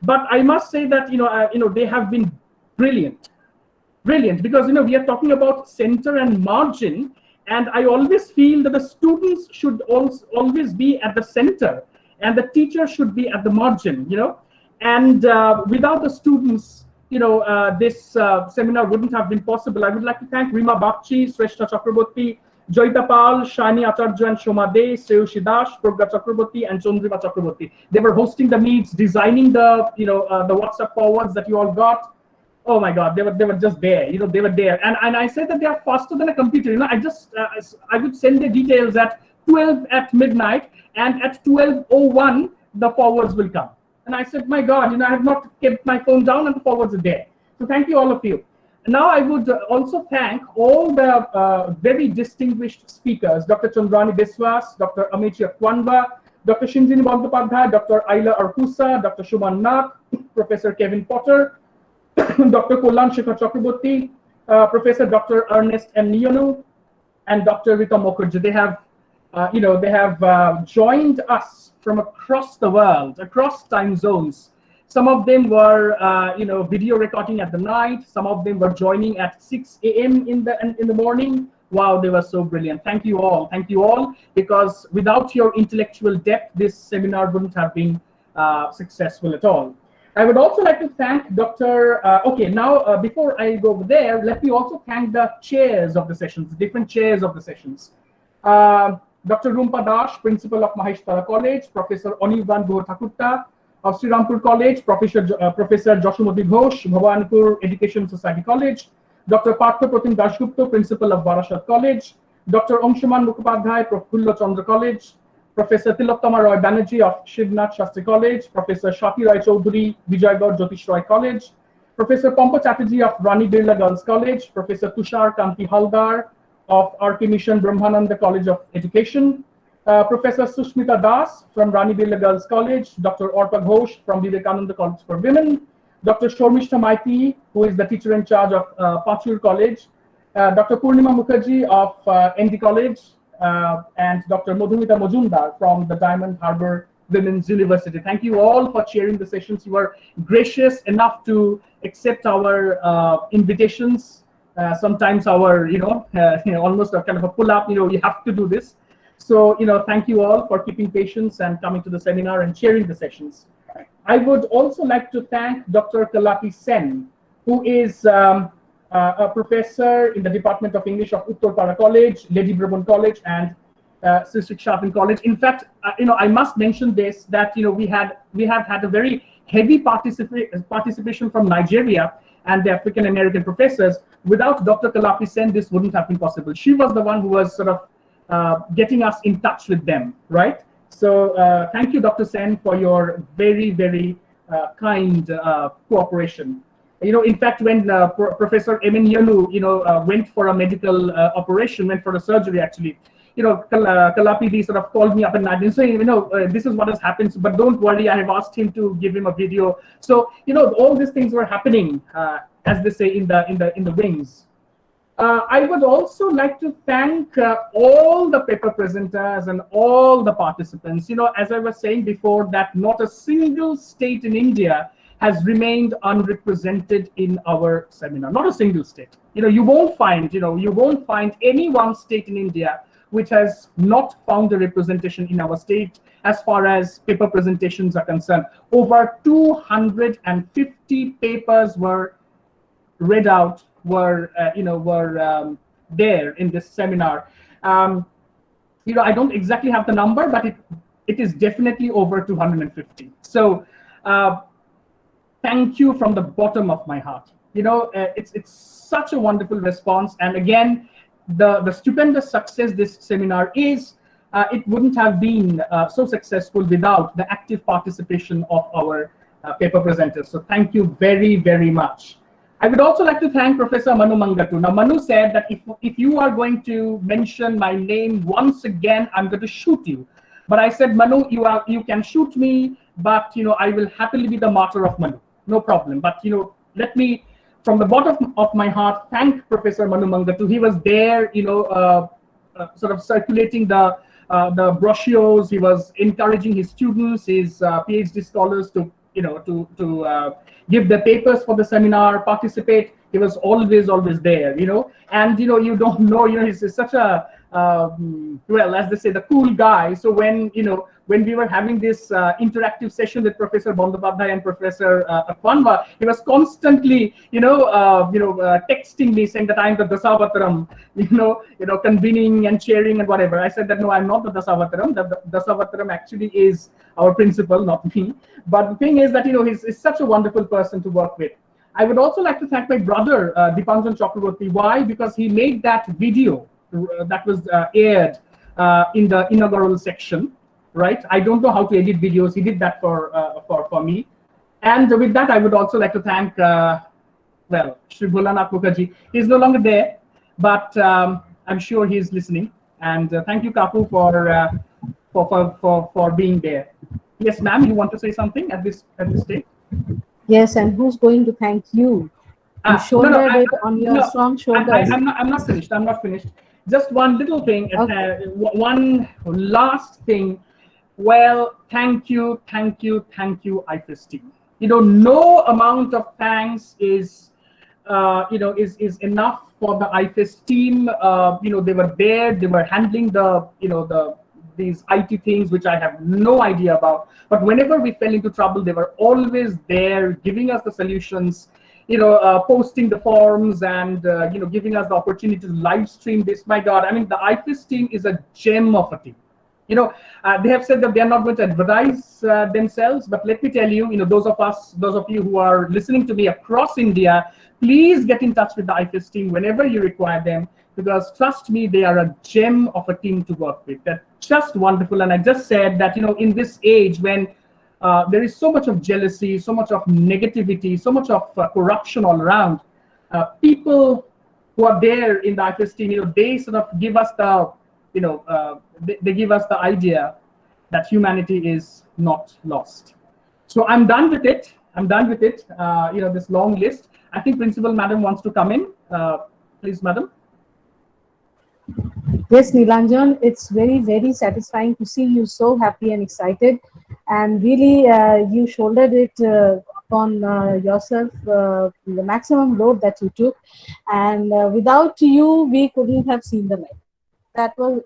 But I must say that they have been brilliant because we are talking about center and margin, and I always feel that the students should always be at the center and the teacher should be at the margin. And without the students, this seminar wouldn't have been possible. I would like to thank Rima Bakchi, Sreshta Chakraborty, Joyita Pal, Shani Acharya and Shoma De, Seushi Das, Pragya Chakraborty, and Chandrima Chakraborty. They were hosting the meets, designing the the WhatsApp forwards that you all got. Oh my God, they were just there. They were there, and I said that they are faster than a computer. I would send the details at 12 at midnight, and at 12:01 the forwards will come. And I said, my God, I have not kept my phone down, and the forwards are there. So thank you, all of you. Now I would also thank all the very distinguished speakers, Dr. Chandrani Biswas, Dr. Amichya Kwanba, Dr. Shinjini Bandopadhyay, Dr. Ayla Arkusa, Dr. Shuman Nath, Professor Kevin Potter, Dr. Kollan Shekhar Chakraborty, Professor Dr. Ernest M. Nionu, and Dr. Ritam Mukherjee. They have joined us from across the world, across time zones. Some of them were, video recording at the night. Some of them were joining at 6 a.m. in the morning. Wow, they were so brilliant. Thank you all. Thank you all, because without your intellectual depth, this seminar wouldn't have been successful at all. I would also like to thank Dr. Before I go over there, let me also thank the chairs of the sessions, different chairs of the sessions. Dr. Rumpa Dash, Principal of Maheshwara College, Professor Anirban Thakurta of Sri Rampur College, Professor Joshumati Ghosh, Bhawanpur Education Society College, Dr. Partha Pratim Dashgupta, Principal of Barashat College, Dr. Angshuman Mukhopadhyay, Prafullo Chandra College, Professor Tilottama Roy Banerjee of Shivnath Shastri College, Professor Shati Rai Chaudhuri, Vijaygarh Jyotish Roy College, Professor Pompa Chatterjee of Rani Birla Girls College, Professor Tushar Kanti Haldar of RK Mission Brahmananda College of Education, Professor Sushmita Das from Rani Birla Girls College, Dr. Orpa Ghosh from Vivekananda College for Women, Dr. Shormishta Maiti, who is the teacher in charge of Pachur College, Dr. Purnima Mukherjee of ND College, and Dr. Madhumita Majumdar from the Diamond Harbour Women's University. Thank you all for chairing the sessions. You were gracious enough to accept our invitations. Sometimes our, almost a kind of a pull-up, you have to do this. So, thank you all for keeping patience and coming to the seminar and chairing the sessions. I would also like to thank Dr. Kalapi Sen, who is a professor in the Department of English of Uttarpara College, Lady Brabant College, and Sri Sharpen College. In fact, I must mention this, that we have had a very heavy participation from Nigeria and the African American professors. Without Dr. Kalapi Sen, this wouldn't have been possible. She was the one who was sort of getting us in touch with them, right? So thank you, Dr. Sen, for your very, very kind cooperation. In fact, when Professor Emin Yanu, went for a medical operation, went for a surgery actually, Kalapi sort of called me up at night and saying, this is what has happened, but don't worry, I have asked him to give him a video. So, all these things were happening, as they say, in the wings. I would also like to thank all the paper presenters and all the participants. As I was saying before, that not a single state in India has remained unrepresented in our seminar. Not a single state. You won't find any one state in India which has not found a representation in our state as far as paper presentations are concerned. Over 250 papers were read out, were there in this seminar. I don't exactly have the number, but it is definitely over 250. So thank you from the bottom of my heart. It's such a wonderful response, and again, the stupendous success this seminar is, it wouldn't have been so successful without the active participation of our paper presenters. So thank you very, very much. I would also like to thank Professor Manu Mangatu. Now, Manu said that if you are going to mention my name once again, I'm going to shoot you. But I said, Manu, you can shoot me, but I will happily be the martyr of Manu. No problem. But let me, from the bottom of my heart, thank Professor Manu Mangatu. He was there, sort of circulating the brochures. He was encouraging his students, his PhD scholars to give their papers for the seminar, participate. He was always there, and you don't know, he's such a well, as they say, the cool guy. So when we were having this interactive session with Professor Bandyopadhyay and Professor Akwanwa, he was constantly texting me saying that I'm the Dasavataram, convening and chairing and whatever. I said that no, I'm not the Dasavataram. The Dasavataram actually is our principal, not me. But the thing is that he's such a wonderful person to work with. I would also like to thank my brother Dipanjan Chakraborty. Why? Because he made that video that was aired in the inaugural section, right? I don't know how to edit videos. He did that for me. And with that, I would also like to thank Shri Bholanath Mukherjee. He's no longer there, but I'm sure he's listening. And thank you, Kapu, for being there. Yes, ma'am, you want to say something at this stage? Yes, and who's going to thank you? You shouldered it on your strong shoulders. I'm not finished. I'm not finished. Just one little thing. Okay. One last thing. Well, thank you, IQAC team. No amount of thanks is enough for the IQAC team. They were there. They were handling these IT things which I have no idea about. But whenever we fell into trouble, they were always there, giving us the solutions. posting the forms and giving us the opportunity to live stream this. My God, I mean, the IFIS team is a gem of a team. They have said that they are not going to advertise themselves, but let me tell you, those of you who are listening to me across India, please get in touch with the IFIS team whenever you require them, because trust me, they are a gem of a team to work with. They're just wonderful. And I just said that, in this age when there is so much of jealousy, so much of negativity, so much of corruption all around, people who are there in the IFIS team, they sort of give us the they give us the idea that humanity is not lost. So I'm done with it. This long list. I think Principal Madam wants to come in. Please, Madam. Yes, Nilanjan, it's very, very satisfying to see you so happy and excited. And really, you shouldered it upon yourself, the maximum load that you took. And without you, we couldn't have seen the light.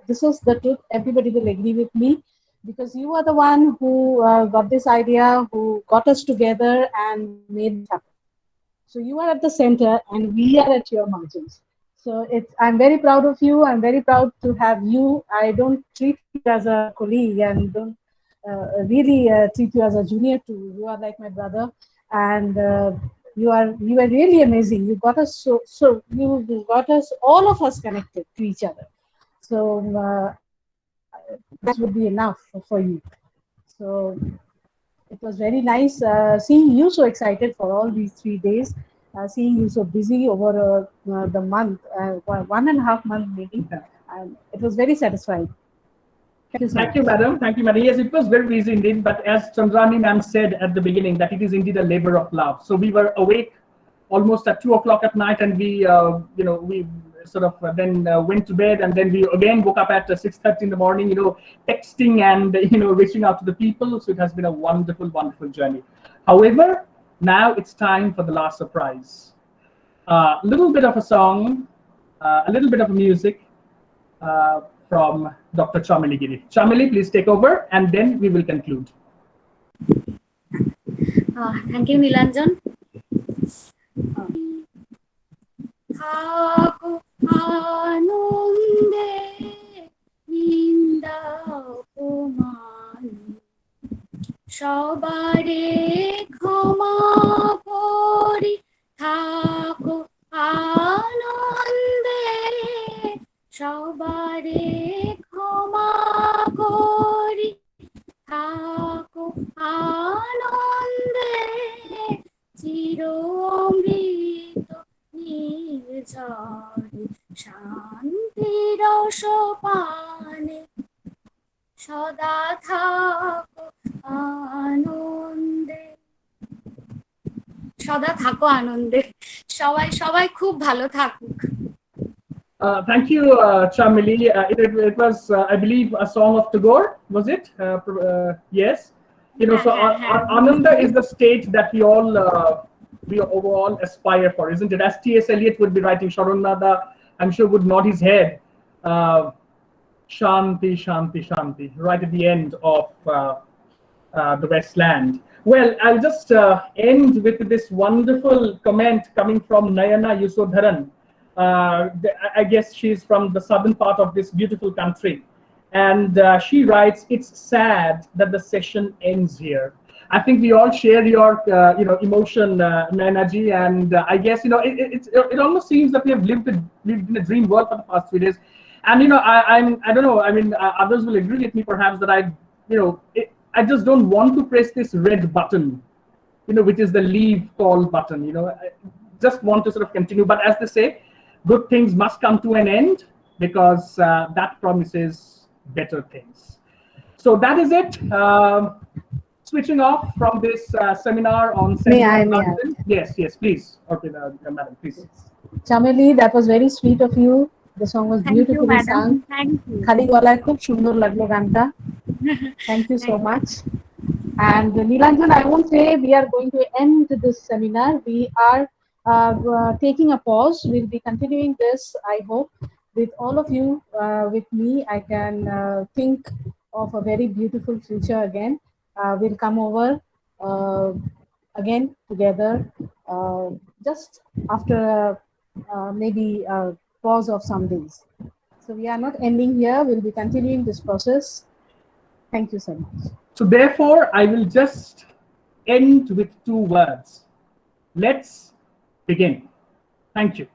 This was the truth. Everybody will agree with me, because you are the one who got this idea, who got us together and made it happen. So you are at the center and we are at your margins. So I'm very proud of you. I'm very proud to have you. I don't treat you as a colleague and don't really treat you as a junior too. You are like my brother, and you were really amazing. You got us you got us, all of us, connected to each other. So that would be enough for you. So it was very nice seeing you so excited for all these 3 days, seeing you so busy over the month, 1.5 months maybe. And it was very satisfying. Thank you, Madam. Thank you, Madam. Yes, it was very easy indeed. But as Chandrani ma'am said at the beginning, that it is indeed a labor of love. So we were awake almost at 2 o'clock at night, and we sort of then went to bed, and then we again woke up at 6:30 in the morning, texting and reaching out to the people. So it has been a wonderful, wonderful journey. However, now it's time for the last surprise. A little bit of a song, a little bit of music from Dr. Chameli Giri. Chameli, please take over, and then we will conclude. Thank you, Nilanjan. থাকো আনন্দে নিন্দা অপমান সবারে ক্ষমা করি, থাকো আনন্দে সবারে ক্ষমা করি, থাকো আনন্দে চির অমৃত নির্ঝরে শান্তির সোপানে সদা থাকো আনন্দে, সদা থাকো আনন্দে। সবাই খুব ভালো থাকুক। Thank you, Chameli. It was, I believe, a song of Tagore, was it? Yes. So Ananda is the state that we overall aspire for, isn't it? As T.S. Eliot would be writing, Sharon Nada, I'm sure, would nod his head. Shanti, Shanti, Shanti, right at the end of the Westland. Well, I'll just end with this wonderful comment coming from Nayana Yusodharan. I guess she's from the southern part of this beautiful country. And she writes, "It's sad that the session ends here." I think we all share your emotion, Nainaji, and I guess it almost seems that we have lived in a dream world for the past 3 days. And I don't know. I mean, others will agree with me perhaps that I just don't want to press this red button, which is the leave call button. I just want to sort of continue. But as they say, good things must come to an end, because that promises better things. So that is it. Switching off from this seminar on Yes, please. Okay, Madam, please. Chameli, that was very sweet of you. The song was beautifully sung. Thank you. Khali golaয় খুব সুন্দর লাগলো গানটা. Thank you so much. And Nilanjan, I won't say we are going to end this seminar. We are taking a pause. We'll be continuing this, I hope, with all of you. With me, I can think of a very beautiful future again. We'll come over again together, just after maybe a pause of some days. So we are not ending here. We'll be continuing this process. Thank you so much. So therefore, I will just end with 2 words. Let's begin. Thank you.